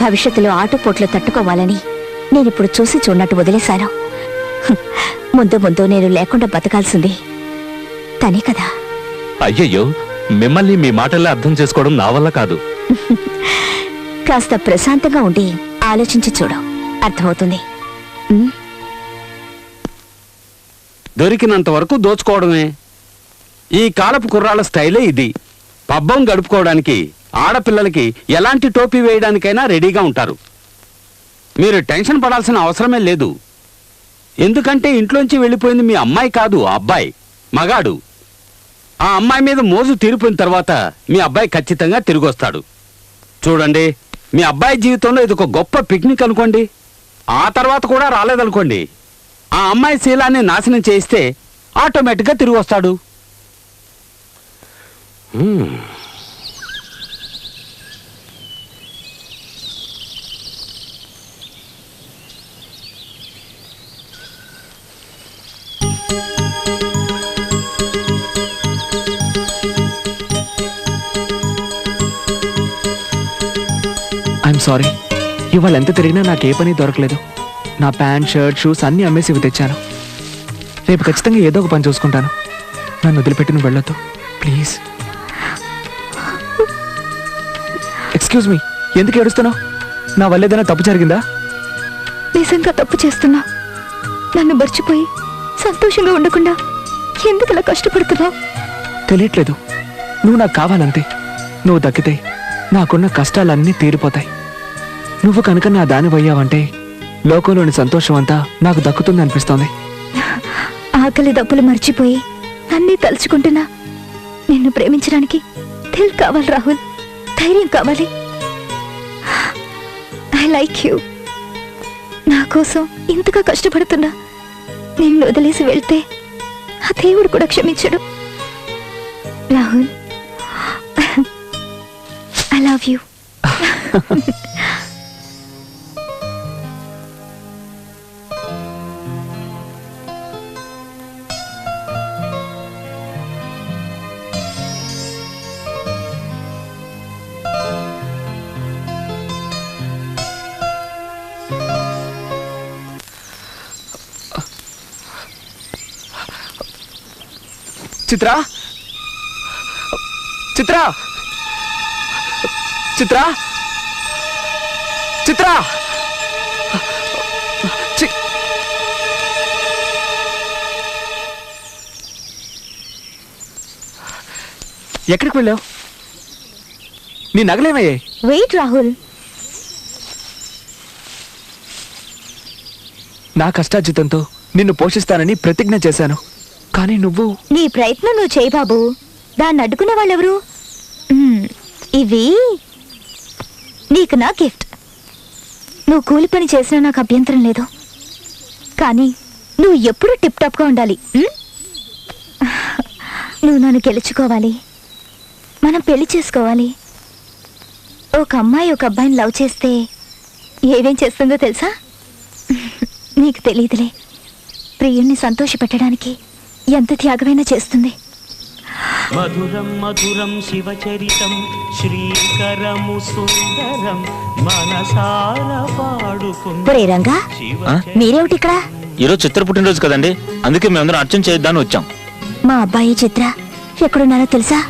భవిష్యత్తులో ఆటుపోట్లు తట్టుకోవాలని నేనిప్పుడు చూసి చూడనట్టు వదిలేశాను. ముందు ముందు నేను లేకుండా బతకాల్సింది తనే కదా. అయ్యయ్యో, మిమ్మల్ని మీ మాటల్లో అర్థం చేసుకోవడం నా వల్ల కాదు. కాస్త ప్రశాంతంగా ఉండి ఆలోచించి చూడు, అర్థమవుతుంది. దొరికినంత వరకు దోచుకోవడమే ఈ కాలపు కుర్రాళ్ళ స్టైలే ఇది. పబ్బం గడుపుకోవడానికి ఆడపిల్లలకి ఎలాంటి టోపీ వేయడానికైనా రెడీగా ఉంటారు. మీరు టెన్షన్ పడాల్సిన అవసరమే లేదు. ఎందుకంటే ఇంట్లోంచి వెళ్ళిపోయింది మీ అమ్మాయి కాదు, ఆ అబ్బాయి మగాడు. ఆ అమ్మాయి మీద మోజు తీరిపోయిన తర్వాత మీ అబ్బాయి ఖచ్చితంగా తిరిగి వస్తాడు. చూడండి, మీ అబ్బాయి జీవితంలో ఇది ఒక గొప్ప పిక్నిక్ అనుకోండి. ఆ తర్వాత కూడా రాలేదనుకోండి, ఆ అమ్మాయి శీలాన్ని నాశనం చేయిస్తే ఆటోమేటిక్గా తిరిగి వస్తాడు. I'm sorry. ఇవాళ ఎంత తిరిగినా నాకు ఏ పని దొరకలేదు. నా ప్యాంట్, షర్ట్, షూస్ అన్నీ అమ్మేసి ఇవి తెచ్చాను. రేపు ఖచ్చితంగా ఏదో ఒక పని చూసుకుంటాను. నన్ను వదిలిపెట్టి నువ్వు వెళ్ళొద్దు ప్లీజ్. ఎక్స్క్యూజ్ మీ, ఎందుకు ఏడుస్తున్నావు? నా వల్ల ఏదైనా తప్పు జరిగిందా? నిజంగా తప్పు చేస్తున్నా. నన్ను మర్చిపోయి సంతోషంగా ఉండకుండా ఎందుకు ఇలా కష్టపడుతున్నావు? తెలియట్లేదు. నువ్వు నాకు కావాలంతే. నువ్వు దక్కితే నాకున్న కష్టాలన్నీ తీరిపోతాయి. నువ్వు కనుక నా దానివయ్యావంటే లోకంలోని సంతోషం అంతా నాకు దక్కుతుంది అనిపిస్తోంది. ఆకలి దప్పులు మర్చిపోయి అన్నీ తలుచుకుంటున్నా. నిన్ను ప్రేమించడానికి దిల్ కావాలి రాహుల్, ధైర్యం కావాలి. I like you. నా కోసం ఇంతగా కష్టపడుతున్నా నిన్ను వదిలేసి వెళ్తే ఆ దేవుడు కూడా క్షమించడు. Rahul, I love you. Chitra, Chitra, Chitra, Chitra, ఎక్కడికి వెళ్ళావు? నీ నగలేమయ్యాయి? వెయిట్ రాహుల్. నా కష్టార్జితంతో నిన్ను పోషిస్తానని ప్రతిజ్ఞ చేశాను. కానీ నువ్వు నీ ప్రయత్నం నువ్వు చేయి బాబు. దాన్ని అడ్డుకునే వాళ్ళెవరు? ఇవి నీకు నా గిఫ్ట్. నువ్వు కూలి పని చేసినా నాకు అభ్యంతరం లేదు. కానీ నువ్వు ఎప్పుడూ టిప్ టాప్గా ఉండాలి. నువ్వు నన్ను గెలుచుకోవాలి. మనం పెళ్లి చేసుకోవాలి. ఒక అమ్మాయి ఒక అబ్బాయిని లవ్ చేస్తే ఏమేం చేస్తుందో తెలుసా? నీకు తెలియదులే. ప్రియుణ్ణి సంతోషపెట్టడానికి ఎంత త్యాగమైనా చేస్తుంది. మధురం మధురం శివచరితం శ్రీకరము సుందరం మనసార పాడుకుందాం. రంగా, మీరేమిటి ఇక్కడ? ఈరోజు చిత్ర పుట్టినరోజు కదండి, అందుకే మేమందరం అర్చన చేద్దామని వచ్చాం. మా అబ్బాయి చిత్ర ఎక్కడున్నారో తెలుసా?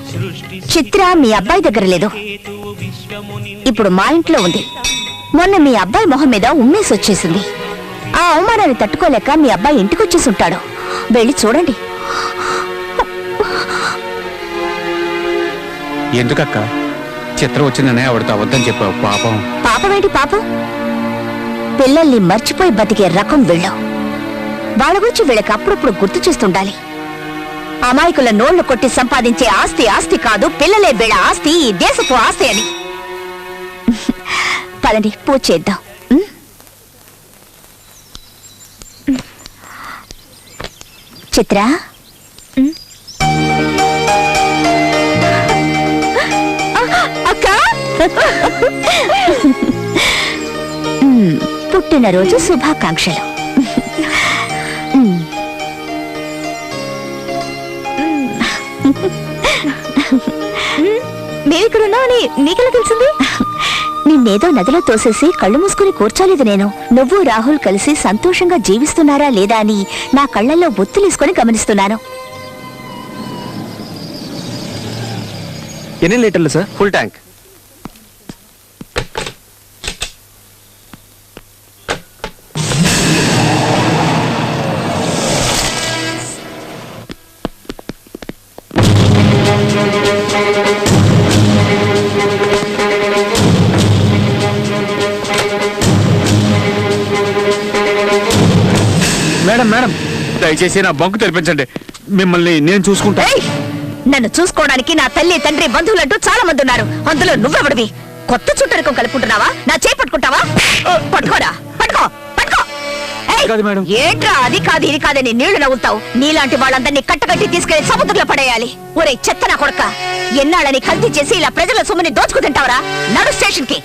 చిత్ర మీ అబ్బాయి దగ్గర లేదు, ఇప్పుడు మా ఇంట్లో ఉంది. మొన్న మీ అబ్బాయి మొహం మీద ఉమ్మేసి వచ్చేసింది. ఆ అవమానాన్ని తట్టుకోలేక మీ అబ్బాయి ఇంటికి వచ్చేసి ఉంటాడు. వెళ్ళి చూడండి. ఎందుకక్క చిత్ర వచ్చిందనే ఆవిడతో వద్దని చెప్పావు? పాపం. పాపమేంటి పాపం? పిల్లల్ని మర్చిపోయి బతికే రకం వీళ్ళు. వాళ్ళ గురించి వీళ్ళకి అప్పుడప్పుడు గుర్తు చేస్తుండాలి. అమాయకుల నోళ్లు కొట్టి సంపాదించే ఆస్తి ఆస్తి కాదు, పిల్లలే వీళ్ళ ఆస్తి, ఈ దేశపు ఆస్తి అని. పదండి, పూజ చేద్దాం. చిత్ర, అక్క, పుట్టినరోజు శుభాకాంక్షలు. మేమిక్కడున్నావు అని నీకెలా తెలిసింది? నిన్నేదో నదిలో తోసేసి కళ్ళు మూసుకుని కూర్చోలేదు నేను. నువ్వు రాహుల్ కలిసి సంతోషంగా జీవిస్తున్నారా లేదా అని నా కళ్ళల్లో ఒత్తులేసుకొని గమనిస్తున్నాను. ఎన్ని లీటర్లు sir? Full tank. Madam madam, దయచేసి నా బంకు తెరిపించండి. మిమ్మల్ని నేను చూసుకుంటా. నన్ను చూసుకోవడానికి నా తల్లి తండ్రి బంధువులంటూ చాలా మంది ఉన్నారు. అందులో నువ్వెవడివి? కొత్త చుట్టరికం కలుపుకుంటున్నావా? నా చేయి పట్టుకుంటావా? పట్టుకోరా, పట్టుకో, పట్టుకో. ఏంట్రా అది కాదు ఇది కాదని నీళ్లు నవ్వుతావు? నీలాంటి వాళ్ళందరినీ కట్టకట్టి తీసుకెళ్లి సముద్రంలో పడేయాలి. ఒరే చెత్త నా కొడక, ఎన్నాళ్ళని కల్తీ చేసి ఇలా ప్రజల సొమ్ముని దోచుకు తింటావరా? నడు స్టేషన్ కి.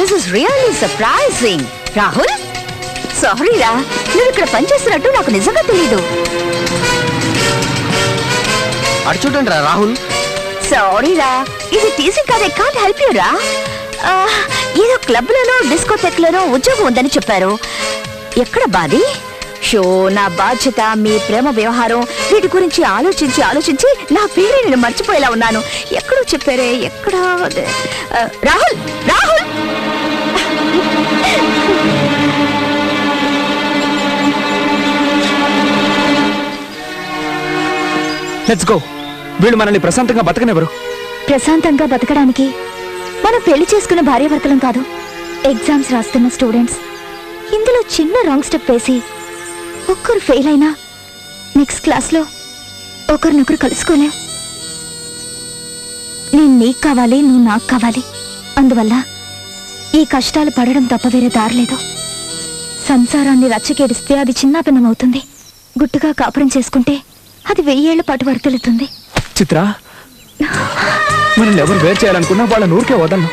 This is really surprising. Rahul, సారీరా, నువ్వు ఇక్కడ పనిచేస్తున్నట్టు నాకు నిజంగా తెలీదు. అటు చూడండి రా రాహుల్. సారీరా, ఇది టీచింగ్ కాదే, కాంట్ హెల్ప్ యూ రా. ఏదో క్లబ్ లోనో డిస్కోటెక్ లోనో ఉద్యోగం ఉందని చెప్పారు. ఎక్కడ బాది? షో నా బాధ్యత, మీ ప్రేమ వ్యవహారం, వీటి గురించి ఆలోచించి ఆలోచించి నా పేరే నేను మర్చిపోయేలా ఉన్నాను. ఎక్కడో చెప్పారే, ఎక్కడ రాహుల్ రాహుల్ లెట్స్ గో. వీళ్ళు మనల్ని ప్రశాంతంగా బతకనివ్వరు. ప్రశాంతంగా బతకడానికి మనం పెళ్లి చేసుకున్న భార్యాభర్తలం కాదు, ఎగ్జామ్స్ రాస్తున్న స్టూడెంట్స్. ఇందులో చిన్న రాంగ్ స్టెప్ వేసి ఒక్కరు ఫెయిల్ అయినా నెక్స్ట్ క్లాస్లో ఒకరినొకరు కలుసుకోలేం. నేను నీకు కావాలి, నువ్వు నాకు కావాలి. అందువల్ల ఈ కష్టాలు పడడం తప్ప వేరే దారిలేదు. సంసారాన్ని రచ్చకేడిస్తే అది చిన్నాభిన్నమవుతుంది. గుట్టుగా కాపురం చేసుకుంటే అది 1000 ఏళ్ల పాటు వర్తిల్లుతుంది. చిత్ర, మనల్ని ఎవరు వేరు చేయాలనుకున్నా వాళ్ళ నూరికే వదలను.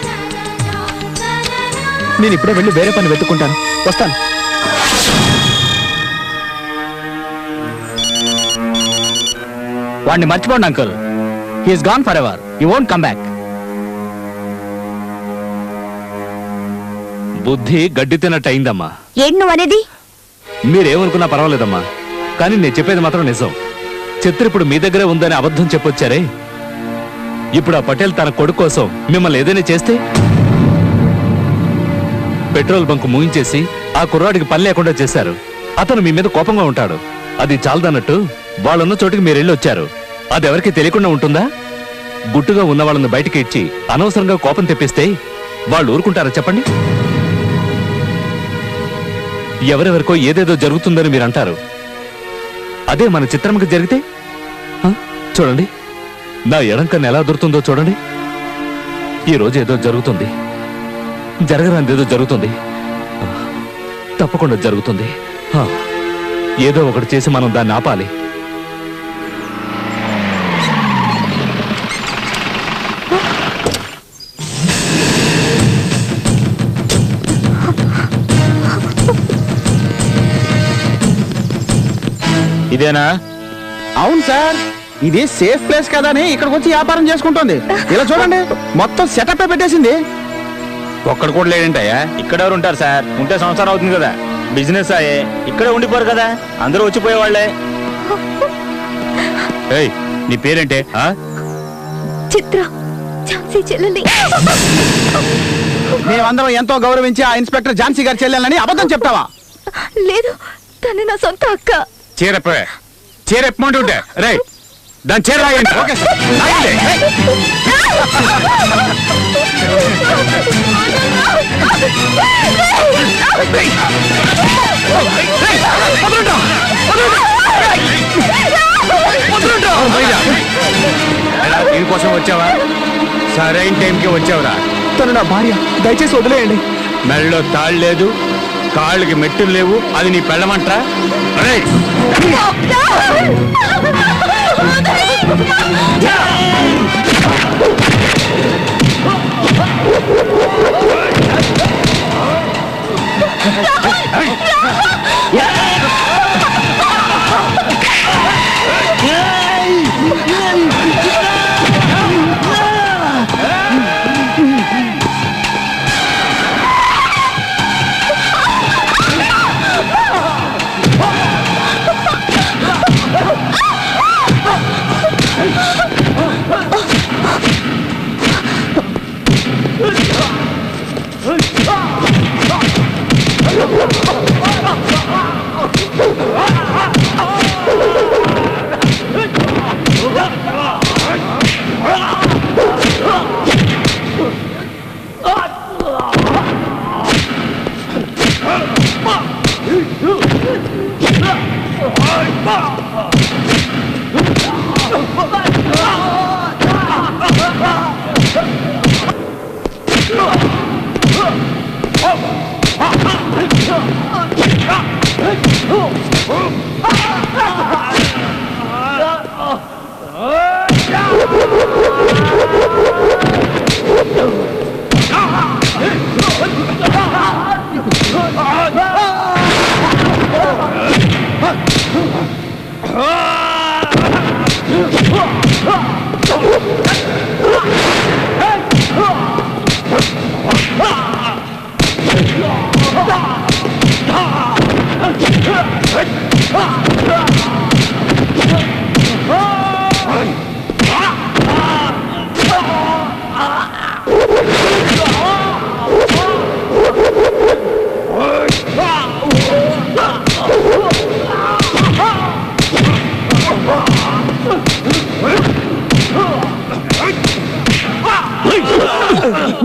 నేను ఇప్పుడే వెళ్ళి వేరే పని వెతుక్కుంటాను. వస్తాను. వాడిని మర్చిపోండి uncle. He's gone forever. You won't come back. బుద్ధి గడ్డి తిన్నట్టు అయిందమ్మా. ఏంటి నువ్వు అనేది? మీరేమనుకున్నా పర్వాలేదమ్మా, కానీ నేను చెప్పేది మాత్రం నిజం. చిత్ర ఇప్పుడు మీ దగ్గరే ఉందని అబద్ధం చెప్పొచ్చారే. ఇప్పుడు ఆ పటేల్ తన కొడుకు కోసం మిమ్మల్ని ఏదైనా చేస్తే పెట్రోల్ బంక్ మూయించేసి ఆ కుర్రాడికి పని లేకుండా చేశారు. అతను మీ మీద కోపంగా ఉంటాడు. అది చాలదన్నట్టు వాళ్ళున్న చోటుకి మీరు వెళ్ళి వచ్చారు. అది ఎవరికి తెలియకుండా ఉంటుందా? గుట్టుగా ఉన్న వాళ్ళని బయటికి ఇచ్చి అనవసరంగా కోపం తెప్పిస్తే వాళ్ళు ఊరుకుంటారా చెప్పండి? ఎవరెవరికో ఏదేదో జరుగుతుందని మీరు అంటారు. అదే మన చిత్రంకి జరిగితే చూడండి, నా ఎడం కన్ను ఎలా దొరుకుతుందో చూడండి. ఈ రోజు ఏదో జరుగుతుంది, జరగరానిదేదో జరుగుతుంది, తప్పకుండా జరుగుతుంది. ఏదో ఒకటి చేసి మనం దాన్ని ఆపాలి. ఇదేనా? అవును సార్, ఇది సేఫ్ ప్లేస్ కదా అని ఇక్కడికి వచ్చి వ్యాపారం చేసుకుంటుంది. ఇలా చూడండి, మొత్తం సెటప్ పెట్టేసింది. ఒక్కడు కూడా లేడంటయ్యా. ఇక్కడ ఎవరు ఉంటారు సార్? ఉంటే సంవత్సరం అవుతుంది కదా. బిజినెస్ అయ్యే ఇక్కడే ఉండిపోరు కదా, అందరూ వచ్చిపోయేవాళ్లే. ఏయ్, నీ పేరేంటే? చిత్ర, ఝాన్సీ చెల్లెలి. మేమందరం ఎంతో గౌరవించి ఆ ఇన్స్పెక్టర్ ఝాన్సీ గారి చెల్లెలని అబద్ధం చెప్తావా? లేదు, తను నా సొంత అక్క. చీరెప్పమంటుంటే రే దాని చీర రాయండి. ఓకే సార్, దీనికోసం వచ్చావా? సరైన టైంకి వచ్చావురా. తను నా భార్య, దయచేసి వదిలేయండి. మెడలో తాళ్ళు లేదు, కాళ్ళకి మెట్టులు లేవు, అది నీ పెళ్ళమంటరా?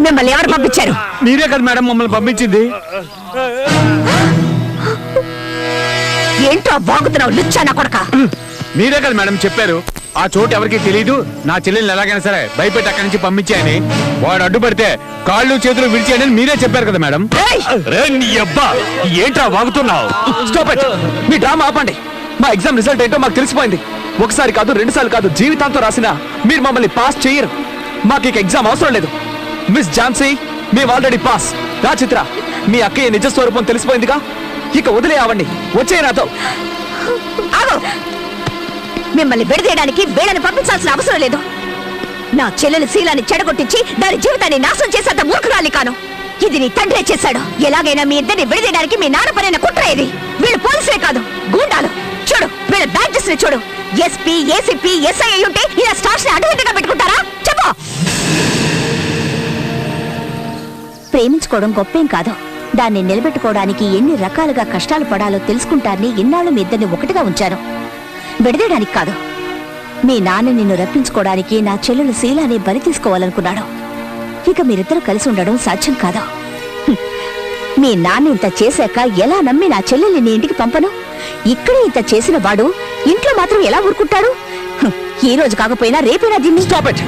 మిమ్మల్ని ఎవరు పంపించారు? మీరే కదా మేడం మమ్మల్ని పంపించింది. ఏంటో బాగుతున్నావు లుచ్చానా కొడక? మీరే కదా మేడం చెప్పారు ఆ చోటు ఎవరికి తెలియదు, నా చెల్లెల్ని ఎలాగైనా సరే భయపెట్టి అక్కడి నుంచి పంపించాయని. వాడు అడ్డుపడితే కాళ్ళు చేతులు విడిచేయని మీరే చెప్పారు కదా మేడం. ఏంట్రా వాగుతున్నావు? Stop it. మీ డ్రామా ఆపండి. మా ఎగ్జామ్ రిజల్ట్ ఏంటో మాకు తెలిసిపోయింది. ఒకసారి కాదు, రెండుసార్లు కాదు, జీవితాంతో రాసినా మీరు మమ్మల్ని పాస్ చేయరు. మాకు ఇక ఎగ్జామ్ అవసరం లేదు. మిస్ ఝాన్సీ, మేము ఆల్రెడీ పాస్. రా చిత్ర, మీ అక్కయ్య నిజ స్వరూపం తెలిసిపోయిందిగా, ఇక వదిలేయవండి. వచ్చే నాతో. మిమ్మల్ని విడదీయడానికి వీళ్ళని పంపించాల్సిన అవసరం లేదు. నా చెల్లెలు శీలాన్ని చెడగొట్టించి దాని జీవితాన్ని నాశనం చేసేంత మూర్ఖురాలి కాను. ఇది నీ తండ్రే చేశాడు. ఎలాగైనా మీ ఇద్దరిని విడదీయడానికి మీ నాన్న పరైన కుట్ర ఇది. వీళ్ళు పోలీసులే కాదు, గూండాలు. చూడు వీళ్ళ బ్యాడ్జెస్ ని చూడు. ఎస్పీ, ఏసీపీ, ఎస్ఐ ఉంటే ఇలా స్టార్స్ ని అడ్డుదిడ్డగా పెట్టుకుంటారా? చెప్పు. ప్రేమించుకోవడం గొప్పేం కాదు. దాన్ని నిలబెట్టుకోవడానికి ఎన్ని రకాలుగా కష్టాలు పడాలో తెలుసుకుంటారని ఇన్నాళ్ళు మీ ఇద్దరిని ఒకటిగా ఉంచాను. విడదీయడానికి కాదు. మీ నాన్న నిన్ను రప్పించుకోవడానికి నా చెల్లెలు శీలాన్ని బలి తీసుకోవాలనుకున్నాడు. ఇక మీరిద్దరూ కలిసి ఉండడం సాధ్యం కాదు. మీ నాన్న ఇంత చేశాక ఎలా నమ్మి నా చెల్లెల్ని నీ ఇంటికి పంపను? ఇక్కడే ఇంత చేసిన వాడు ఇంట్లో మాత్రం ఎలా ఊరుకుంటాడు? ఈ రోజు కాకపోయినా రేపైనా దీన్ని. Stop it.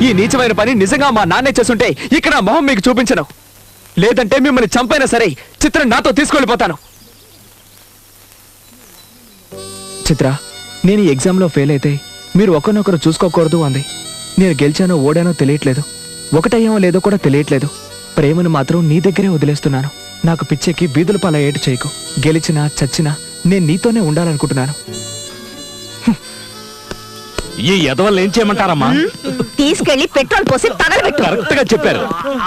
ఈ నీచమైన పని నిజంగా మా నాన్నే చేస్తుంటే ఇక్కడ మొహం మీకు చూపించను. లేదంటే మిమ్మల్ని చంపైనా సరే చిత్రం నాతో తీసుకెళ్ళిపోతాను. చిత్ర, నేను ఈ ఎగ్జామ్లో ఫెయిల్ అయితే మీరు ఒకరినొకరు చూసుకోకూడదు అంది. నేను గెలిచానో ఓడానో తెలియట్లేదు, ఒకటయ్యామో లేదో కూడా తెలియట్లేదు. ప్రేమను మాత్రం నీ దగ్గరే వదిలేస్తున్నాను. నాకు పిచ్చెక్కి బీదుల పాల ఏటు చేయకు. గెలిచినా చచ్చినా నేను నీతోనే ఉండాలనుకుంటున్నాను. ఈ ఎదవల్ని ఏం చేయమంటారమ్మా? తీసుకెళ్లి పెట్రోల్ పోసి తగలబెట్టు. కరెక్ట్ గా చెప్పారు.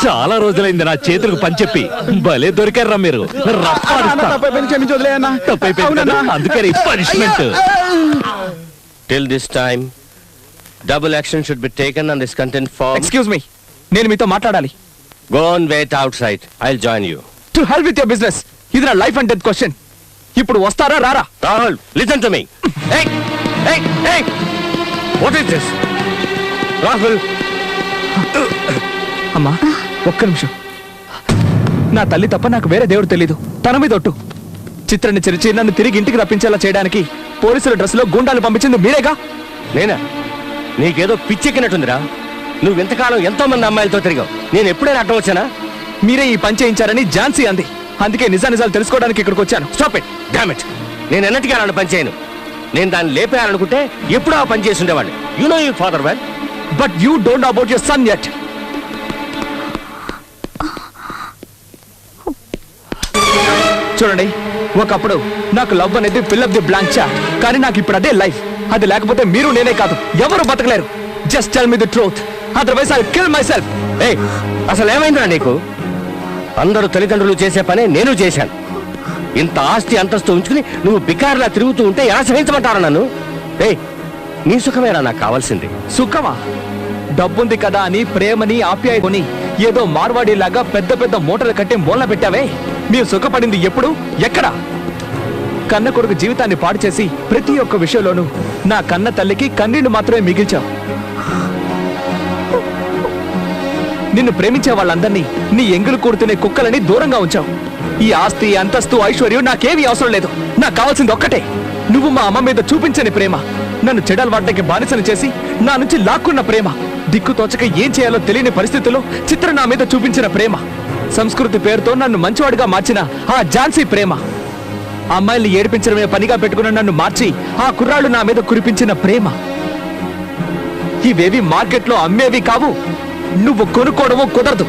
చాలా రోజులైంది నా చేతులకు పని చెప్పి. భలే దొరికారా మీరు. అందుకని punishment. Till this time double action should be taken on this content form. Excuse me, నేను మీతో మాట్లాడాలి. Go on wait outside. I will join you. To help with your business. ఇది నా లైఫ్ అండ్ డెత్ క్వశ్చన్. ఇప్పుడు వస్తారా రారా? Rahul, listen to me. ఏయ్ ఏయ్ ఏయ్, వాట్ ఇస్ దిస్? రాహుల్. అమ్మా ఒక్క నిమిషం. నా తల్లి తప్ప నాకు వేరే దేవుడు తెలీదు. తన మీద ఒట్టు. చిత్రాన్ని చెరిచి నన్ను తిరిగి ఇంటికి రప్పించేలా చేయడానికి పోలీసుల డ్రెస్లో గూండాలు పంపించింది మీరేగా? నేనా? నీకేదో పిచ్చెక్కినట్టుందిరా. నువ్వు ఇంతకాలం ఎంతో మంది అమ్మాయిలతో తిరిగావు. నేను ఎప్పుడైనా అడ్డం వచ్చానా? మీరే ఈ పని చేయించారని ఝాన్సీ అంది. అందుకే నిజానిజాలు తెలుసుకోవడానికి ఇక్కడికి వచ్చాను. Stop it. Damn it. నేను ఎన్నటికీ అలాంటి పని చేయను. నేను దాన్ని లేపేయాలనుకుంటే ఎప్పుడూ ఆ పని చేసి ఉండేవాడిని. You know your father well, but you don't know about your son yet. చూడండి, ఒకప్పుడు నాకు లవ్ అనేది fill up the blank chart. కానీ నాకు ఇప్పుడు అదే లైఫ్. అది లేకపోతే మీరు నేనే కాదు ఎవరు బతకలేరు. Just tell me the truth, otherwise I will kill myself. ఏయ్, అసలు ఏమైందిరా నీకు? అందరూ తల్లిదండ్రులు చేసే పనే నేను చేశాను. ఇంత ఆస్తి అంతస్తు ఉంచుకుని నువ్వు బికార్లా తిరుగుతూ ఉంటే ఎలా సహించమంటారా నన్ను? ఏయ్, నీ సుఖమేరా నాకు కావాల్సింది. సుఖమా? డబ్బుంది కదా అని ప్రేమని ఆప్యాయతని ఏదో మార్వాడిలాగా పెద్ద పెద్ద మూటలు కట్టి మూలన పెట్టావే. మీరు సుఖపడింది ఎప్పుడు, ఎక్కడ? కన్న కొడుకు జీవితాన్ని పాడు చేసి ప్రతి ఒక్క విషయంలోనూ నా కన్న తల్లికి కన్నీళ్లు మాత్రమే మిగిల్చావు. నిన్ను ప్రేమించే వాళ్ళందరినీ నీ ఎంగులు కూడుతునే కుక్కలని దూరంగా ఉంచావు. ఈ ఆస్తి అంతస్తు ఐశ్వర్యం నాకేమీ అవసరం లేదు. నాకు కావాల్సింది ఒక్కటే, నువ్వు మా అమ్మ మీద చూపించని ప్రేమ. నన్ను చెడలవాడ్డకి బానిసను చేసి నా నుంచి లాక్కున్న ప్రేమ. దిక్కు తోచక ఏం చేయాలో తెలియని పరిస్థితుల్లో చిత్ర నా మీద చూపించిన ప్రేమ. సంస్కృతి పేరుతో నన్ను మంచివాడిగా మార్చిన ఆ ఝాన్సీ ప్రేమ. అమ్మాయిల్ని ఏడిపించడమే పనిగా పెట్టుకున్న నన్ను మార్చి ఆ కుర్రాళ్ళు నా మీద కురిపించిన ప్రేమ. ఇవేవి మార్కెట్లో అమ్మేవి కావు. నువ్వు కొనుక్కోవడమో కుదరదు.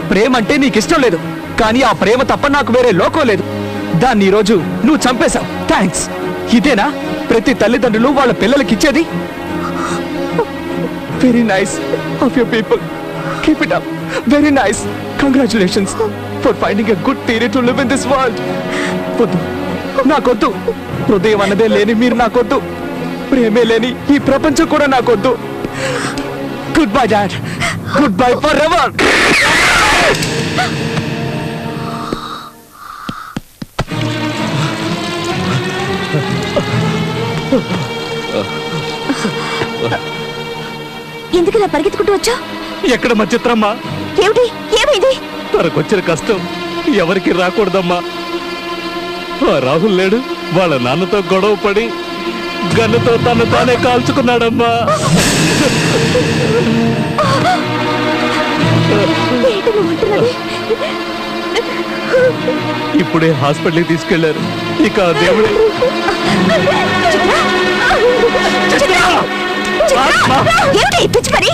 ప్రేమ అంటే నీకిష్టం లేదు, కానీ ఆ ప్రేమ తప్ప నాకు వేరే లోకం లేదు. దాన్ని ఈరోజు నువ్వు చంపేశావు. థ్యాంక్స్. ఇదేనా ప్రతి తల్లిదండ్రులు వాళ్ళ పిల్లలకిచ్చేది? Very nice of your people. Keep it up. Very nice. Congratulations for finding a good theory to live in this world. వద్దు, నాకొద్దు. హృదయం అన్నదే లేని మీరు నాకొద్దు. ప్రేమే లేని ఈ ప్రపంచం కూడా నాకొద్దు. Good bye dad. Good bye for ever. ఎందుకు ఇలా పరిగెత్తుకుంటూ వచ్చా? ఎక్కడ మా చిత్రమ్మా? ఏమిటి? ఏమైంది? తనకొచ్చిన కష్టం ఎవరికి రాకూడదమ్మా. ఆ రాహుల్ లేడు, వాళ్ళ నాన్నతో గొడవ పడి గన్నుతో తను తానే కాల్చుకున్నాడమ్మా. ఏంటి నువ్వు అంటున్నది? ఇప్పుడే హాస్పిటల్కి తీసుకెళ్లారు. ఇక ఆ దేవుడే ఏమిటి పిచ్చి పని?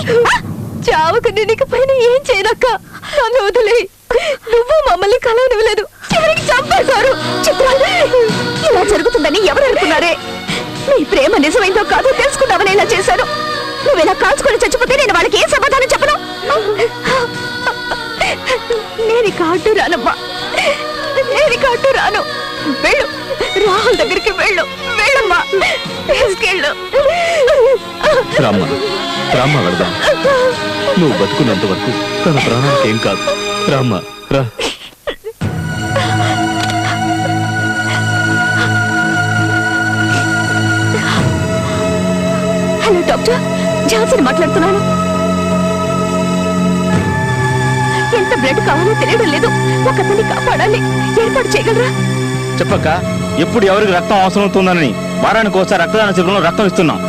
చావుకు నీకు పైన ఏం చేయనక్క. నన్ను వదిలే. నువ్వు మమ్మల్ని కలవనివ్వలేదు, చివరికి చంపేశారు. చిత్ర, ఇలా జరుగుతుందని ఎవరు అనుకున్నారే? నీ ప్రేమ నిజమైందో కాదో తెలుసుకుందామని ఇలా చేశాను. నువ్వు ఇలా కాల్చుకొని చచ్చిపోతే నేను వాళ్ళకి ఏం సమాధానం చెప్పను? నేను కాటు రానమ్మా, నేను కాటు రాను. వెళ్ళు, రాహుల్ దగ్గరికి వెళ్ళు. వెళ్ళమ్మా, తీసుకెళ్ళు. రామ్మ, రామ్మ వెళదాం. నువ్వు బతుకున్నంత వరకు తన ప్రాణానికి ఏం కాదు. రామ్మ, రా. హలో డాక్టర్, ఝాన్సీని మాట్లాడుతున్నాను. ఎంత బ్లడ్ కావాలో తెలియడం లేదు. ఒకరిని కాపాడాలి, ఏర్పాటు చేయగలరా? చెప్పక్క, ఎప్పుడు ఎవరికి రక్తం అవసరం అవుతుందని వారానికి ఒకసారి రక్తదాన శిబిరంలో రక్తం ఇస్తున్నాం.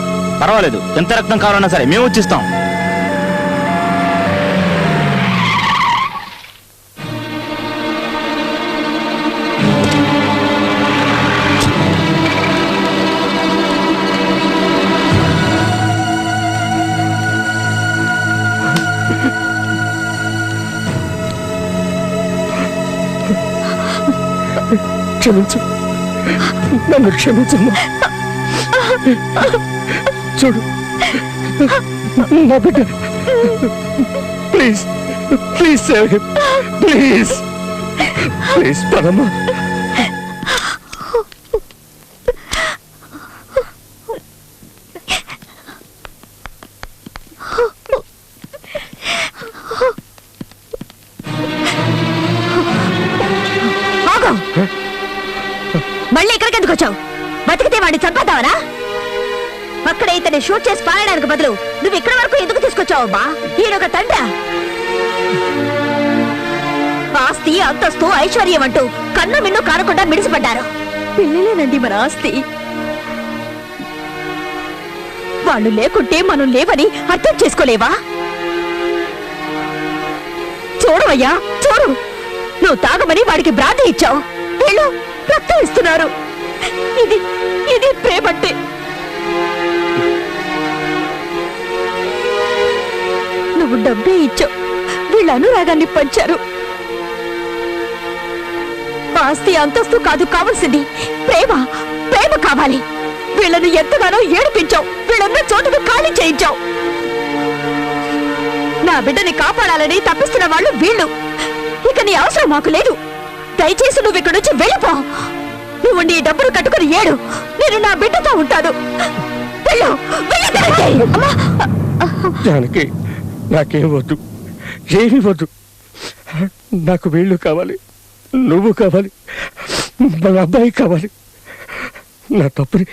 పర్వాలేదు, ఎంత రక్తం కావాలన్నా సరే మేము వచ్చిస్తాం. క్షమించు, నన్ను క్షమించమ్మా. చూడు నా బిడ్డ. Please please save him. Please please పదమ్మా. మళ్ళీ ఇక్కడికి ఎందుకు వచ్చావు? బతికితే వాడిని చంపేద్దావనా? అక్కడ ఇతన్ని షూట్ చేసి పారడానికి బదులు నువ్వు ఇక్కడ వరకు ఎందుకు తీసుకొచ్చావు? అమ్మా, ఈయనొక తండ్రి. ఆస్తి, అంతస్తు, ఐశ్వర్యం అంటూ కన్ను మిన్ను కారకుండా మిడిసిపడ్డారు. పిల్లలేనండి మన ఆస్తి. వాళ్ళు లేకుంటే మనం లేవని అర్థం చేసుకోలేవా? చూడవయ్యా, చూడు. నువ్వు తాగమని వాడికి బ్రాంతి ఇచ్చావు, వీళ్ళు రక్తం ఇస్తున్నారు. ఇది ఇది ప్రేమంటే. నువ్వు డబ్బే ఇచ్చావు, వీళ్ళ అనురాగాన్ని పంచారు. ఆస్తి, అంతస్తు కాదు కావాల్సింది, ప్రేమ. ప్రేమ కావాలి. వీళ్ళను ఎంతగానో ఏడిపించావు, వీళ్ళన్న చోటును ఖాళీ చేయించావు. నా బిడ్డని కాపాడాలని తప్పిస్తున్న వాళ్ళు వీళ్ళు. ఇక నీ అవసరం మాకు లేదు. దయచేసి నువ్వు ఇక్కడ నుంచి వెళ్ళిపో. నువ్వు నీ డబ్బులు కట్టుకుని ఏడు, నేను నా బిడ్డతో ఉంటాను. వెళ్ళు, జానకి, నాకేం వద్దు, ఏమి వద్దు. నాకు వీళ్ళు కావాలి, నువ్వు కావాలి, మన అబ్బాయి కావాలి. నా తప్పుని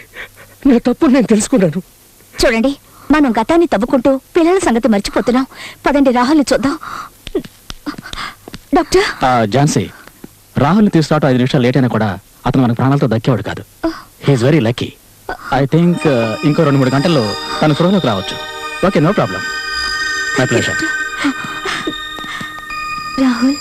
నేను తెలుసుకున్నాను. చూడండి, మనం గతాన్ని తవ్వుకుంటూ పిల్లల సంగతి మర్చిపోతున్నాం. పదండి, రాహుల్ని చూద్దాం. డాక్టర్, ఝాన్సీ, రాహుల్ని తీసుకురావటం 5 నిమిషాలు లేట్ అయినా కూడా అతను మనకు ప్రాణాలతో దక్కేవాడు కాదు. He's very lucky. I think ఇంకో 2-3 గంటల్లో తన స్పృహలోకి రావచ్చు. Okay, no problem. My pleasure. Rahul,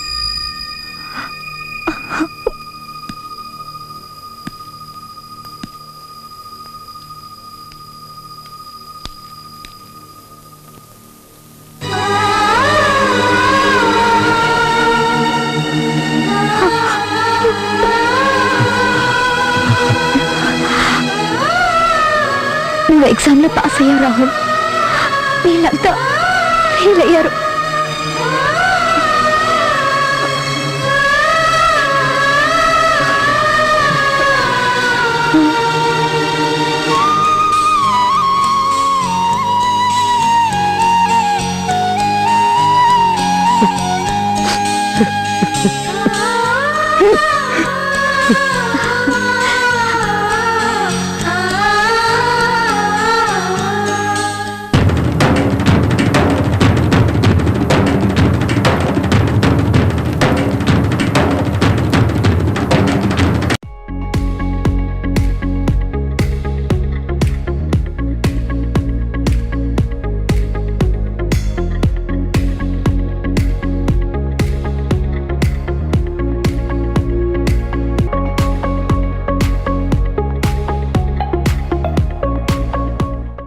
నువ్వు ఎగ్జామ్ లో పాస్ అయ్యావు రాహుల్. వీళ్ళంతా ఫెయిల్ అయ్యారు.